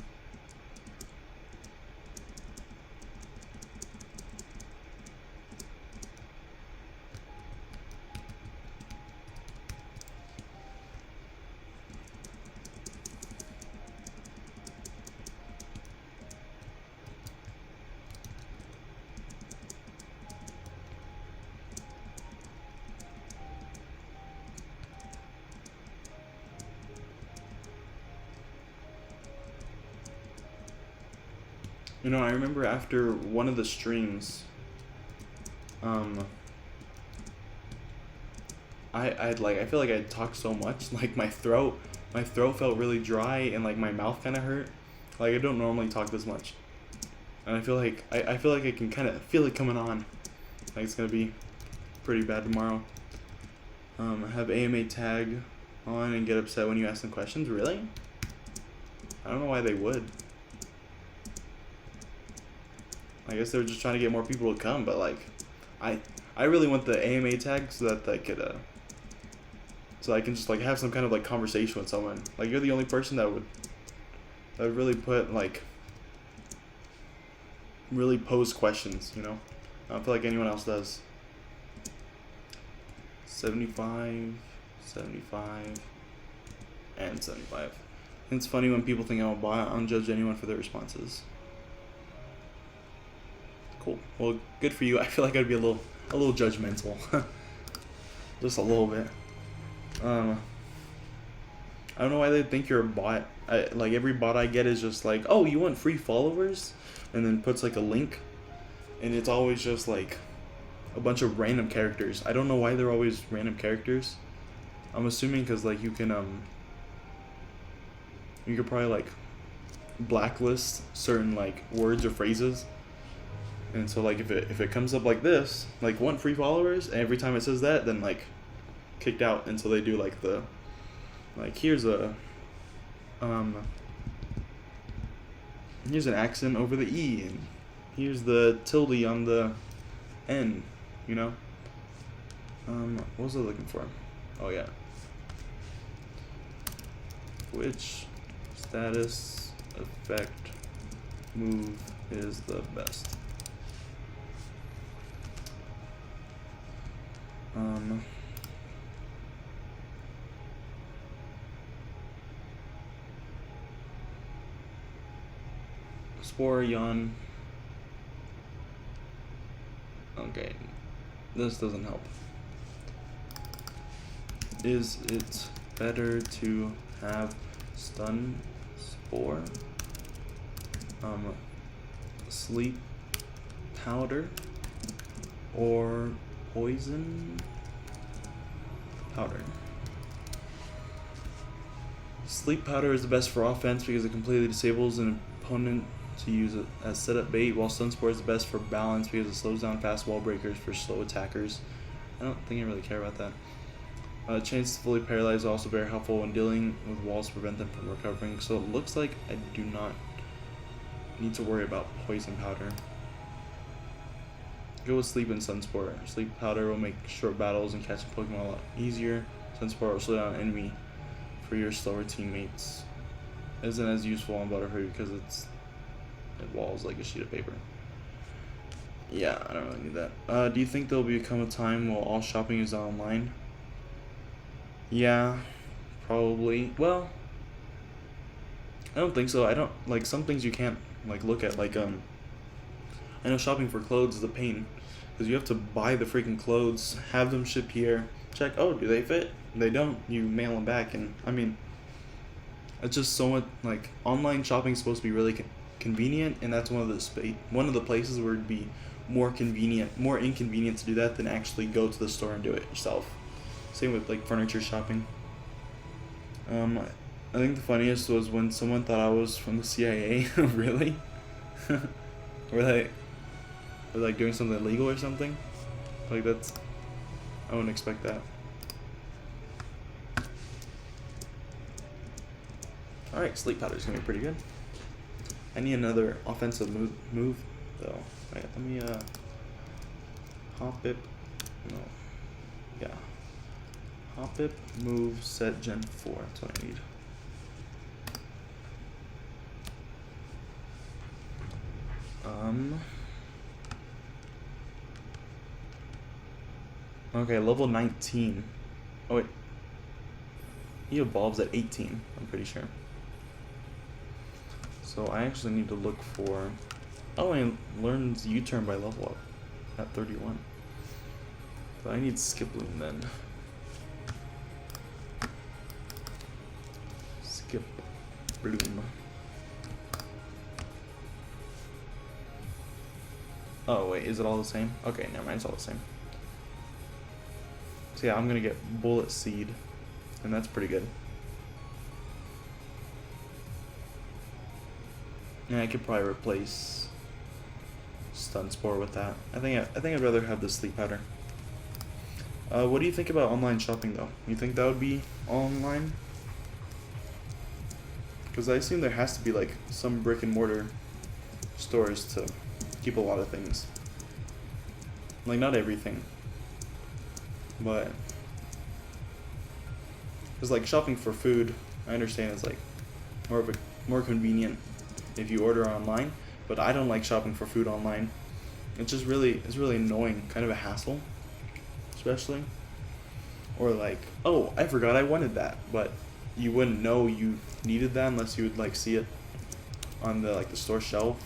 You know, I remember after one of the streams, I feel like I talked so much, like my throat felt really dry and like my mouth kind of hurt. Like I don't normally talk this much, and I feel like I can kind of feel it coming on. Like it's gonna be pretty bad tomorrow. Have AMA tag on and get upset when you ask them questions. Really? I don't know why they would. I guess they were just trying to get more people to come, but like, I really want the AMA tag so that I could, so I can just like have some kind of like conversation with someone. Like you're the only person that would really put like, really pose questions, you know? I don't feel like anyone else does. 75, 75, and 75. And it's funny when people think I'm a bot. I don't judge anyone for their responses. Cool. Well, good for you. I feel like I'd be a little judgmental. Just a little bit. I don't know why they think you're a bot. Like every bot I get is just like, oh, you want free followers? And then puts like a link. And it's always just like a bunch of random characters. I don't know why they're always random characters. I'm assuming because like you can probably like blacklist certain like words or phrases. And so like if it comes up like this, like want free followers, and every time it says that, then like kicked out until they do like the here's an accent over the E, and here's the tilde on the N, you know? What was I looking for? Oh yeah. Which status effect move is the best? Spore, yawn. Okay, this doesn't help. Is it better to have stun, spore, sleep powder, or poison powder? Sleep powder is the best for offense because it completely disables an opponent to use it as setup bait, while stun spore is the best for balance because it slows down fast wall breakers for slow attackers. I don't think I really care about that. Chance to fully paralyze is also very helpful when dealing with walls to prevent them from recovering, so it looks like I do not need to worry about poison powder. Go with sleep and sunspore. Sleep powder will make short battles and catching Pokemon a lot easier. Sunspore will slow down an enemy for your slower teammates. It isn't as useful on Butterfree because it walls like a sheet of paper. Yeah, I don't really need that. Do you think there'll become a time while all shopping is online? Yeah, probably. Well, I don't think so. I don't like some things you can't like look at. Like I know shopping for clothes is a pain because you have to buy the freaking clothes, have them shipped here, check. Oh, do they fit? They don't. You mail them back, and I mean, it's just so much. Like online shopping is supposed to be really convenient, and that's one of the places where it'd be more inconvenient to do that than actually go to the store and do it yourself. Same with like furniture shopping. I think the funniest was when someone thought I was from the CIA. Really? Were they like doing something illegal or something? Like I wouldn't expect that. Alright, sleep powder is gonna be pretty good. I need another offensive move though. Alright, let me hop it. No. Yeah. Hop it, move, set, gen 4. That's what I need. Okay, level 19. Oh wait. He evolves at 18, I'm pretty sure. So I actually need to look for... Oh, and learns U-turn by level up at 31. So I need Skip Bloom then. Skip Bloom. Oh wait, is it all the same? Okay, never mind, it's all the same. So yeah, I'm gonna get Bullet Seed, and that's pretty good. Yeah, I could probably replace Stun Spore with that. I think I'd rather have the Sleep Powder. What do you think about online shopping though? You think that would be online? Because I assume there has to be like some brick and mortar stores to keep a lot of things. Like not everything. But it's like shopping for food. I understand it's like more convenient if you order online, but I don't like shopping for food online. It's really annoying, kind of a hassle, especially. Or like, oh, I forgot I wanted that, but you wouldn't know you needed that unless you would like see it on the store shelf.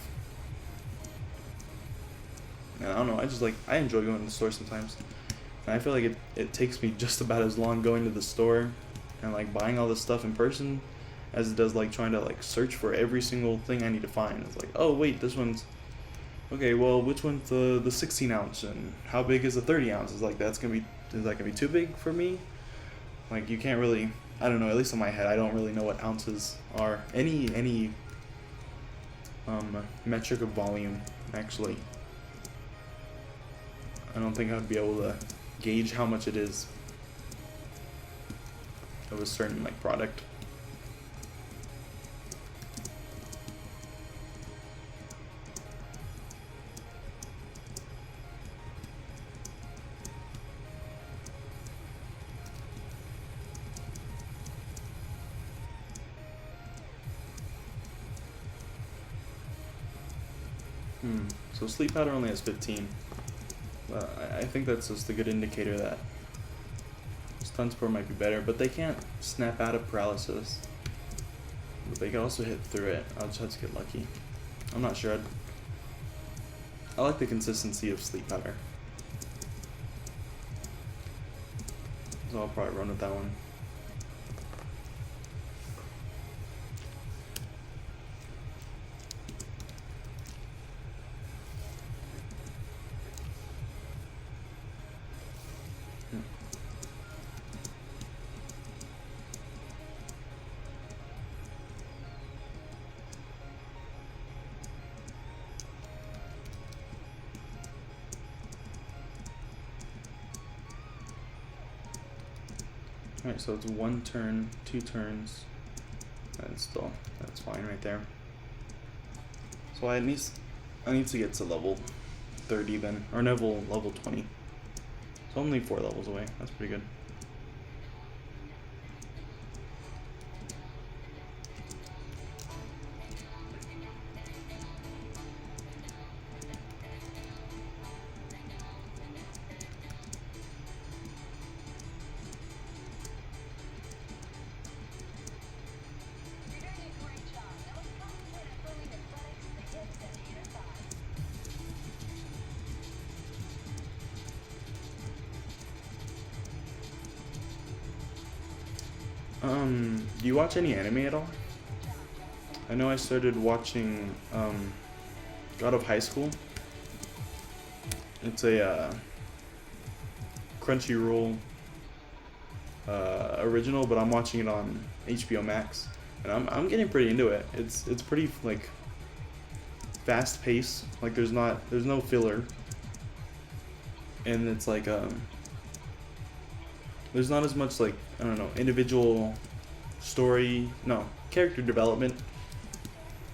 And I don't know, I enjoy going to the store sometimes. And I feel like it takes me just about as long going to the store and like buying all this stuff in person as it does like trying to like search for every single thing I need to find. It's like, oh wait, this one's okay, well which one's the 16 ounce and how big is the 30 ounce? Is that gonna be too big for me? Like you can't really, I don't know, at least in my head I don't really know what ounces are. Any metric of volume actually. I don't think I'd be able to gauge how much it is of a certain like product. So sleep powder only has 15. I think that's just a good indicator that Stun Spore might be better, but they can't snap out of paralysis. But they can also hit through it. I'll just have to get lucky. I'm not sure. I like the consistency of sleep powder. So I'll probably run with that one. Alright, so it's 1 turn, 2 turns, and still, that's fine right there. So I need to get to level 30 then, or level 20. So I'm only 4 levels away, that's pretty good. Do you watch any anime at all? I know I started watching God of High School. It's a Crunchyroll original, but I'm watching it on HBO Max, and I'm getting pretty into it. It's pretty like fast paced. Like there's no filler, and it's like there's not as much like, I don't know, individual story. No, character development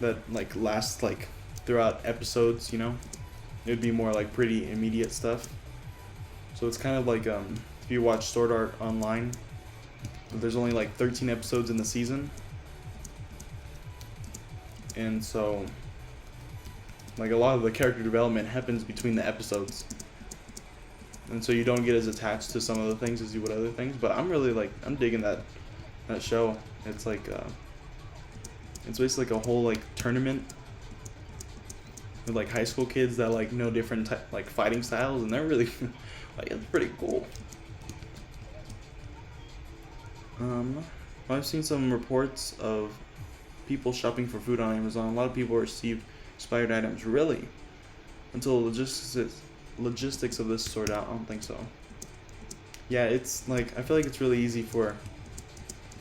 that like lasts like throughout episodes, you know. It would be more like pretty immediate stuff. So it's kind of like if you watch Sword Art Online, there's only like 13 episodes in the season. And so like a lot of the character development happens between the episodes. And so you don't get as attached to some of the things as you would other things. But I'm really like, I'm digging that show. It's like, it's basically like a whole like tournament with like high school kids that like know different like fighting styles, and they're really like, it's pretty cool. I've seen some reports of people shopping for food on Amazon. A lot of people receive expired items. Really? Until logistics of this sort out. I don't think so. Yeah, it's like, I feel like it's really easy for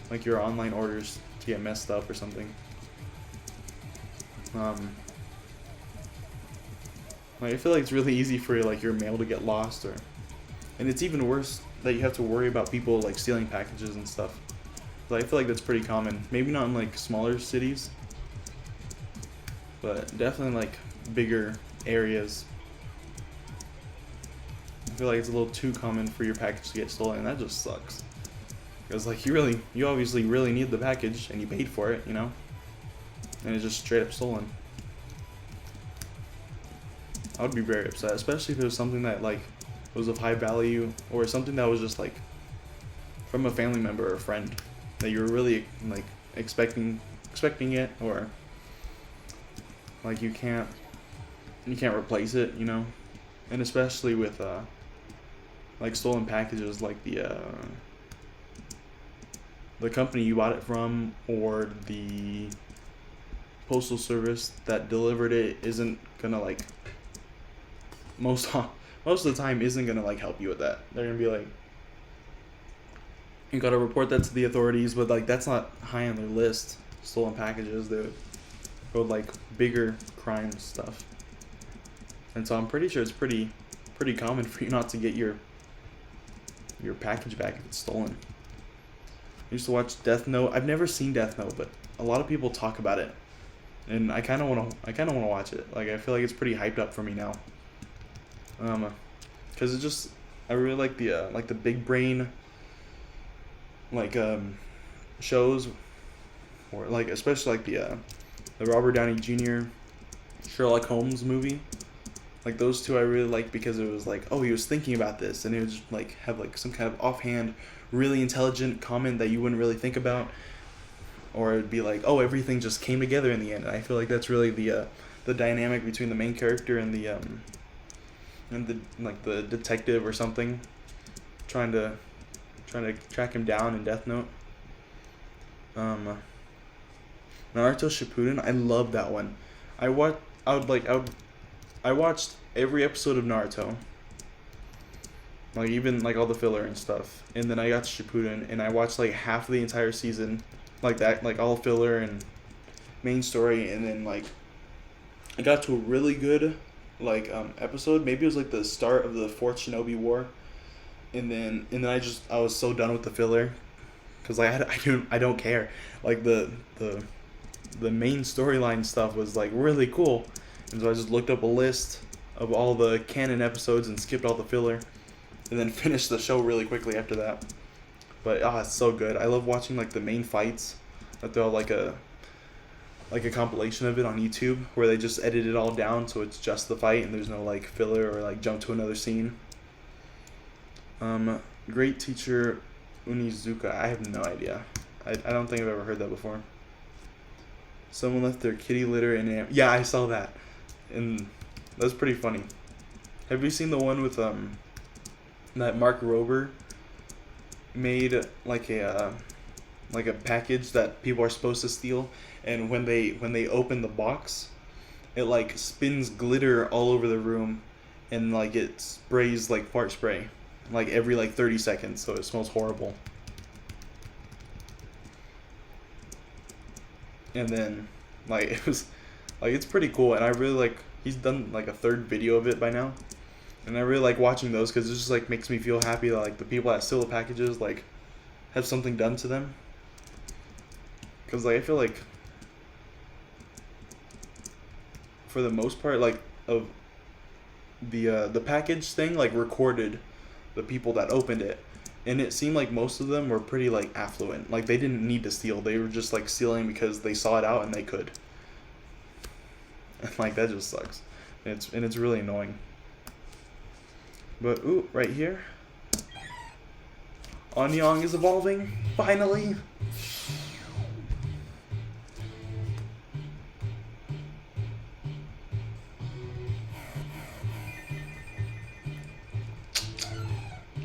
like your online orders to get messed up or something. Like I feel like it's really easy for like your mail to get lost, and it's even worse that you have to worry about people like stealing packages and stuff. But I feel like that's pretty common. Maybe not in like smaller cities, but definitely like bigger areas. I feel like it's a little too common for your package to get stolen, and that just sucks. Because like you obviously really need the package and you paid for it, you know, and it's just straight up stolen. I would be very upset, especially if it was something that like was of high value, or something that was just like from a family member or a friend that you were really like expecting it, or like you can't replace it, you know. And especially with like stolen packages, like the company you bought it from or the postal service that delivered it isn't gonna like most of the time isn't gonna like help you with that. They're gonna be like, you gotta report that to the authorities, but like that's not high on their list. Stolen packages, they would go with like bigger crime stuff. And so I'm pretty sure it's pretty common for you not to get your package back if it's stolen. I used to watch Death Note. I've never seen Death Note, but a lot of people talk about it, and I kind of want to watch it. Like I feel like it's pretty hyped up for me now. Cause it just, I really like the big brain like shows, or like especially like the Robert Downey Jr. Sherlock Holmes movie. Like those two I really like because it was like, oh, he was thinking about this, and it would just like have like some kind of offhand, really intelligent comment that you wouldn't really think about, or it'd be like, oh, everything just came together in the end. And I feel like that's really the dynamic between the main character and the like the detective or something, trying to track him down in Death Note. Naruto Shippuden, I love that one. I watched every episode of Naruto, like even like all the filler and stuff, and then I got to Shippuden and I watched like half of the entire season, like that, like all filler and main story, and then like I got to a really good like episode. Maybe it was like the start of the 4th Shinobi War, and then I was so done with the filler, because like I don't care. Like the main storyline stuff was like really cool, and so I just looked up a list of all the canon episodes and skipped all the filler, and then finished the show really quickly after that. But it's so good. I love watching like the main fights. That they'll like a compilation of it on YouTube where they just edit it all down so it's just the fight and there's no like filler or like jump to another scene. Great teacher Unizuka. I have no idea. I don't think I've ever heard that before. Someone left their kitty litter in yeah, I saw that, and that's pretty funny. Have you seen the one with that Mark Rober made like a package that people are supposed to steal, and when they open the box, it like spins glitter all over the room, and like it sprays like fart spray like every like 30 seconds, so it smells horrible. And then like it was like, it's pretty cool, and I really like, he's done like a 3rd video of it by now, and I really like watching those because it just like makes me feel happy that like the people that steal the packages like have something done to them. Because like I feel like for the most part, like of the package thing, like recorded the people that opened it, and it seemed like most of them were pretty like affluent. Like they didn't need to steal. They were just like stealing because they saw it out and they could. And like that just sucks. And it's really annoying. But ooh, right here, Anyang is evolving finally.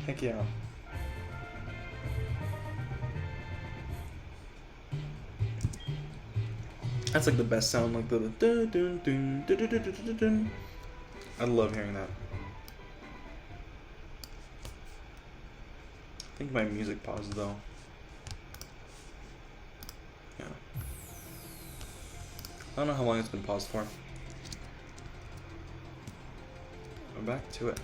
Heck yeah. That's like the best sound, like the dun dun dun dun dun dun dun dun. I love hearing that. I think my music paused though. Yeah. I don't know how long it's been paused for. I'm back to it.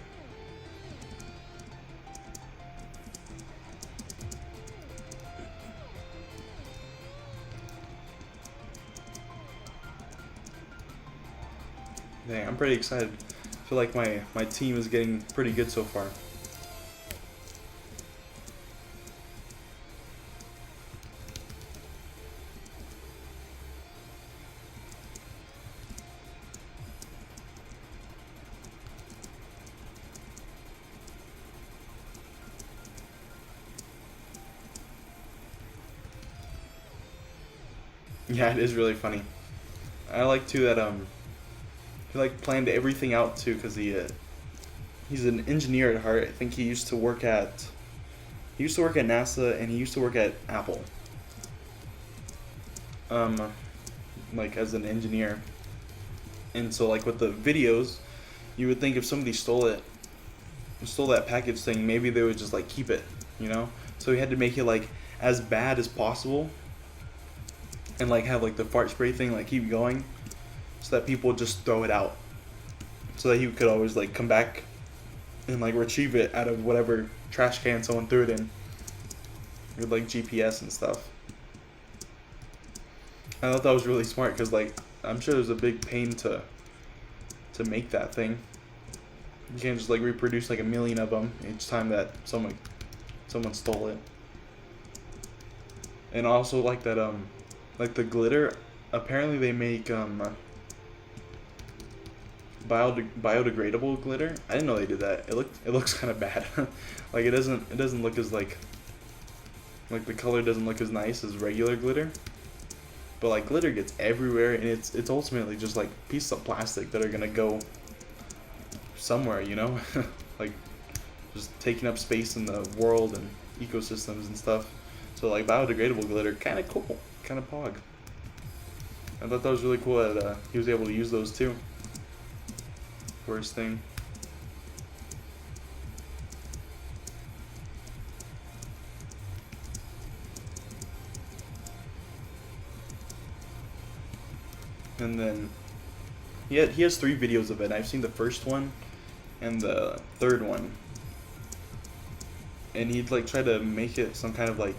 Dang, I'm pretty excited. I feel like my team is getting pretty good so far. Yeah, it is really funny. I like too that he like planned everything out too, cause he's an engineer at heart. I think he used to work at NASA and he used to work at Apple. Like as an engineer, and so like with the videos, you would think if somebody stole that package thing, maybe they would just like keep it, you know. So he had to make it like as bad as possible, and like have like the fart spray thing like keep going, so that people just throw it out, so that he could always like come back and like retrieve it out of whatever trash can someone threw it in, with like GPS and stuff. I thought that was really smart because like I'm sure there's a big pain to make that thing. You can't just like reproduce like a million of them each time that someone stole it. And also like that like the glitter, apparently they make biodegradable glitter. I didn't know they did that. It looks kind of bad. Like it doesn't look as like the color doesn't look as nice as regular glitter. But like glitter gets everywhere, and it's ultimately just like pieces of plastic that are gonna go somewhere, you know, like just taking up space in the world and ecosystems and stuff. So like biodegradable glitter, kind of cool, kind of pog. I thought that was really cool that he was able to use those too for his thing. And then he has 3 videos of it. I've seen the first one and the third one. And he'd like try to make it some kind of like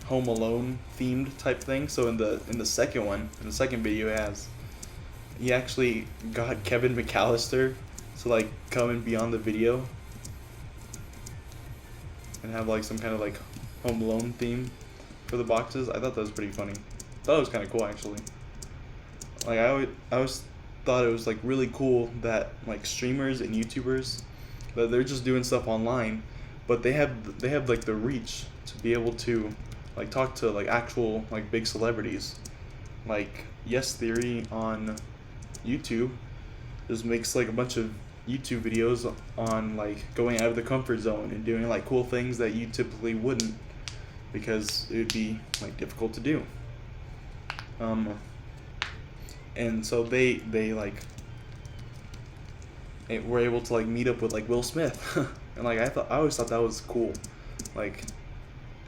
Home Alone themed type thing. So in the second one, in the second video he actually got Kevin McAllister to like come and be on the video and have like some kind of like Home Alone theme for the boxes. I thought that was pretty funny. I thought it was kind of cool actually. Like I always thought it was like really cool that like streamers and YouTubers, that they're just doing stuff online, but they have like the reach to be able to like talk to like actual like big celebrities. Like Yes Theory on YouTube just makes like a bunch of YouTube videos on like going out of the comfort zone and doing like cool things that you typically wouldn't, because it would be like difficult to do. And so they like were able to like meet up with like Will Smith, and like I always thought that was cool, like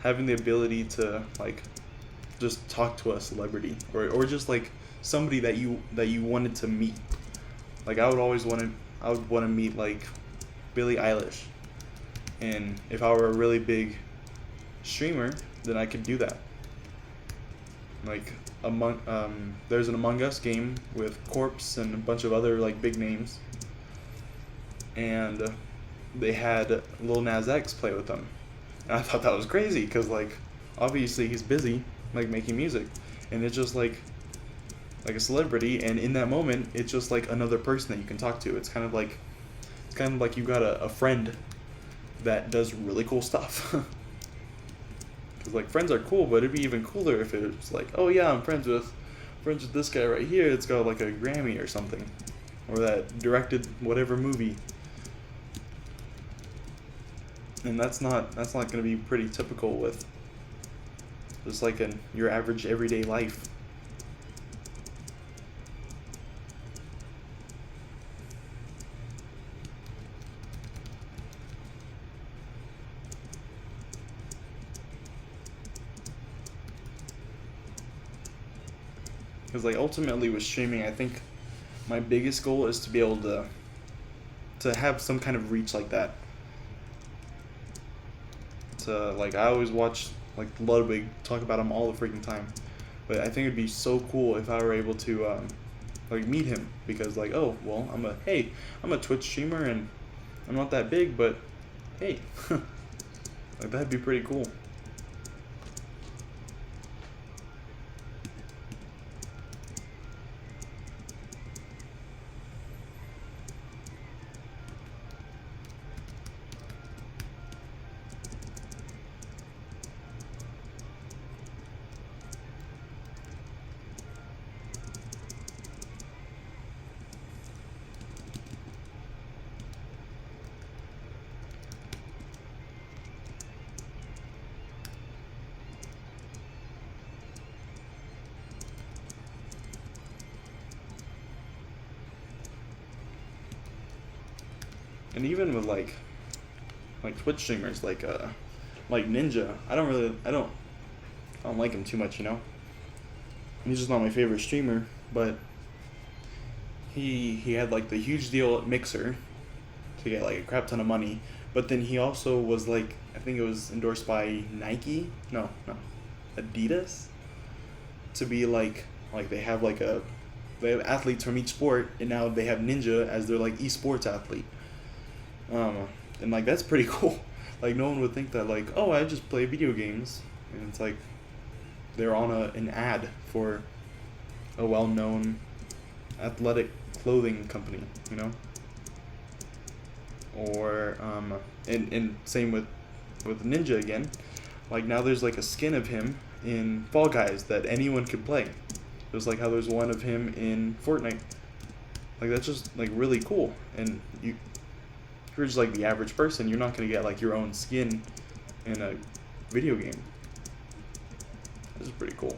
having the ability to like just talk to a celebrity or just like somebody that you wanted to meet. Like I would want to meet like Billie Eilish, and if I were a really big streamer, then I could do that. like there's an Among Us game with Corpse and a bunch of other like big names, and they had Lil Nas X play with them, and I thought that was crazy because like obviously he's busy like making music, and it's just like a celebrity, and in that moment it's just like another person that you can talk to. It's kind of like you got a friend that does really cool stuff. Because like friends are cool, but it'd be even cooler if it was like, oh yeah, I'm friends with this guy right here. It's got like a Grammy or something, or that directed whatever movie. And that's not going to be pretty typical with just like in your average everyday life. Because like ultimately with streaming, I think my biggest goal is to be able to have some kind of reach like that. To like I always watch like Ludwig talk about him all the freaking time, but I think it'd be so cool if I were able to like meet him, because like, oh well, I'm a Twitch streamer and I'm not that big, but hey, like that'd be pretty cool. And even with like Twitch streamers like Ninja, I don't like him too much, you know. He's just not my favorite streamer, but he had like the huge deal at Mixer to get like a crap ton of money, but then he also was like, I think it was endorsed by Nike, no, Adidas, to be like they have athletes from each sport, and now they have Ninja as their like esports athlete. And like that's pretty cool. Like no one would think that like, oh, I just play video games, and it's like they're on an ad for a well-known athletic clothing company, you know. Or and same with Ninja again. Like now there's like a skin of him in Fall Guys that anyone could play. Just like how there's one of him in Fortnite. Like that's just like really cool. And if you're just like the average person, you're not gonna get like your own skin in a video game. This is pretty cool.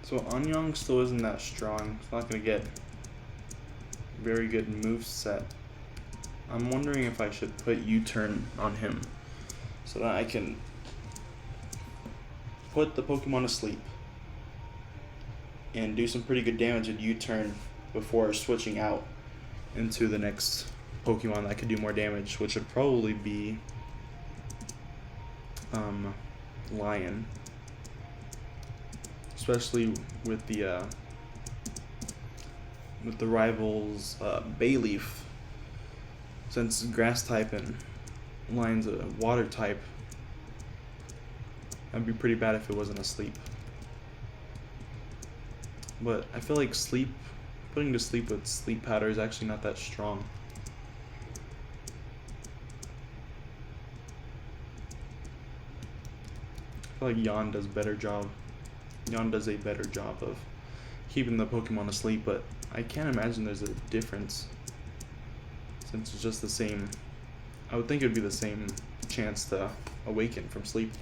So Anyang still isn't that strong. It's not going to get very good move set. I'm wondering if I should put U-turn on him so that I can put the Pokemon to sleep and do some pretty good damage at U-turn before switching out into the next Pokemon that could do more damage, which would probably be Lion. Especially with the rivals Bayleaf, since grass type and Lion's a water type. That'd be pretty bad if it wasn't asleep. But I feel like putting to sleep with sleep powder is actually not that strong. I feel like Yan does a better job of keeping the Pokemon asleep, but I can't imagine there's a difference since it's just the same. I would think it would be the same chance to awaken from sleep.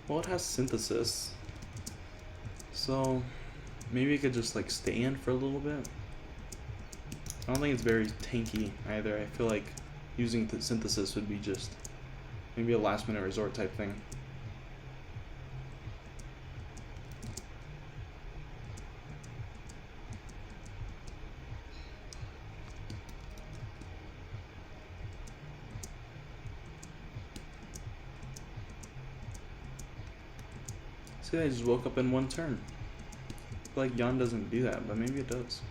Well, it has synthesis, so maybe it could just like stay in for a little bit. I don't think it's very tanky either. I feel like using the synthesis would be just maybe a last minute resort type thing. See, I just woke up in one turn. I feel like Yan doesn't do that, but maybe it does.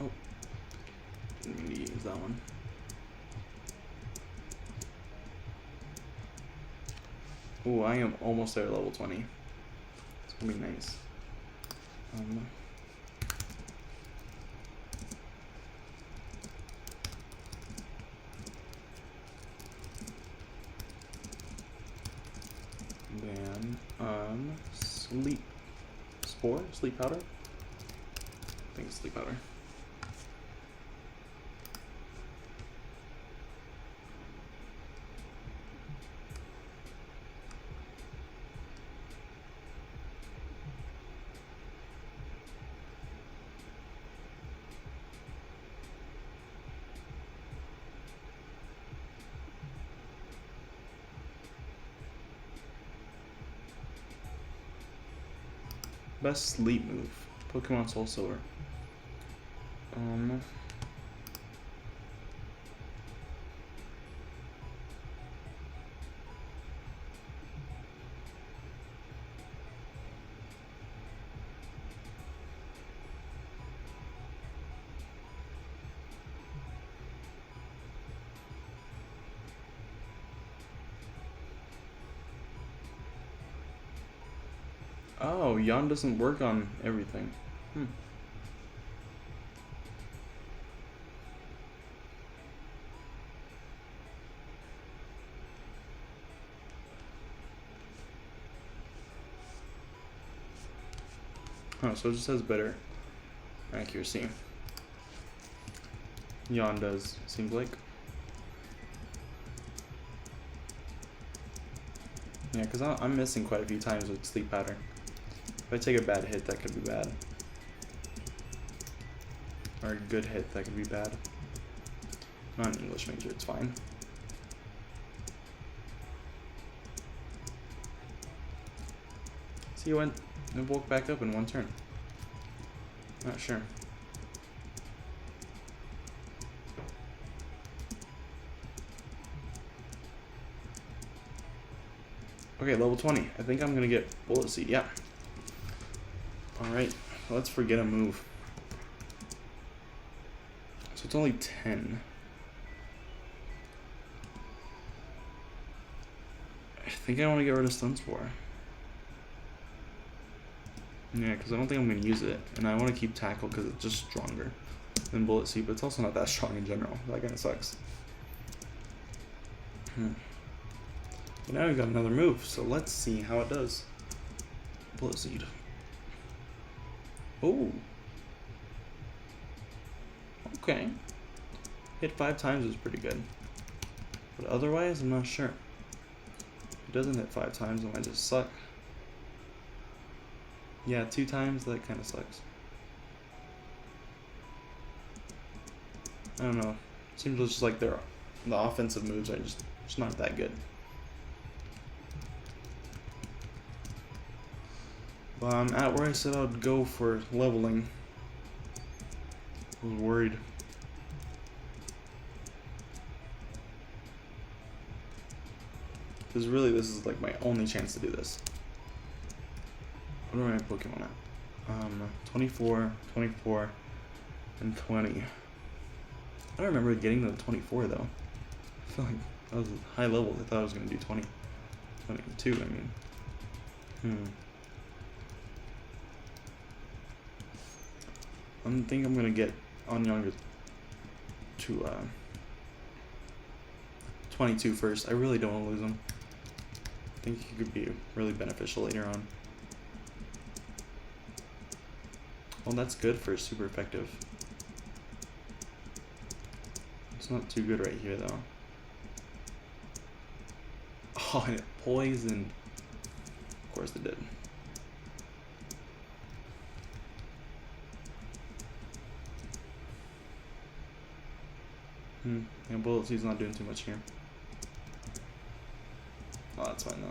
Oh. Didn't mean to use that one. Ooh, I am almost there at level 20. It's gonna be nice. Then, sleep spore? Sleep powder? I think it's sleep powder. Best sleep move. Pokemon Soul Silver. Oh, Yan doesn't work on everything. Oh, so it just has better accuracy. Yan does, seems like. Yeah, because I'm missing quite a few times with Sleep Powder. If I take a bad hit, that could be bad. Or a good hit, that could be bad. Not an English major, it's fine. See, it woke back up in one turn. Not sure. Okay, level 20. I think I'm gonna get Bullet Seed, yeah. Alright, let's forget a move. So it's only 10. I think I want to get rid of Stun Spore. Yeah, because I don't think I'm going to use it. And I want to keep Tackle because it's just stronger than Bullet Seed, but it's also not that strong in general. That kind of sucks. But now we've got another move, so let's see how it does. Bullet Seed. Oh. Okay. Hit 5 times is pretty good. But otherwise, I'm not sure. If it doesn't hit 5 times, it might just suck. Yeah, 2 times, that kind of sucks. I don't know. It seems just like the offensive moves are just not that good. But I'm at where I said I would go for leveling. I was worried. Because really, this is like my only chance to do this. What are my Pokemon at? 24, 24, and 20. I don't remember getting to 24 though. I feel like that was high level. I thought I was going to do 20. 22, I mean. I think I'm going to get on younger to 22 first. I really don't want to lose him. I think he could be really beneficial later on. Well, that's good for super effective. It's not too good right here, though. Oh, and it poisoned. Of course it did. Yeah, Bullet Seed's not doing too much here. Oh, that's fine, though.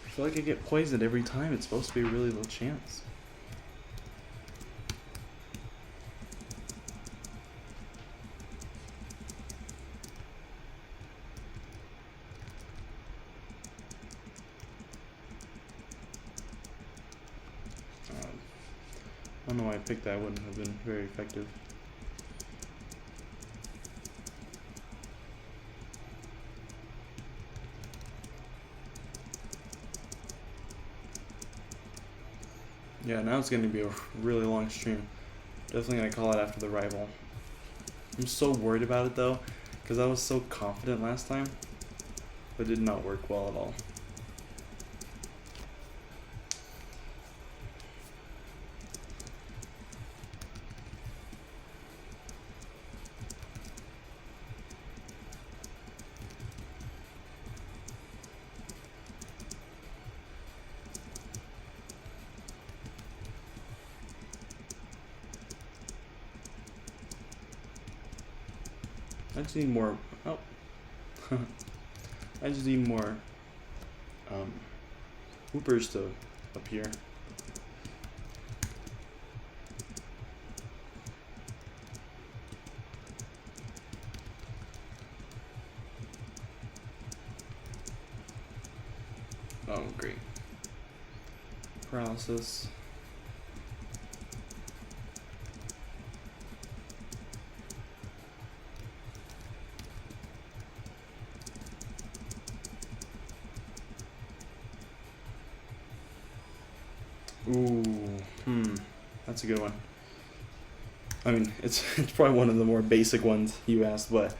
I feel like I get poisoned every time. It's supposed to be a really low chance. I don't know why I picked that. Wouldn't have been very effective. Yeah, now it's going to be a really long stream. Definitely going to call it after the rival. I'm so worried about it though, because I was so confident last time, but it did not work well at all. I just need more. Oh, I just need more hoopers to appear. Oh, great. Paralysis. Ooh, that's a good one. I mean, it's probably one of the more basic ones you asked, but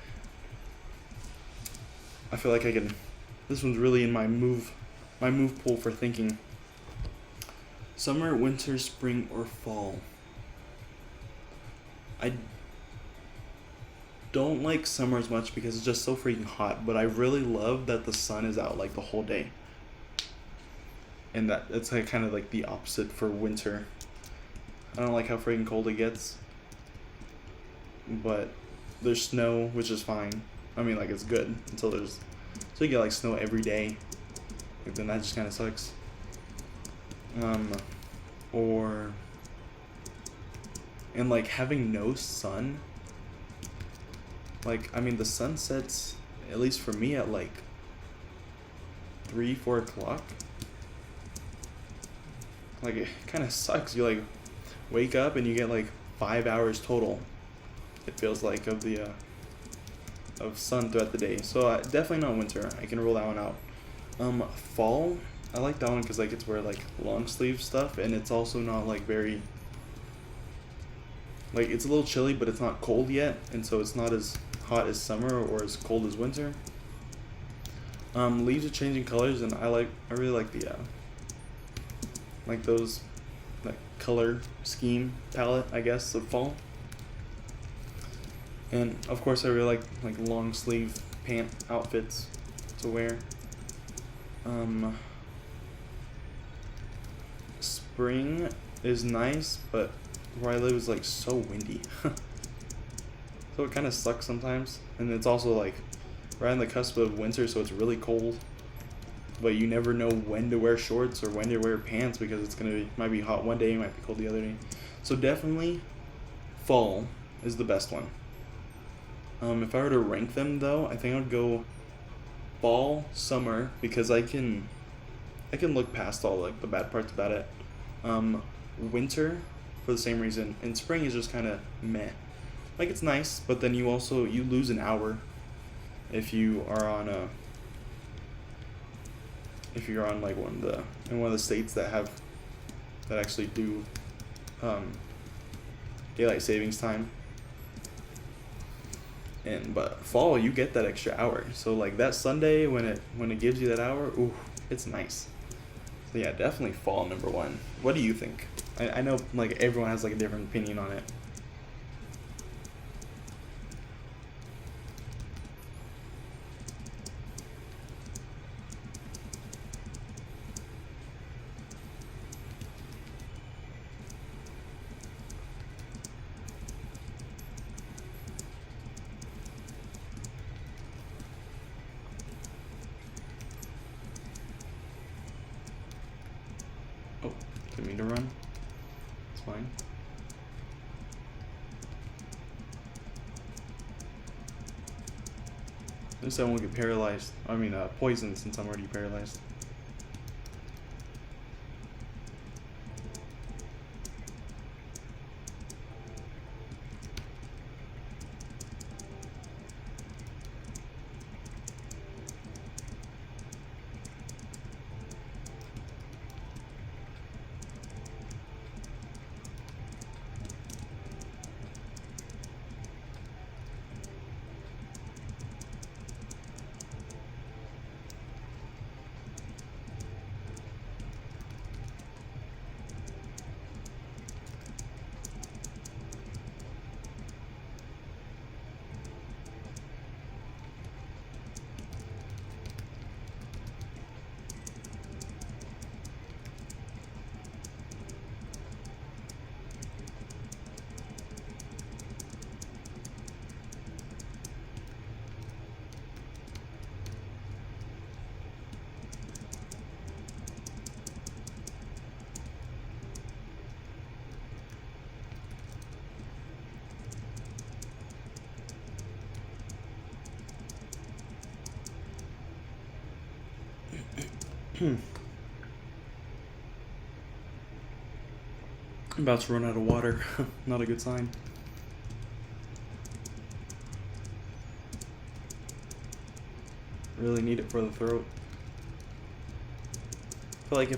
I feel like I can. This one's really in my move pool for thinking. Summer, winter, spring, or fall. I don't like summer as much because it's just so freaking hot, but I really love that the sun is out like the whole day. And that it's like kind of like the opposite for winter. I don't like how freaking cold it gets, but there's snow, which is fine. I mean, like, it's good until there's, so you get like snow every day, like, then that just kind of sucks. And like having no sun, like, I mean, the sun sets, at least for me, at like 3-4 o'clock. Like, it kind of sucks. You like wake up and you get like 5 hours total, it feels like, of the of sun throughout the day. So definitely not winter. I can rule that one out. Fall. I like that one because I get to wear like long sleeve stuff, and it's also not like very like it's a little chilly, but it's not cold yet, and so it's not as hot as summer or as cold as winter. Leaves are changing colors, and I really like the like those like color scheme palette, I guess, of fall. And of course, I really like long sleeve pant outfits to wear. Spring is nice, but where I live is like so windy, so it kind of sucks sometimes. And it's also like right on the cusp of winter, so it's really cold. But you never know when to wear shorts or when to wear pants because it's might be hot one day, might be cold the other day. So definitely, fall is the best one. If I were to rank them though, I think I would go fall, summer, because I can look past all like the bad parts about it. Winter for the same reason, and spring is just kind of meh. Like it's nice, but then you lose an hour if you are on if you're on like one of the states that actually do daylight savings time. But fall, you get that extra hour. So like that Sunday when it gives you that hour, ooh, it's nice. So yeah, definitely fall number one. What do you think? I know like everyone has like a different opinion on it. Oh, didn't mean to run. It's fine. At least I won't get paralyzed. I mean, poisoned since I'm already paralyzed. I'm about to run out of water. Not a good sign. Really need it for the throat. I feel like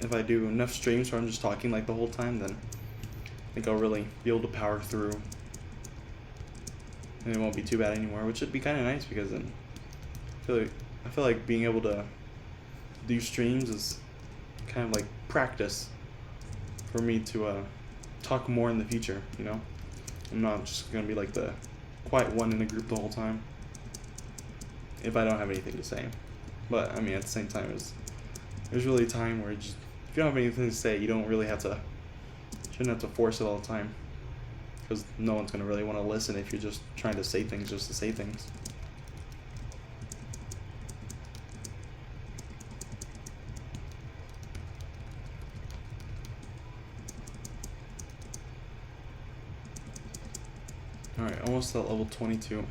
if I do enough streams where I'm just talking like the whole time, then I think I'll really be able to power through. And it won't be too bad anymore, which would be kind of nice because then I feel like being able to do streams is kind of like practice for me to talk more in the future, you know? I'm not just gonna be like the quiet one in the group the whole time if I don't have anything to say. But I mean, at the same time, there's really a time where if you don't have anything to say, you don't really shouldn't have to force it all the time, because no one's gonna really want to listen if you're just trying to say things just to say things. Alright, almost at level 22.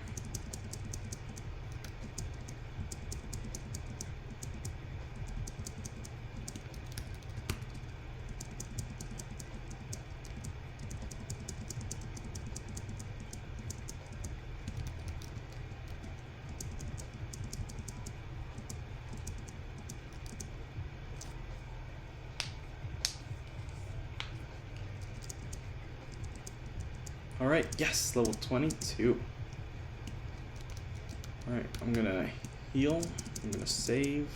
Alright, yes, level 22. Alright, I'm gonna heal. I'm gonna save.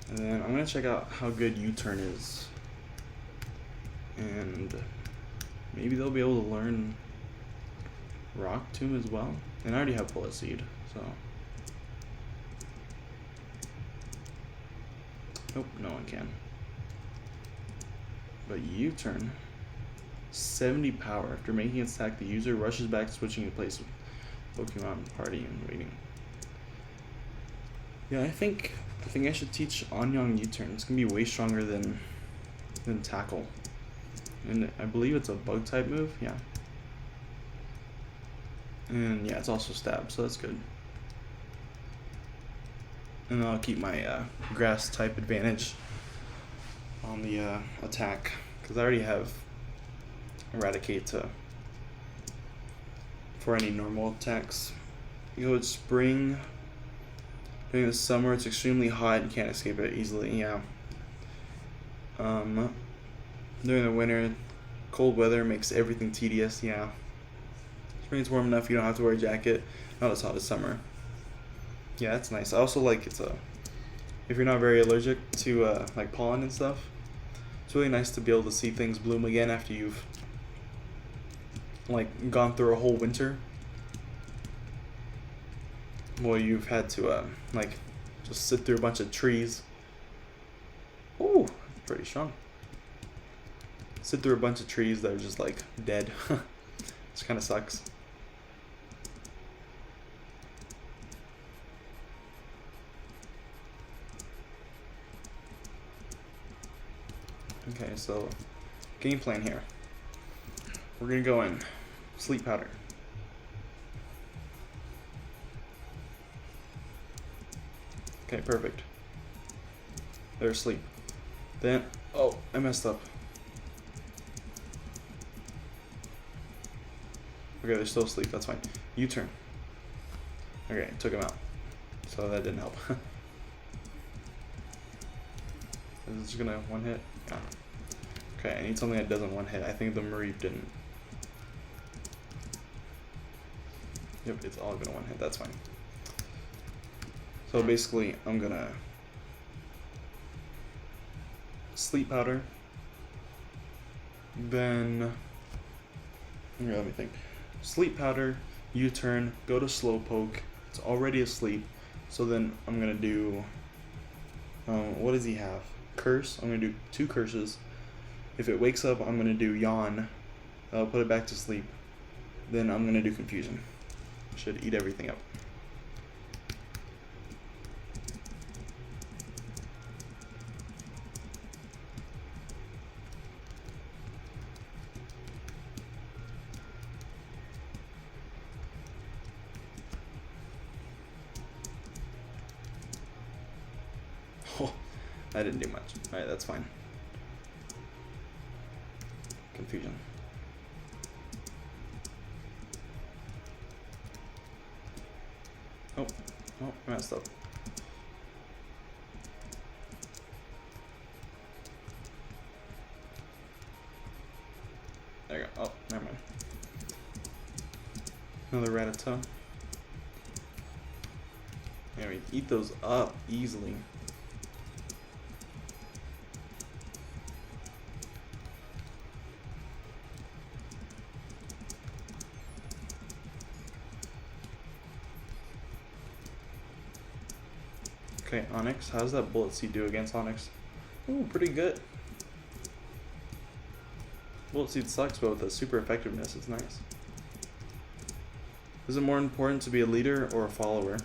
And then I'm gonna check out how good U-turn is. And maybe they'll be able to learn Rock Tomb as well. And I already have Bullet Seed, so. Nope, no one can. But U-turn. 70 power. After making its attack, the user rushes back, switching in place with Pokemon party and waiting. Yeah, I think I should teach Anyang U-turn. It's gonna be way stronger than Tackle. And I believe it's a bug type move, yeah. And yeah, it's also stab, so that's good. And I'll keep my grass type advantage on the attack, because I already have Eradicate for any normal attacks. You go with spring. During the summer, it's extremely hot and can't escape it easily, yeah. During the winter, cold weather makes everything tedious, yeah. Spring's warm enough you don't have to wear a jacket, not as hot as summer. Yeah, that's nice. I also like if you're not very allergic to like pollen and stuff, it's really nice to be able to see things bloom again after you've like gone through a whole winter. Well, you've had to like just sit through a bunch of trees. Ooh, pretty strong. Sit through a bunch of trees that are just like dead. Which kind of sucks. Okay, so game plan here. We're gonna go in Sleep Powder. Okay, perfect. They're asleep. Then, oh, I messed up. Okay, they're still asleep, that's fine. U-turn. Okay, took him out. So that didn't help. Is this gonna one hit? Yeah. Okay, I need something that doesn't one hit. I think the Mareep didn't. Yep, it's all gonna one hit, that's fine. So basically, I'm gonna Sleep Powder. Then, here, let me think. Sleep Powder, U-turn, go to Slowpoke. It's already asleep. So then I'm gonna do, what does he have? Curse. I'm gonna do 2 curses. If it wakes up, I'm gonna do Yawn. I'll put it back to sleep. Then I'm gonna do Confusion. Should eat everything up. Oh, I didn't do much. Alright, that's fine. Confusion. Oh, I messed up. There you go. Oh, never mind. Another Rattata. Yeah, we eat those up easily. Okay, Onyx. How does that Bullet Seed do against Onyx? Ooh, pretty good. Bullet Seed sucks, but with the super effectiveness, it's nice. Is it more important to be a leader or a follower?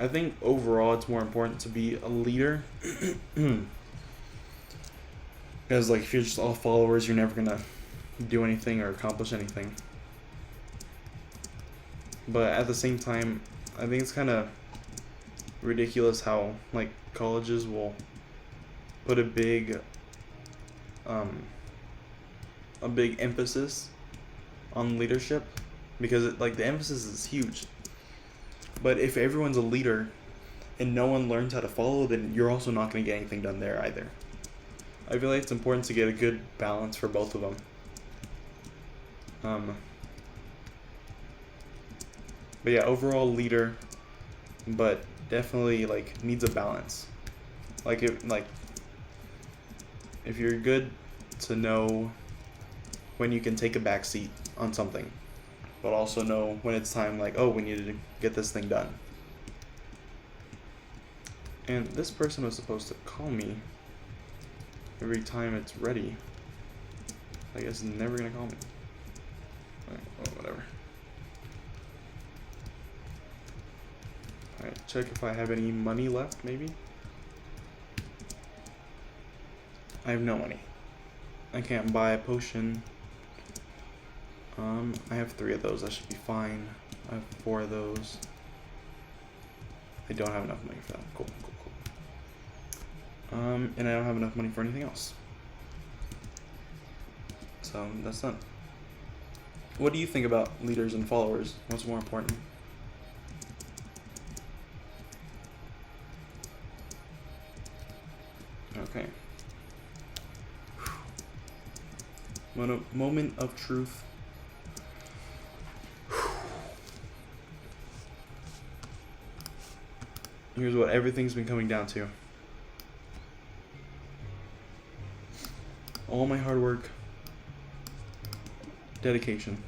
I think overall it's more important to be a leader. Because like if you're just all followers, you're never gonna do anything or accomplish anything. But at the same time, I think it's kind of ridiculous how like colleges will put a big emphasis on leadership, because like the emphasis is huge. But if everyone's a leader, and no one learns how to follow, then you're also not going to get anything done there either. I feel like it's important to get a good balance for both of them. But yeah, overall leader, but definitely like needs a balance. Like if you're good to know when you can take a back seat on something, but also know when it's time, like, oh, we need to get this thing done. And this person was supposed to call me every time it's ready. I guess it's never gonna call me. Alright, well, whatever. Alright, check if I have any money left, maybe? I have no money. I can't buy a potion. I have 3 of those, that should be fine. I have 4 of those. I don't have enough money for that. Cool. And I don't have enough money for anything else. So that's done. What do you think about leaders and followers? What's more important? Okay. Moment of truth. Here's what everything's been coming down to. All my hard work, dedication.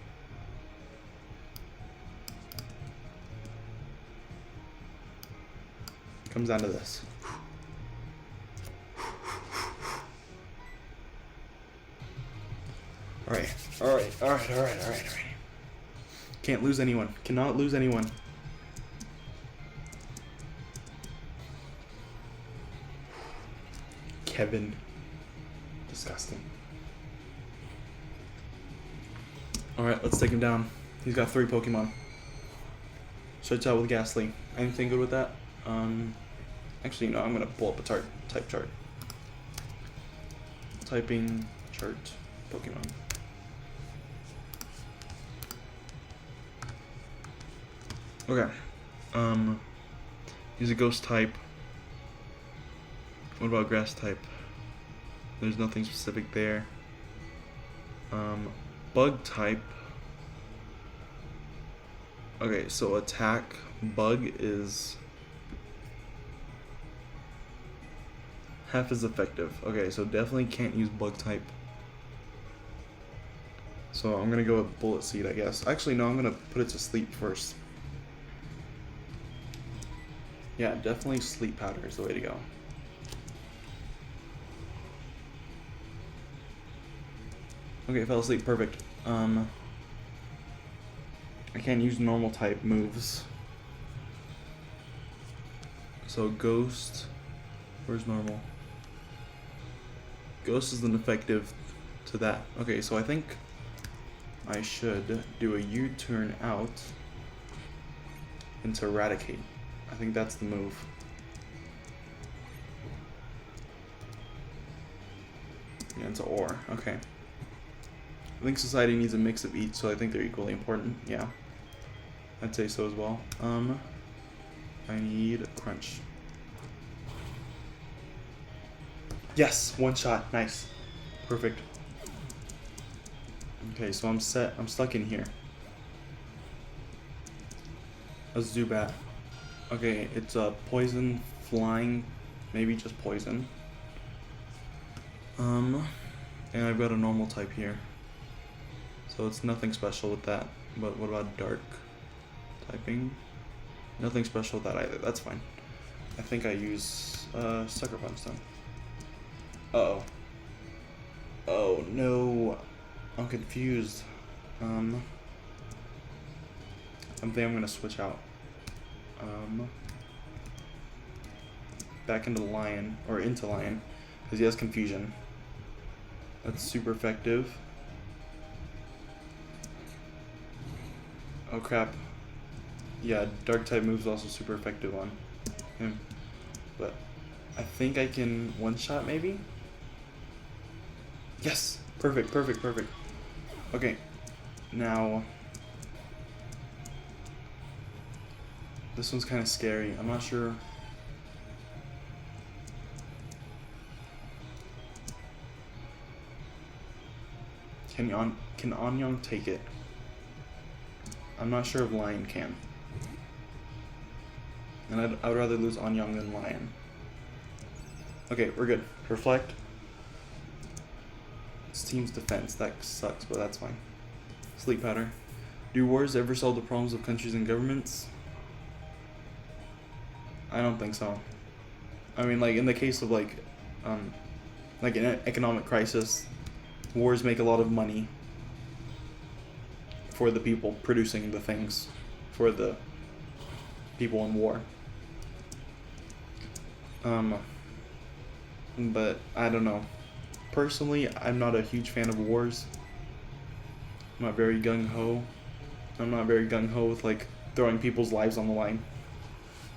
Comes down to this. All right. Can't lose anyone. Cannot lose anyone. Kevin. Disgusting. Alright, let's take him down. He's got 3 Pokemon. Starts out with Ghastly. Anything good with that? Actually, no, I'm gonna pull up a type chart. Typing chart Pokemon. Okay. He's a ghost type. What about grass type? There's nothing specific there. Bug type. Okay, so attack bug is half as effective. Okay, so definitely can't use bug type. So I'm gonna go with bullet seed, I guess. Actually, no, I'm gonna put it to sleep first. Yeah, definitely sleep powder is the way to go. Okay, fell asleep, perfect. I can't use normal type moves. So ghost, where's normal? Ghost isn't effective to that. Okay, so I think I should do a U-turn out into Eradicate. I think that's the move. Yeah, into Ore, okay. I think society needs a mix of each, so I think they're equally important. Yeah, I'd say so as well. I need crunch. Yes, 1 shot. Nice. Perfect. Okay, so I'm set. I'm stuck in here. A Zubat. Okay, it's a poison, flying, maybe just poison. And I've got a normal type here. So it's nothing special with that. But what about dark typing? Nothing special with that either. That's fine. I think I use Sucker Punch then. Uh-oh. Oh no. I'm confused. I think I'm gonna switch out. Back into Lion, or into Lion, because he has Confusion. That's super effective. Oh crap. Yeah, dark type moves also super effective on him. But I think I can one-shot maybe? Yes! Perfect. Okay. Now this one's kind of scary. I'm not sure Can Anyang take it? I'm not sure if Lion can. And I would rather lose Anyang than Lion. Okay, we're good. Reflect. This team's defense. That sucks, but that's fine. Sleep powder. Do wars ever solve the problems of countries and governments? I don't think so. I mean, like, in the case of, like an economic crisis, wars make a lot of money for the people producing the things for the people in war. But I don't know. Personally, I'm not a huge fan of wars. I'm not very gung-ho. I'm not very gung-ho with, like, throwing people's lives on the line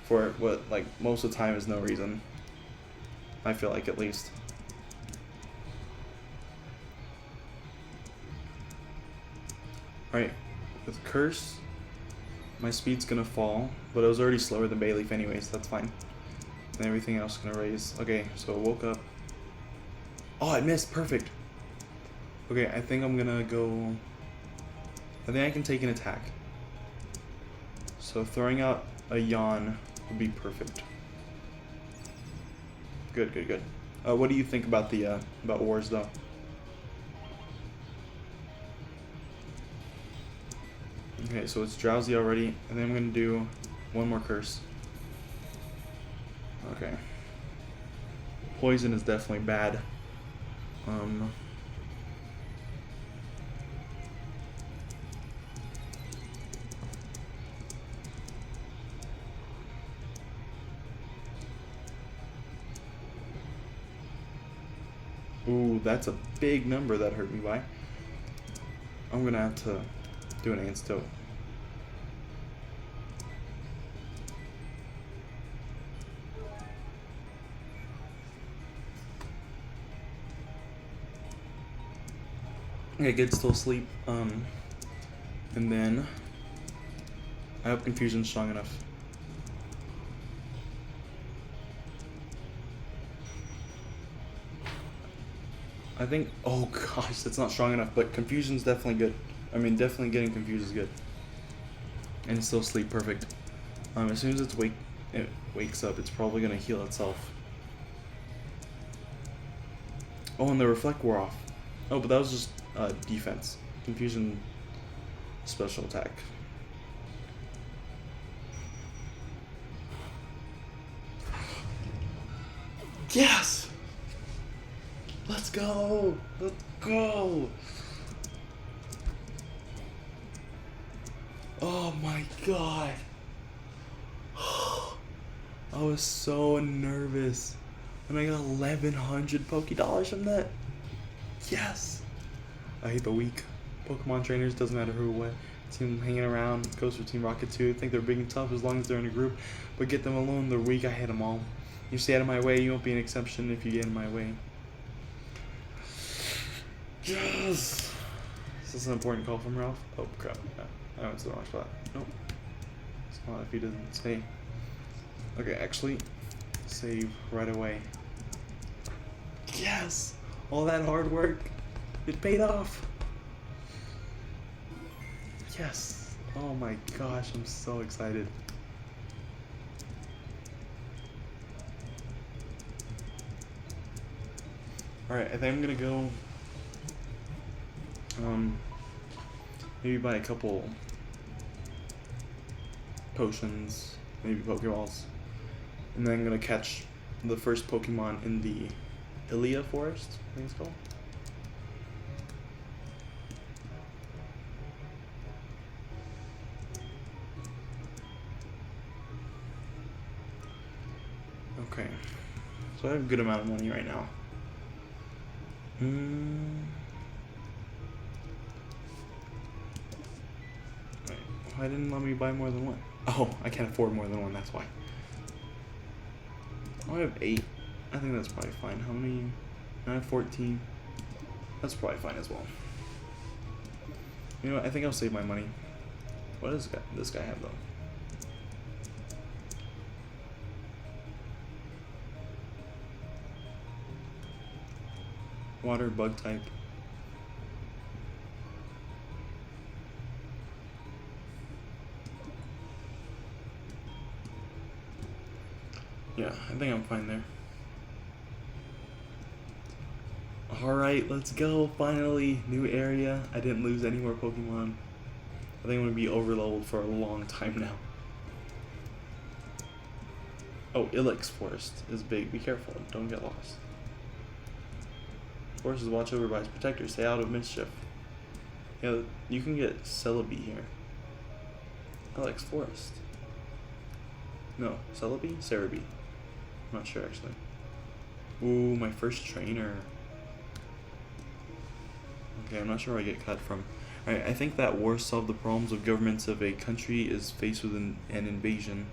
for what, like, most of the time is no reason. I feel like, at least. Alright, with Curse, my speed's gonna fall, but it was already slower than Bayleaf anyways, that's fine. And everything else is gonna raise. Okay, so I woke up. Oh, I missed, perfect. Okay, I think I'm gonna go... I think I can take an attack. So throwing out a yawn would be perfect. Good, good, good. What do you think about the about wars though? Okay, so it's drowsy already, and then I'm gonna do one more curse. Okay. Poison is definitely bad. Ooh, that's a big number that hurt me by. I'm gonna have to do an antidote. Okay, good, still asleep. And then I hope Confusion's strong enough. I think, oh gosh, that's not strong enough, but Confusion's definitely good. I mean, definitely getting confused is good. And it's still asleep, perfect. As soon as it wakes up, it's probably gonna heal itself. Oh, and the reflect wore off. Oh, but that was just defense. Confusion, special attack. Yes! Let's go! Let's go! Oh my god! I was so nervous. And I got 1,100 Poké-Dollars from that. Yes! I hate the weak Pokemon trainers, doesn't matter who or what. See them hanging around, goes for Team Rocket 2. Think they're big and tough as long as they're in a group. But get them alone, they're weak, I hate them all. You stay out of my way, you won't be an exception if you get in my way. Yes! Is this an important call from Ralph? Oh crap, I went to the wrong spot. Nope. It's not if he doesn't say. Okay, actually, save right away. Yes! All that hard work, it paid off! Yes! Oh my gosh, I'm so excited. Alright, I think I'm gonna go maybe buy a couple potions, maybe Pokeballs, and then I'm gonna catch the first Pokemon in the Ilia Forest, I think it's called. Okay, so I have a good amount of money right now. Wait, why didn't let me buy more than one? Oh, I can't afford more than one, that's why. Oh, I have 8. I think that's probably fine. How many? I have 14. That's probably fine as well. You know what? I think I'll save my money. What does this guy have, though? Water, bug type. Yeah, I think I'm fine there. Alright, let's go. Finally, new area. I didn't lose any more Pokemon. I think I'm gonna be overleveled for a long time now. Oh, Ilex Forest is big. Be careful. Don't get lost. Forest is watched over by its protectors. Stay out of mischief. Yeah, you can get Celebi here. Ilex Forest. No, Celebi? Cerebi. I'm not sure actually. Ooh, my first trainer. Okay, I'm not sure where I get cut from. Alright, I think that war solved the problems of governments if a country is faced with an invasion.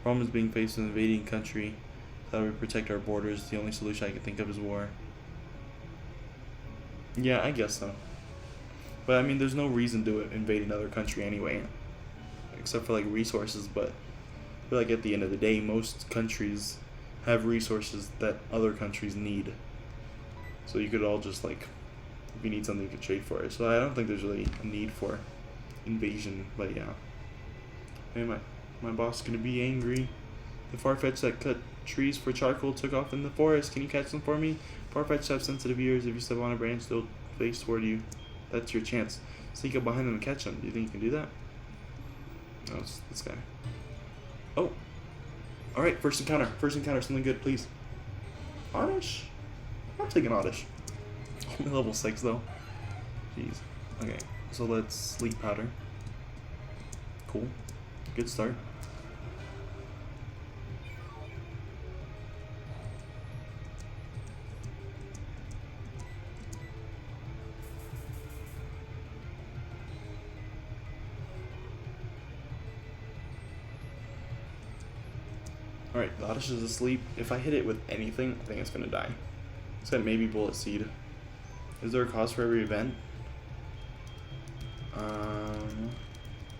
Problem is being faced with an invading country. How do we protect our borders? The only solution I can think of is war. Yeah, I guess so. But I mean, there's no reason to invade another country anyway. Except for like resources, but I feel like at the end of the day, most countries have resources that other countries need. So you could all just like, if you need something, you could trade for it. So I don't think there's really a need for invasion, but yeah. Hey, my boss is gonna be angry. The Farfetch'd that cut trees for charcoal took off in the forest. Can you catch them for me? Farfetch'd have sensitive ears. If you step on a branch, they'll face toward you. That's your chance. Sneak up behind them and catch them. Do you think you can do that? No, it's this guy. Oh. Alright, first encounter. First encounter, something good, please. Oddish? I'm taking Oddish. Only level 6 though. Jeez. Okay, so let's sleep powder. Cool. Good start. Alright, the Oddish is asleep. If I hit it with anything, I think it's gonna die. Except maybe Bullet Seed. Is there a cost for every event?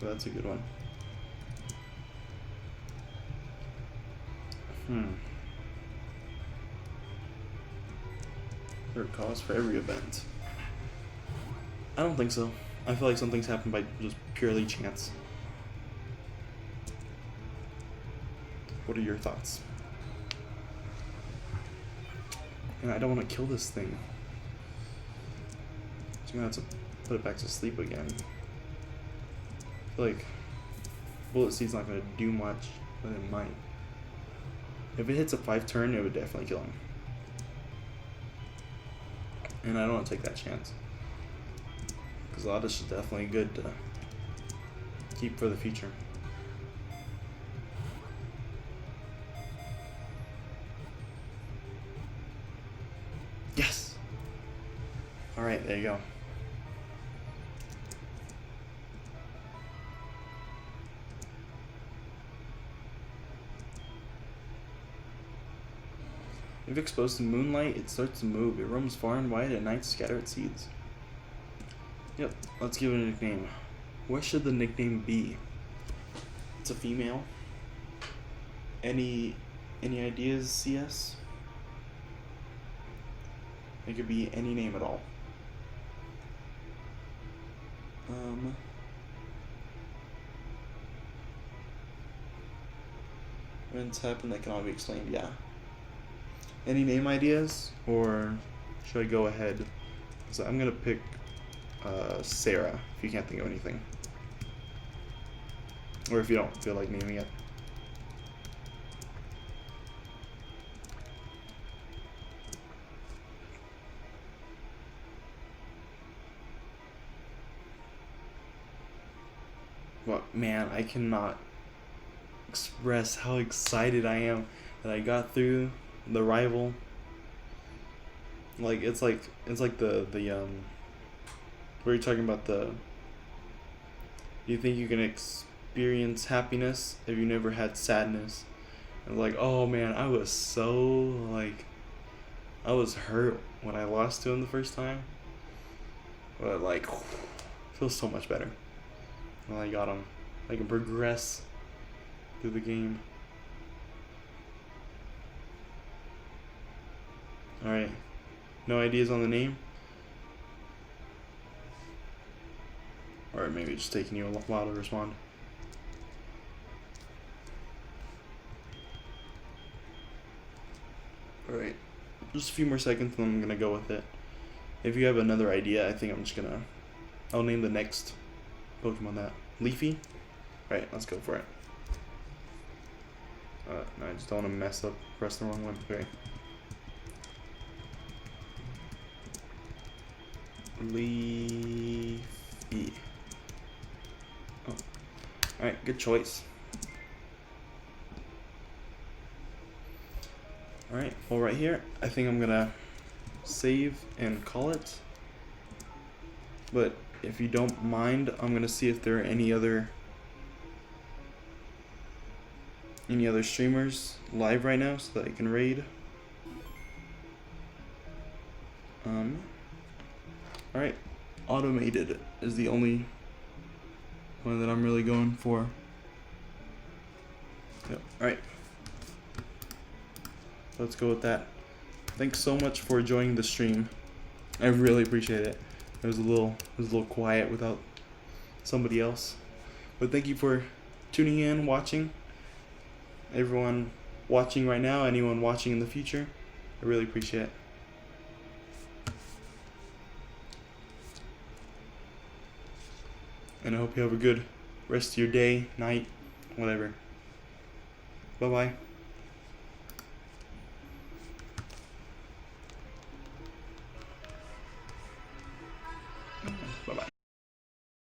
That's a good one. Is there a cost for every event? I don't think so. I feel like some things happen by just purely chance. What are your thoughts? And I don't want to kill this thing. So I'm gonna have to put it back to sleep again. I feel like Bullet Seed's not gonna do much, but it might. If it hits a 5 turn, it would definitely kill him. And I don't want to take that chance. Because Oddish is definitely good to keep for the future. Yes! Alright, there you go. If exposed to moonlight, it starts to move. It roams far and wide at night to scatter its seeds. Yep, let's give it a nickname. What should the nickname be? It's a female. Any ideas, CS? It could be any name at all. Events happen that can all be explained, yeah. Any name ideas, or should I go ahead? So I'm gonna pick Sarah, if you can't think of anything. Or if you don't feel like naming it. But man, I cannot express how excited I am that I got through the rival. Like it's like the what are you talking about, the do you think you can experience happiness if you never had sadness? And like, oh man, I was so like, I was hurt when I lost to him the first time, but like feels so much better when I got him. I can progress through the game. Alright, no ideas on the name? Or maybe it's just taking you a while to respond. Alright, just a few more seconds and I'm gonna go with it. If you have another idea, I think I'm just gonna, I'll name the next Pokemon that. Leafy? Alright, let's go for it. No, I just don't want to mess up, press the wrong one. Okay. Leafy. Oh. Alright, good choice. Alright, well right here, I think I'm gonna save and call it. But if you don't mind, I'm gonna see if there are any other streamers live right now so that I can raid. Alright, automated is the only one that I'm really going for. Yep. Alright, let's go with that. Thanks so much for joining the stream. I really appreciate it. It was a little quiet without somebody else. But thank you for tuning in, watching. Everyone watching right now, anyone watching in the future, I really appreciate it. And I hope you have a good rest of your day, night, whatever. Bye-bye.